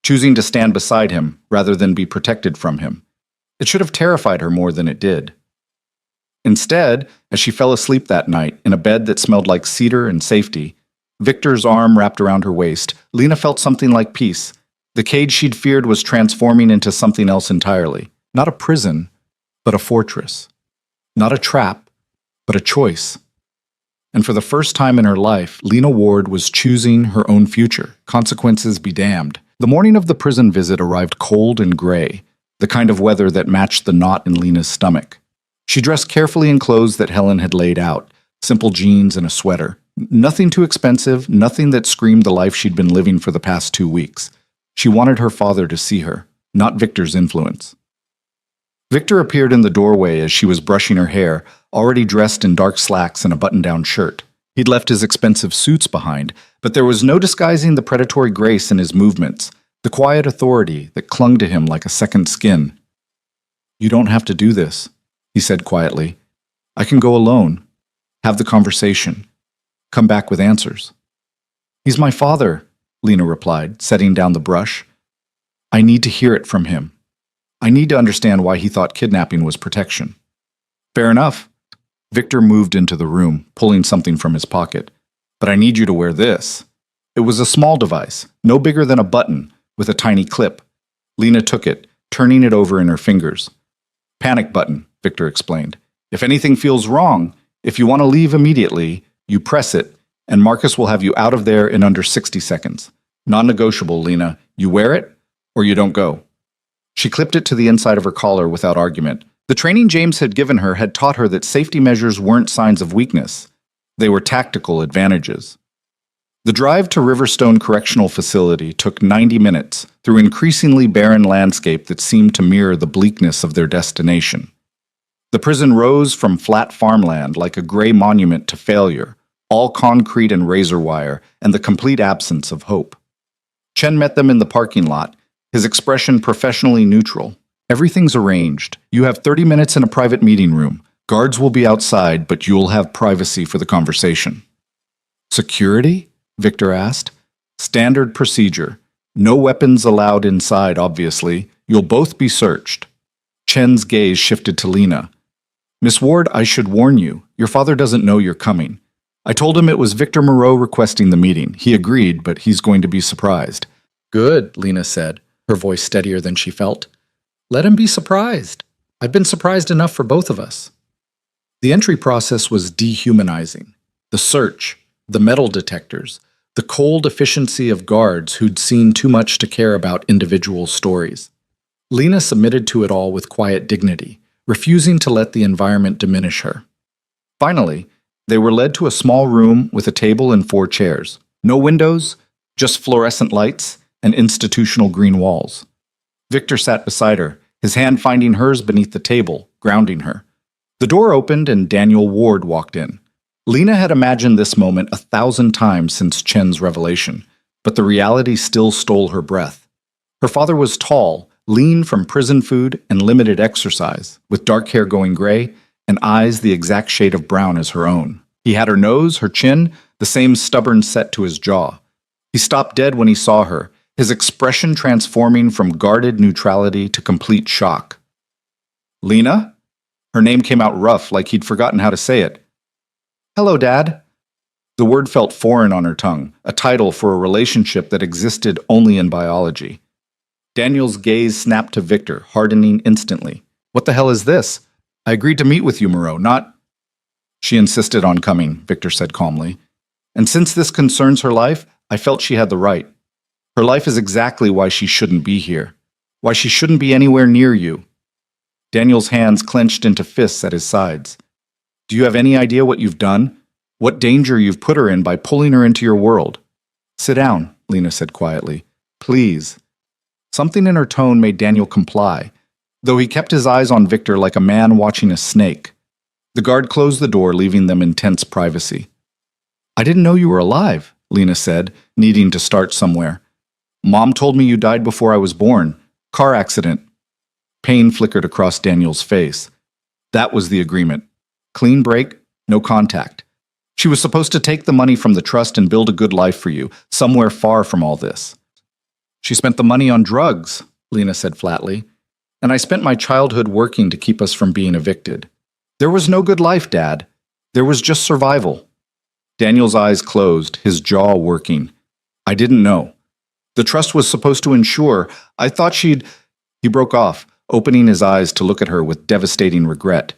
choosing to stand beside him rather than be protected from him. It should have terrified her more than it did. Instead, as she fell asleep that night in a bed that smelled like cedar and safety, Victor's arm wrapped around her waist, Lena felt something like peace. The cage she'd feared was transforming into something else entirely. Not a prison, but a fortress. Not a trap, but a choice. And for the first time in her life, Lena Ward was choosing her own future. Consequences be damned. The morning of the prison visit arrived cold and gray, the kind of weather that matched the knot in Lena's stomach. She dressed carefully in clothes that Helen had laid out, simple jeans and a sweater. Nothing too expensive, nothing that screamed the life she'd been living for the past 2 weeks. She wanted her father to see her, not Victor's influence. Victor appeared in the doorway as she was brushing her hair, already dressed in dark slacks and a button-down shirt. He'd left his expensive suits behind, but there was no disguising the predatory grace in his movements, the quiet authority that clung to him like a second skin. "You don't have to do this," he said quietly. "I can go alone, have the conversation, come back with answers." "He's my father," Lena replied, setting down the brush. "I need to hear it from him. I need to understand why he thought kidnapping was protection." "Fair enough." Victor moved into the room, pulling something from his pocket. "But I need you to wear this." It was a small device, no bigger than a button, with a tiny clip. Lena took it, turning it over in her fingers. "Panic button," Victor explained. "If anything feels wrong, if you want to leave immediately, you press it, and Marcus will have you out of there in under 60 seconds. Non-negotiable, Lena. You wear it, or you don't go." She clipped it to the inside of her collar without argument. The training James had given her had taught her that safety measures weren't signs of weakness. They were tactical advantages. The drive to Riverstone Correctional Facility took 90 minutes through increasingly barren landscape that seemed to mirror the bleakness of their destination. The prison rose from flat farmland like a gray monument to failure, all concrete and razor wire, and the complete absence of hope. Chen met them in the parking lot, his expression professionally neutral. "Everything's arranged. You have 30 minutes in a private meeting room. Guards will be outside, but you'll have privacy for the conversation." "Security?" Victor asked. "Standard procedure. No weapons allowed inside, obviously. You'll both be searched." Chen's gaze shifted to Lena. "Miss Ward, I should warn you. Your father doesn't know you're coming. I told him it was Victor Moreau requesting the meeting. He agreed, but he's going to be surprised." "Good," Lena said, her voice steadier than she felt. "Let him be surprised. I've been surprised enough for both of us." The entry process was dehumanizing. The search, the metal detectors, the cold efficiency of guards who'd seen too much to care about individual stories. Lena submitted to it all with quiet dignity, refusing to let the environment diminish her. Finally, they were led to a small room with a table and 4 chairs. No windows, just fluorescent lights and institutional green walls. Victor sat beside her, his hand finding hers beneath the table, grounding her. The door opened and Daniel Ward walked in. Lena had imagined this moment 1,000 times since Chen's revelation, but the reality still stole her breath. Her father was tall, lean from prison food and limited exercise, with dark hair going gray and eyes the exact shade of brown as her own. He had her nose, her chin, the same stubborn set to his jaw. He stopped dead when he saw her, his expression transforming from guarded neutrality to complete shock. "Lena?" Her name came out rough, like he'd forgotten how to say it. "Hello, Dad." The word felt foreign on her tongue, a title for a relationship that existed only in biology. Daniel's gaze snapped to Victor, hardening instantly. "What the hell is this? I agreed to meet with you, Moreau, not—" "She insisted on coming," Victor said calmly. "And since this concerns her life, I felt she had the right. Her life is exactly why she shouldn't be here, why she shouldn't be anywhere near you." Daniel's hands clenched into fists at his sides. "Do you have any idea what you've done? What danger you've put her in by pulling her into your world?" "Sit down," Lena said quietly. "Please." Something in her tone made Daniel comply, though he kept his eyes on Victor like a man watching a snake. The guard closed the door, leaving them in tense privacy. "I didn't know you were alive," Lena said, needing to start somewhere. "Mom told me you died before I was born. Car accident." Pain flickered across Daniel's face. That was the agreement. Clean break, no contact. She was supposed to take the money from the trust and build a good life for you, somewhere far from all this. She spent the money on drugs, Lena said flatly, and I spent my childhood working to keep us from being evicted. There was no good life, Dad. There was just survival. Daniel's eyes closed, his jaw working. I didn't know. The trust was supposed to ensure. I thought she'd... He broke off, opening his eyes to look at her with devastating regret.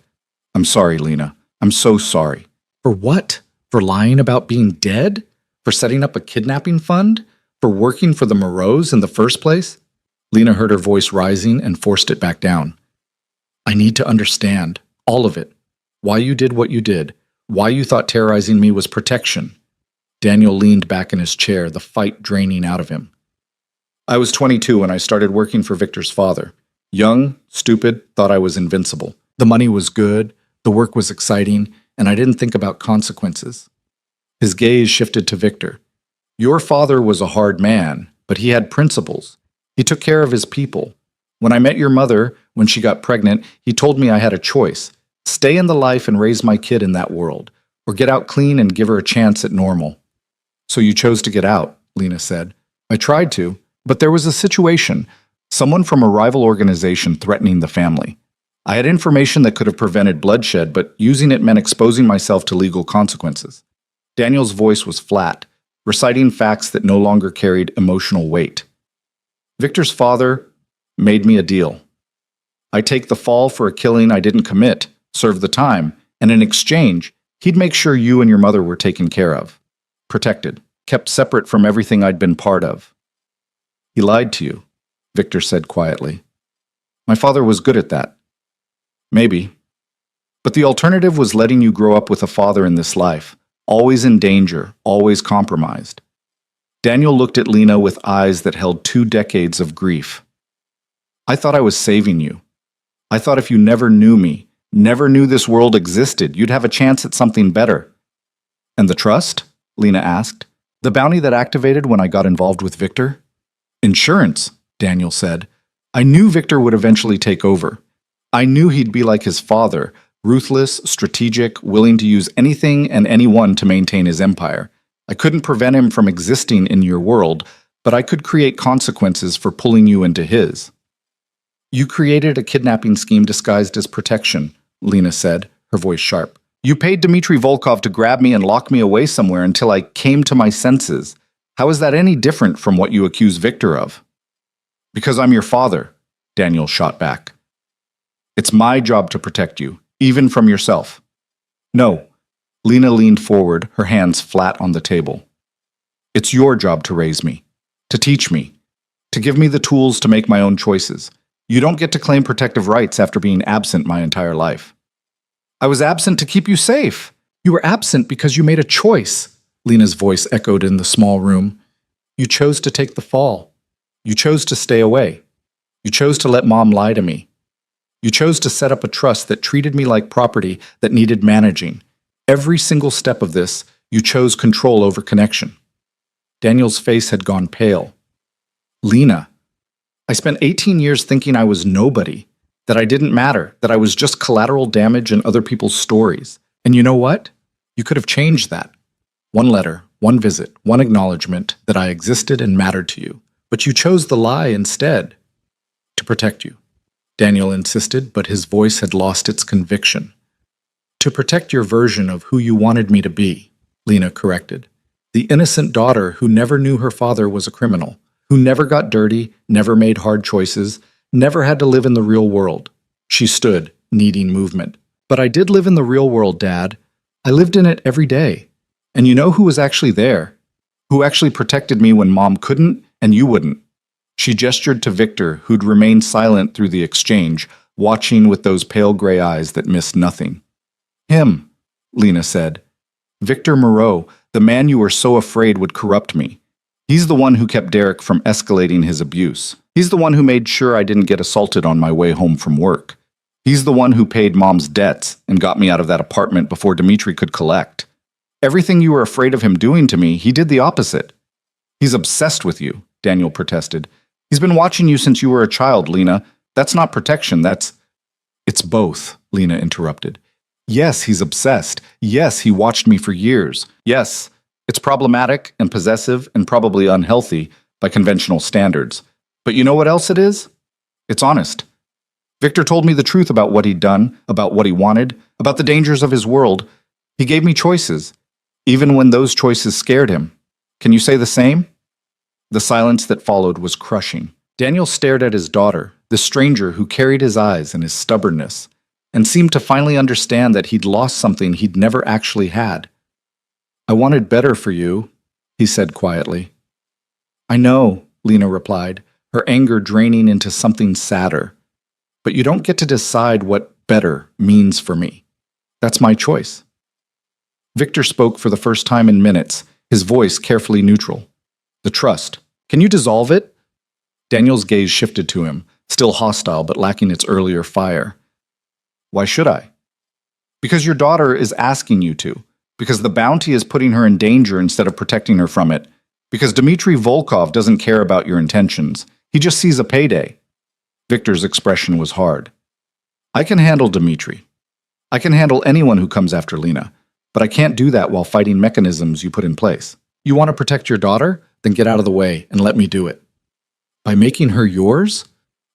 I'm sorry, Lena. I'm so sorry. For what? For lying about being dead? For setting up a kidnapping fund? For working for the Moreaus in the first place? Lena heard her voice rising and forced it back down. I need to understand. All of it. Why you did what you did. Why you thought terrorizing me was protection. Daniel leaned back in his chair, the fight draining out of him. I was 22 when I started working for Victor's father. Young, stupid, thought I was invincible. The money was good, the work was exciting, and I didn't think about consequences. His gaze shifted to Victor. Your father was a hard man, but he had principles. He took care of his people. When I met your mother, when she got pregnant, he told me I had a choice. Stay in the life and raise my kid in that world, or get out clean and give her a chance at normal. So you chose to get out, Lena said. I tried to, but there was a situation, someone from a rival organization threatening the family. I had information that could have prevented bloodshed, but using it meant exposing myself to legal consequences. Daniel's voice was flat, reciting facts that no longer carried emotional weight. Victor's father made me a deal. I take the fall for a killing I didn't commit, serve the time, and in exchange, he'd make sure you and your mother were taken care of. Protected, kept separate from everything I'd been part of. He lied to you, Victor said quietly. My father was good at that. Maybe. But the alternative was letting you grow up with a father in this life, always in danger, always compromised. Daniel looked at Lena with eyes that held 2 decades of grief. I thought I was saving you. I thought if you never knew me, never knew this world existed, you'd have a chance at something better. And the trust? Lena asked. The bounty that activated when I got involved with Victor? Insurance, Daniel said. I knew Victor would eventually take over. I knew he'd be like his father, ruthless, strategic, willing to use anything and anyone to maintain his empire. I couldn't prevent him from existing in your world, but I could create consequences for pulling you into his. You created a kidnapping scheme disguised as protection, Lena said, her voice sharp. You paid Dmitry Volkov to grab me and lock me away somewhere until I came to my senses. How is that any different from what you accuse Victor of? Because I'm your father, Daniel shot back. It's my job to protect you, even from yourself. No. Lena leaned forward, her hands flat on the table. It's your job to raise me, to teach me, to give me the tools to make my own choices. You don't get to claim protective rights after being absent my entire life. I was absent to keep you safe. You were absent because you made a choice, Lena's voice echoed in the small room. You chose to take the fall. You chose to stay away. You chose to let Mom lie to me. You chose to set up a trust that treated me like property that needed managing. Every single step of this, you chose control over connection. Daniel's face had gone pale. Lena, I spent 18 years thinking I was nobody, that I didn't matter, that I was just collateral damage in other people's stories. And you know what? You could have changed that. One letter, one visit, one acknowledgement that I existed and mattered to you. But you chose the lie instead. To protect you, Daniel insisted, but his voice had lost its conviction. To protect your version of who you wanted me to be, Lena corrected. The innocent daughter who never knew her father was a criminal, who never got dirty, never made hard choices, never had to live in the real world. She stood, needing movement. But I did live in the real world, Dad. I lived in it every day. And you know who was actually there? Who actually protected me when Mom couldn't and you wouldn't? She gestured to Victor, who'd remained silent through the exchange, watching with those pale gray eyes that missed nothing. Him, Lena said. Victor Moreau, the man you were so afraid would corrupt me. He's the one who kept Derek from escalating his abuse. He's the one who made sure I didn't get assaulted on my way home from work. He's the one who paid Mom's debts and got me out of that apartment before Dmitry could collect. Everything you were afraid of him doing to me, he did the opposite. He's obsessed with you, Daniel protested. He's been watching you since you were a child, Lena. That's not protection, It's both, Lena interrupted. Yes, he's obsessed. Yes, he watched me for years. Yes, it's problematic and possessive and probably unhealthy by conventional standards. But you know what else it is? It's honest. Victor told me the truth about what he'd done, about what he wanted, about the dangers of his world. He gave me choices, even when those choices scared him. Can you say the same? The silence that followed was crushing. Daniel stared at his daughter, the stranger who carried his eyes and his stubbornness, and seemed to finally understand that he'd lost something he'd never actually had. I wanted better for you, he said quietly. I know, Lena replied, her anger draining into something sadder. But you don't get to decide what better means for me. That's my choice. Victor spoke for the first time in minutes, his voice carefully neutral. The trust. Can you dissolve it? Daniel's gaze shifted to him, still hostile but lacking its earlier fire. Why should I? Because your daughter is asking you to. Because the bounty is putting her in danger instead of protecting her from it. Because Dmitry Volkov doesn't care about your intentions. He just sees a payday. Victor's expression was hard. I can handle Dmitry. I can handle anyone who comes after Lena, but I can't do that while fighting mechanisms you put in place. You want to protect your daughter? Then get out of the way and let me do it. By making her yours?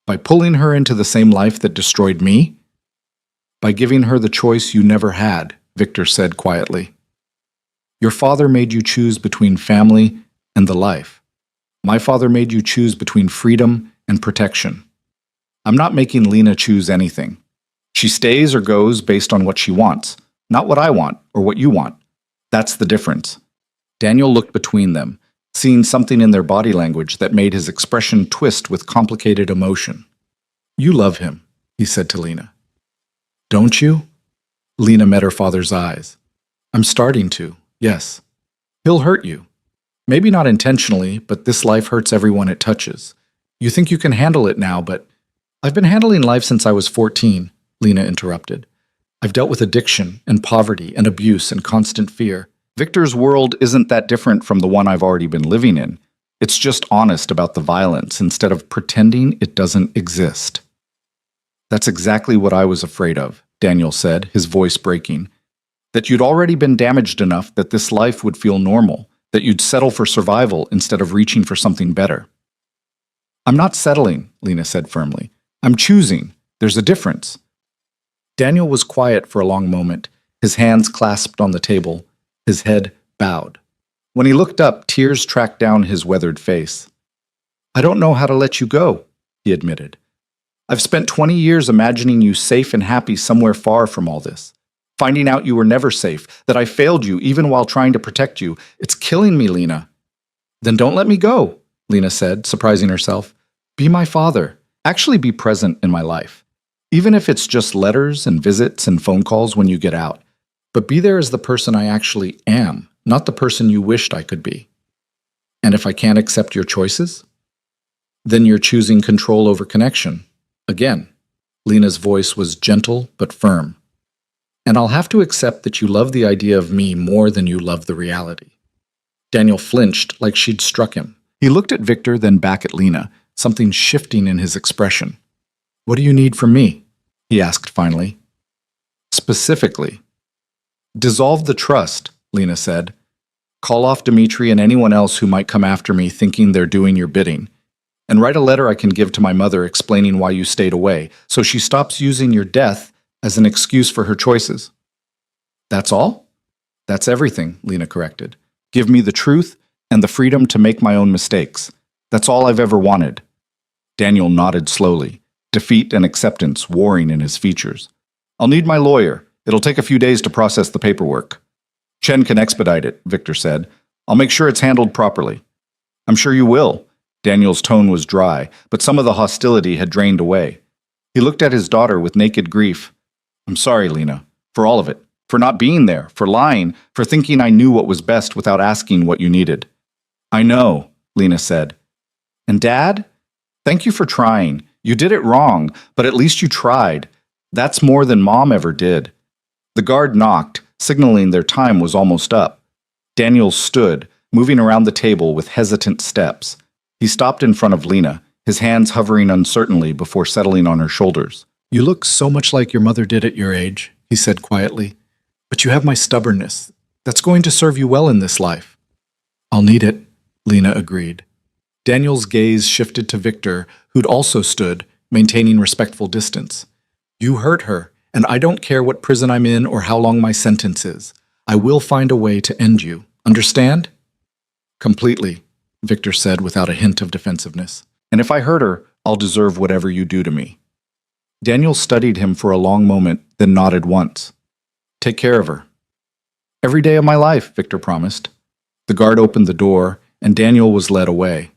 By pulling her into the same life that destroyed me? By giving her the choice you never had, Victor said quietly. Your father made you choose between family and the life. My father made you choose between freedom and protection. I'm not making Lena choose anything. She stays or goes based on what she wants, not what I want or what you want. That's the difference. Daniel looked between them, seeing something in their body language that made his expression twist with complicated emotion. You love him, he said to Lena. Don't you? Lena met her father's eyes. I'm starting to, yes. He'll hurt you. Maybe not intentionally, but this life hurts everyone it touches. You think you can handle it now, but I've been handling life since I was 14, Lena interrupted. I've dealt with addiction and poverty and abuse and constant fear. Victor's world isn't that different from the one I've already been living in. It's just honest about the violence instead of pretending it doesn't exist. That's exactly what I was afraid of, Daniel said, his voice breaking. That you'd already been damaged enough that this life would feel normal, that you'd settle for survival instead of reaching for something better. I'm not settling, Lena said firmly. I'm choosing. There's a difference. Daniel was quiet for a long moment, his hands clasped on the table, his head bowed. When he looked up, tears tracked down his weathered face. I don't know how to let you go, he admitted. I've spent 20 years imagining you safe and happy somewhere far from all this. Finding out you were never safe, that I failed you even while trying to protect you. It's killing me, Lena. Then don't let me go, Lena said, surprising herself. Be my father. Actually be present in my life. Even if it's just letters and visits and phone calls when you get out. But be there as the person I actually am, not the person you wished I could be. And if I can't accept your choices? Then you're choosing control over connection. Again, Lena's voice was gentle but firm. And I'll have to accept that you love the idea of me more than you love the reality. Daniel flinched like she'd struck him. He looked at Victor, then back at Lena, something shifting in his expression. What do you need from me? He asked finally. Specifically. Dissolve the trust, Lena said. Call off Dmitry and anyone else who might come after me thinking they're doing your bidding. And write a letter I can give to my mother explaining why you stayed away, so she stops using your death as an excuse for her choices. That's all? That's everything, Lena corrected. Give me the truth and the freedom to make my own mistakes. That's all I've ever wanted. Daniel nodded slowly, defeat and acceptance warring in his features. I'll need my lawyer. It'll take a few days to process the paperwork. Chen can expedite it, Victor said. I'll make sure it's handled properly. I'm sure you will. Daniel's tone was dry, but some of the hostility had drained away. He looked at his daughter with naked grief. I'm sorry, Lena, for all of it. For not being there, for lying, for thinking I knew what was best without asking what you needed. I know, Lena said. And Dad? Thank you for trying. You did it wrong, but at least you tried. That's more than Mom ever did. The guard knocked, signaling their time was almost up. Daniel stood, moving around the table with hesitant steps. He stopped in front of Lena, his hands hovering uncertainly before settling on her shoulders. You look so much like your mother did at your age, he said quietly. "But you have my stubbornness. That's going to serve you well in this life." "I'll need it," Lena agreed. Daniel's gaze shifted to Victor, who'd also stood, maintaining respectful distance. "You hurt her, and I don't care what prison I'm in or how long my sentence is. I will find a way to end you. Understand?" "Completely," Victor said without a hint of defensiveness. "And if I hurt her, I'll deserve whatever you do to me." Daniel studied him for a long moment, then nodded once. "Take care of her." "Every day of my life," Victor promised. The guard opened the door, and Daniel was led away.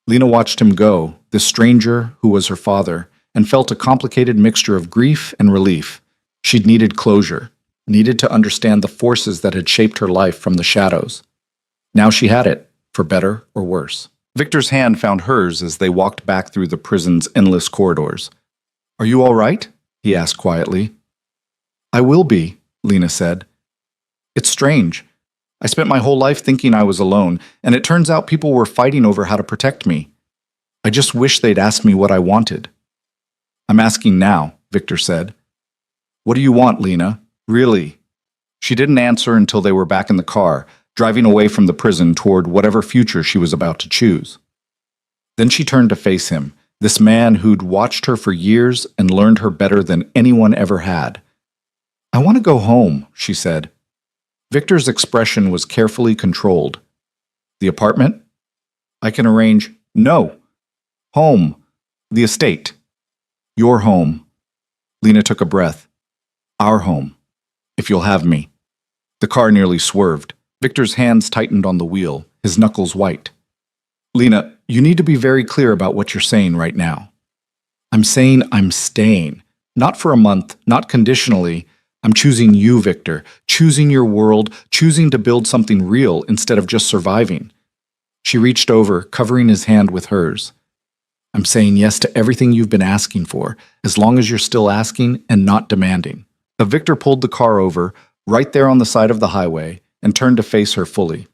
Lena watched him go, this stranger who was her father, and felt a complicated mixture of grief and relief. She'd needed closure, needed to understand the forces that had shaped her life from the shadows. Now she had it, for better or worse. Victor's hand found hers as they walked back through the prison's endless corridors. "Are you all right?" he asked quietly. "I will be," Lena said. "It's strange. I spent my whole life thinking I was alone, and it turns out people were fighting over how to protect me. I just wish they'd asked me what I wanted." "I'm asking now," Victor said. "What do you want, Lena? Really?" She didn't answer until they were back in the car, driving away from the prison toward whatever future she was about to choose. Then she turned to face him, this man who'd watched her for years and learned her better than anyone ever had. "I want to go home," she said. Victor's expression was carefully controlled. "The apartment? I can arrange—" "No. Home. The estate. Your home." Lena took a breath. "Our home. If you'll have me." The car nearly swerved. Victor's hands tightened on the wheel, his knuckles white. "Lena, you need to be very clear about what you're saying right now." "I'm saying I'm staying. Not for a month, not conditionally. I'm choosing you, Victor, choosing your world, choosing to build something real instead of just surviving." She reached over, covering his hand with hers. "I'm saying yes to everything you've been asking for, as long as you're still asking and not demanding." Victor pulled the car over, right there on the side of the highway, and turned to face her fully.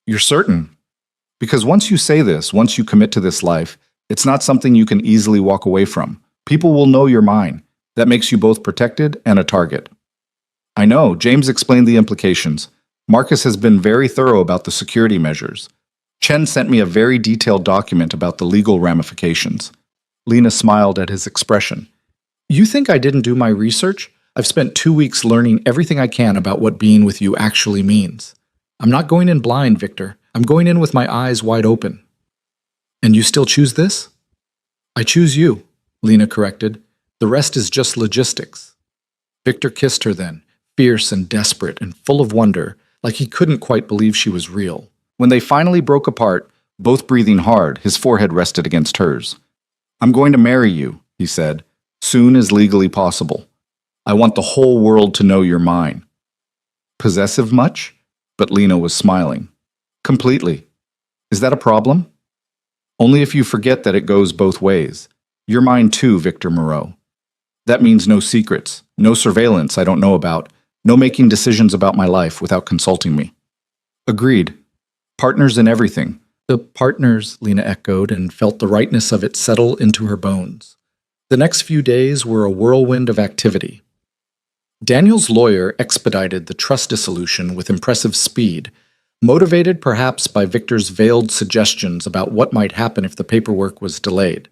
"You're certain? Because once you say this, once you commit to this life, it's not something you can easily walk away from. People will know you're mine. That makes you both protected and a target." "I know. James explained the implications. Marcus has been very thorough about the security measures. Chen sent me a very detailed document about the legal ramifications." Lena smiled at his expression. "You think I didn't do my research? I've spent 2 weeks learning everything I can about what being with you actually means. I'm not going in blind, Victor. I'm going in with my eyes wide open." "And you still choose this?" "I choose you," Lena corrected. "The rest is just logistics." Victor kissed her then, fierce and desperate and full of wonder, like he couldn't quite believe she was real. When they finally broke apart, both breathing hard, his forehead rested against hers. "I'm going to marry you," he said, "soon as legally possible. I want the whole world to know you're mine." "Possessive much?" But Lena was smiling. "Completely. Is that a problem?" "Only if you forget that it goes both ways. You're mine too, Victor Moreau. That means no secrets, no surveillance I don't know about, no making decisions about my life without consulting me." "Agreed. Partners in everything." "The partners," Lena echoed and felt the rightness of it settle into her bones. The next few days were a whirlwind of activity. Daniel's lawyer expedited the trust dissolution with impressive speed, motivated perhaps by Victor's veiled suggestions about what might happen if the paperwork was delayed.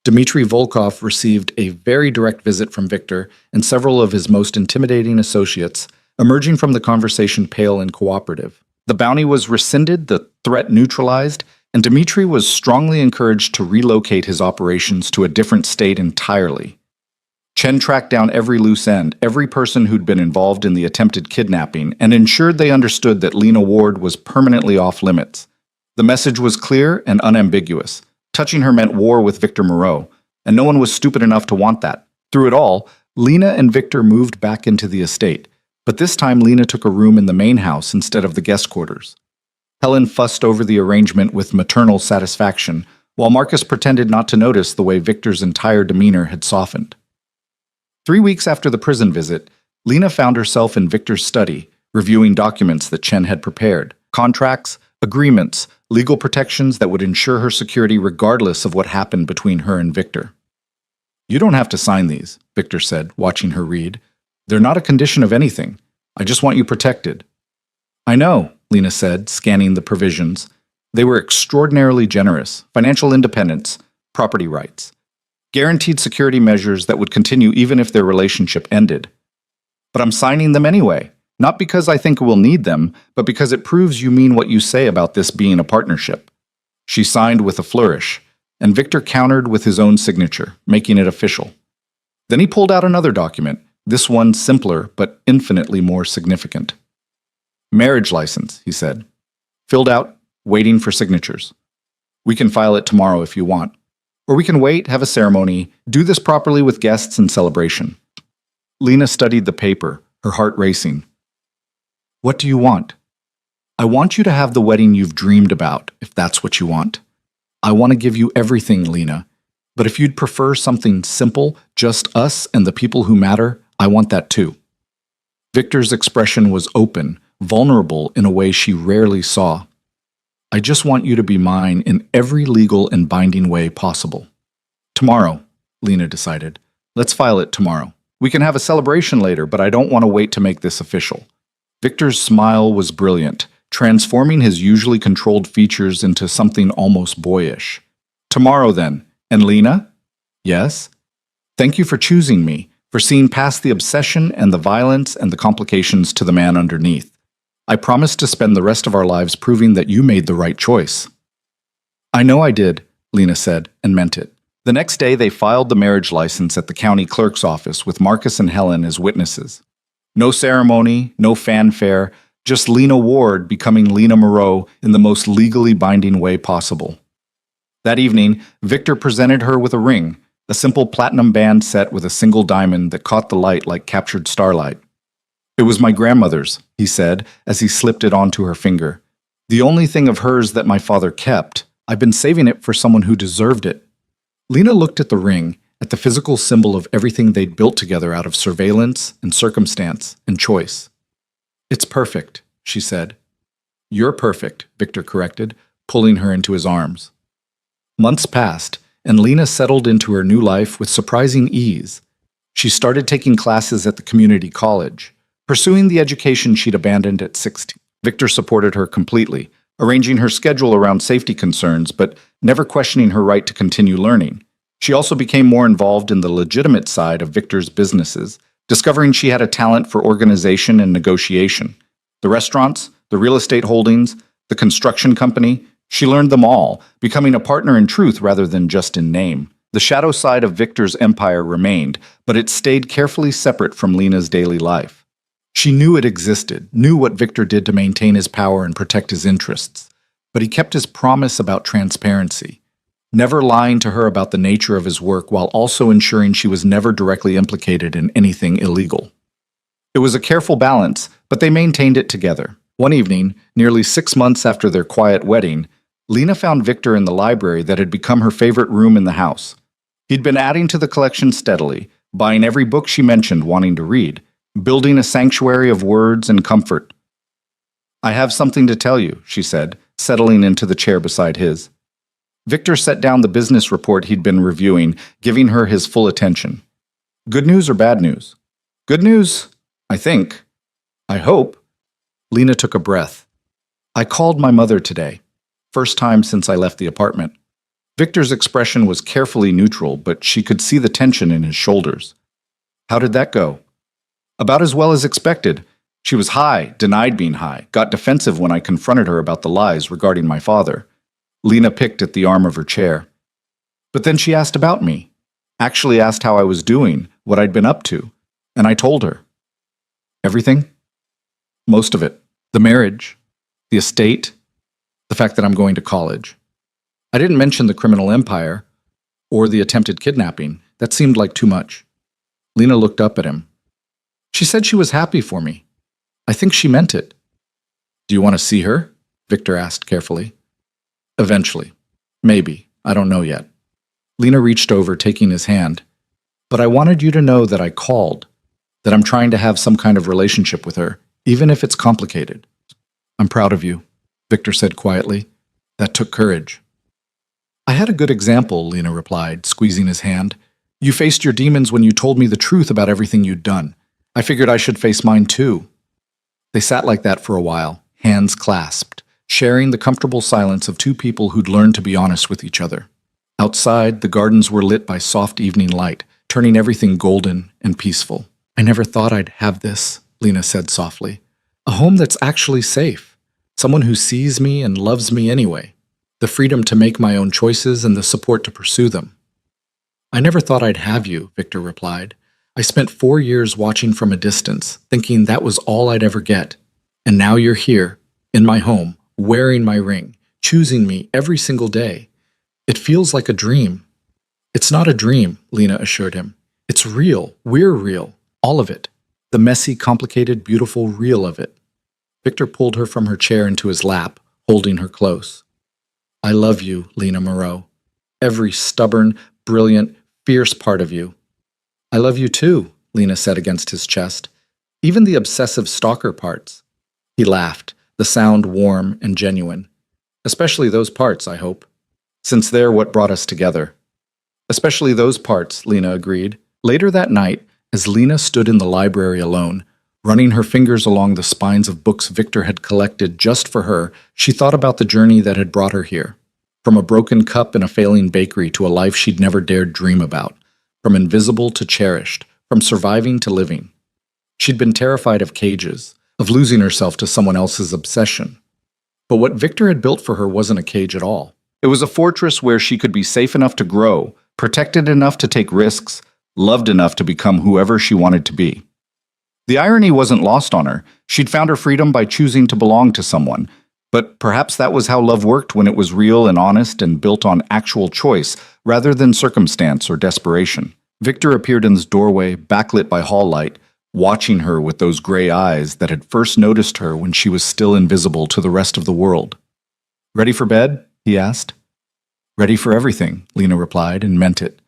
Dmitry Volkov received a very direct visit from Victor and several of his most intimidating associates, emerging from the conversation pale and cooperative. The bounty was rescinded, the threat neutralized, and Dmitry was strongly encouraged to relocate his operations to a different state entirely. Chen tracked down every loose end, every person who'd been involved in the attempted kidnapping, and ensured they understood that Lena Ward was permanently off limits. The message was clear and unambiguous. Touching her meant war with Victor Moreau, and no one was stupid enough to want that. Through it all, Lena and Victor moved back into the estate, but this time Lena took a room in the main house instead of the guest quarters. Helen fussed over the arrangement with maternal satisfaction, while Marcus pretended not to notice the way Victor's entire demeanor had softened. 3 weeks after the prison visit, Lena found herself in Victor's study, reviewing documents that Chen had prepared. Contracts, agreements, legal protections that would ensure her security regardless of what happened between her and Victor. "You don't have to sign these," Victor said, watching her read. They're not a condition of anything. I just want you protected. I know, Lena said, scanning the provisions. They were extraordinarily generous. Financial independence, property rights, guaranteed security measures that would continue even if their relationship ended. But I'm signing them anyway, not because I think we'll need them, but because it proves you mean what you say about this being a partnership. She signed with a flourish, and Victor countered with his own signature, making it official. Then he pulled out another document, this one simpler but infinitely more significant. Marriage license, he said. Filled out, waiting for signatures. We can file it tomorrow if you want. Or we can wait, have a ceremony, do this properly with guests and celebration. Lena studied the paper, her heart racing. What do you want? I want you to have the wedding you've dreamed about, if that's what you want. I want to give you everything, Lena. But if you'd prefer something simple, just us and the people who matter, I want that too. Victor's expression was open, vulnerable in a way she rarely saw. I just want you to be mine in every legal and binding way possible. Tomorrow, Lena decided. Let's file it tomorrow. We can have a celebration later, but I don't want to wait to make this official. Victor's smile was brilliant, transforming his usually controlled features into something almost boyish. Tomorrow, then. And Lena? Yes? Thank you for choosing me, for seeing past the obsession and the violence and the complications to the man underneath. I promise to spend the rest of our lives proving that you made the right choice. I know I did, Lena said, and meant it. The next day, they filed the marriage license at the county clerk's office with Marcus and Helen as witnesses. No ceremony, no fanfare, just Lena Ward becoming Lena Moreau in the most legally binding way possible. That evening, Victor presented her with a ring, a simple platinum band set with a single diamond that caught the light like captured starlight. It was my grandmother's, he said, as he slipped it onto her finger. The only thing of hers that my father kept. I've been saving it for someone who deserved it. Lena looked at the ring, at the physical symbol of everything they'd built together out of surveillance and circumstance and choice. It's perfect, she said. You're perfect, Victor corrected, pulling her into his arms. Months passed, and Lena settled into her new life with surprising ease. She started taking classes at the community college, pursuing the education she'd abandoned at 16. Victor supported her completely, arranging her schedule around safety concerns, but never questioning her right to continue learning. She also became more involved in the legitimate side of Victor's businesses, discovering she had a talent for organization and negotiation. The restaurants, the real estate holdings, the construction company, she learned them all, becoming a partner in truth rather than just in name. The shadow side of Victor's empire remained, but it stayed carefully separate from Lena's daily life. She knew it existed, knew what Victor did to maintain his power and protect his interests, but he kept his promise about transparency, never lying to her about the nature of his work while also ensuring she was never directly implicated in anything illegal. It was a careful balance, but they maintained it together. One evening, nearly 6 months after their quiet wedding, Lena found Victor in the library that had become her favorite room in the house. He'd been adding to the collection steadily, buying every book she mentioned wanting to read, building a sanctuary of words and comfort. I have something to tell you, she said, settling into the chair beside his. Victor set down the business report he'd been reviewing, giving her his full attention. Good news or bad news? Good news, I think. I hope. Lena took a breath. I called my mother today. First time since I left the apartment. Victor's expression was carefully neutral, but she could see the tension in his shoulders. How did that go? About as well as expected. She was high, denied being high, got defensive when I confronted her about the lies regarding my father. Lena picked at the arm of her chair. But then she asked about me. Actually asked how I was doing, what I'd been up to. And I told her. Everything? Most of it. The marriage, the estate, the fact that I'm going to college. I didn't mention the criminal empire or the attempted kidnapping. That seemed like too much. Lena looked up at him. She said she was happy for me. I think she meant it. Do you want to see her? Victor asked carefully. Eventually. Maybe. I don't know yet. Lena reached over, taking his hand. But I wanted you to know that I called, that I'm trying to have some kind of relationship with her, even if it's complicated. I'm proud of you, Victor said quietly. That took courage. I had a good example, Lena replied, squeezing his hand. You faced your demons when you told me the truth about everything you'd done. I figured I should face mine too. They sat like that for a while, hands clasped, sharing the comfortable silence of two people who'd learned to be honest with each other. Outside, the gardens were lit by soft evening light, turning everything golden and peaceful. I never thought I'd have this, Lena said softly. A home that's actually safe. Someone who sees me and loves me anyway. The freedom to make my own choices and the support to pursue them. I never thought I'd have you, Victor replied. I spent 4 years watching from a distance, thinking that was all I'd ever get. And now you're here, in my home, wearing my ring, choosing me every single day. It feels like a dream. It's not a dream, Lena assured him. It's real. We're real. All of it. The messy, complicated, beautiful real of it. Victor pulled her from her chair into his lap, holding her close. I love you, Lena Moreau. Every stubborn, brilliant, fierce part of you. I love you too, Lena said against his chest. Even the obsessive stalker parts. He laughed, the sound warm and genuine. Especially those parts, I hope. Since they're what brought us together. Especially those parts, Lena agreed. Later that night, as Lena stood in the library alone, running her fingers along the spines of books Victor had collected just for her, she thought about the journey that had brought her here. From a broken cup in a failing bakery to a life she'd never dared dream about. From invisible to cherished. From surviving to living. She'd been terrified of cages, of losing herself to someone else's obsession. But what Victor had built for her wasn't a cage at all. It was a fortress where she could be safe enough to grow, protected enough to take risks, loved enough to become whoever she wanted to be. The irony wasn't lost on her. She'd found her freedom by choosing to belong to someone. But perhaps that was how love worked when it was real and honest and built on actual choice, rather than circumstance or desperation. Victor appeared in his doorway, backlit by hall light, watching her with those gray eyes that had first noticed her when she was still invisible to the rest of the world. Ready for bed? He asked. Ready for everything, Lena replied, and meant it.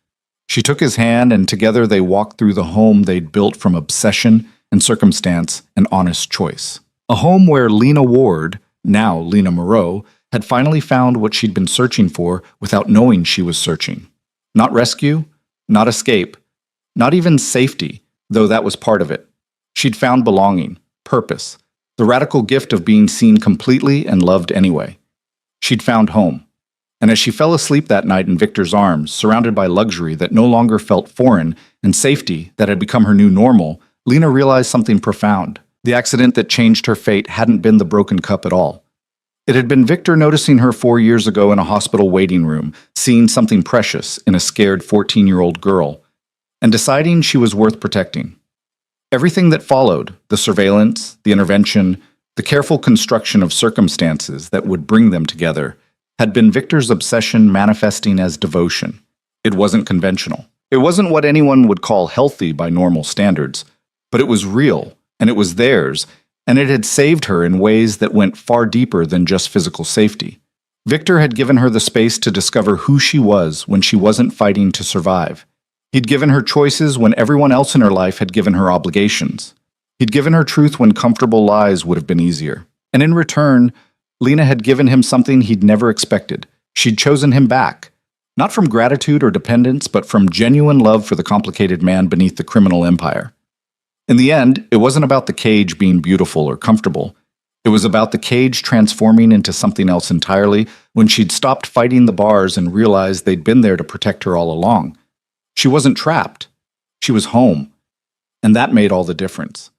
She took his hand, and together they walked through the home they'd built from obsession and circumstance and honest choice. A home where Lena Ward, now Lena Moreau, had finally found what she'd been searching for without knowing she was searching. Not rescue, not escape, not even safety, though that was part of it. She'd found belonging, purpose, the radical gift of being seen completely and loved anyway. She'd found home. And as she fell asleep that night in Victor's arms, surrounded by luxury that no longer felt foreign and safety that had become her new normal, Lena realized something profound. The accident that changed her fate hadn't been the broken cup at all. It had been Victor noticing her 4 years ago in a hospital waiting room, seeing something precious in a scared 14-year-old girl, and deciding she was worth protecting. Everything that followed, the surveillance, the intervention, the careful construction of circumstances that would bring them together, had been Victor's obsession manifesting as devotion. It wasn't conventional. It wasn't what anyone would call healthy by normal standards, but it was real, and it was theirs, and it had saved her in ways that went far deeper than just physical safety. Victor had given her the space to discover who she was when she wasn't fighting to survive. He'd given her choices when everyone else in her life had given her obligations. He'd given her truth when comfortable lies would have been easier. And in return, Lena had given him something he'd never expected. She'd chosen him back. Not from gratitude or dependence, but from genuine love for the complicated man beneath the criminal empire. In the end, it wasn't about the cage being beautiful or comfortable. It was about the cage transforming into something else entirely when she'd stopped fighting the bars and realized they'd been there to protect her all along. She wasn't trapped. She was home. And that made all the difference.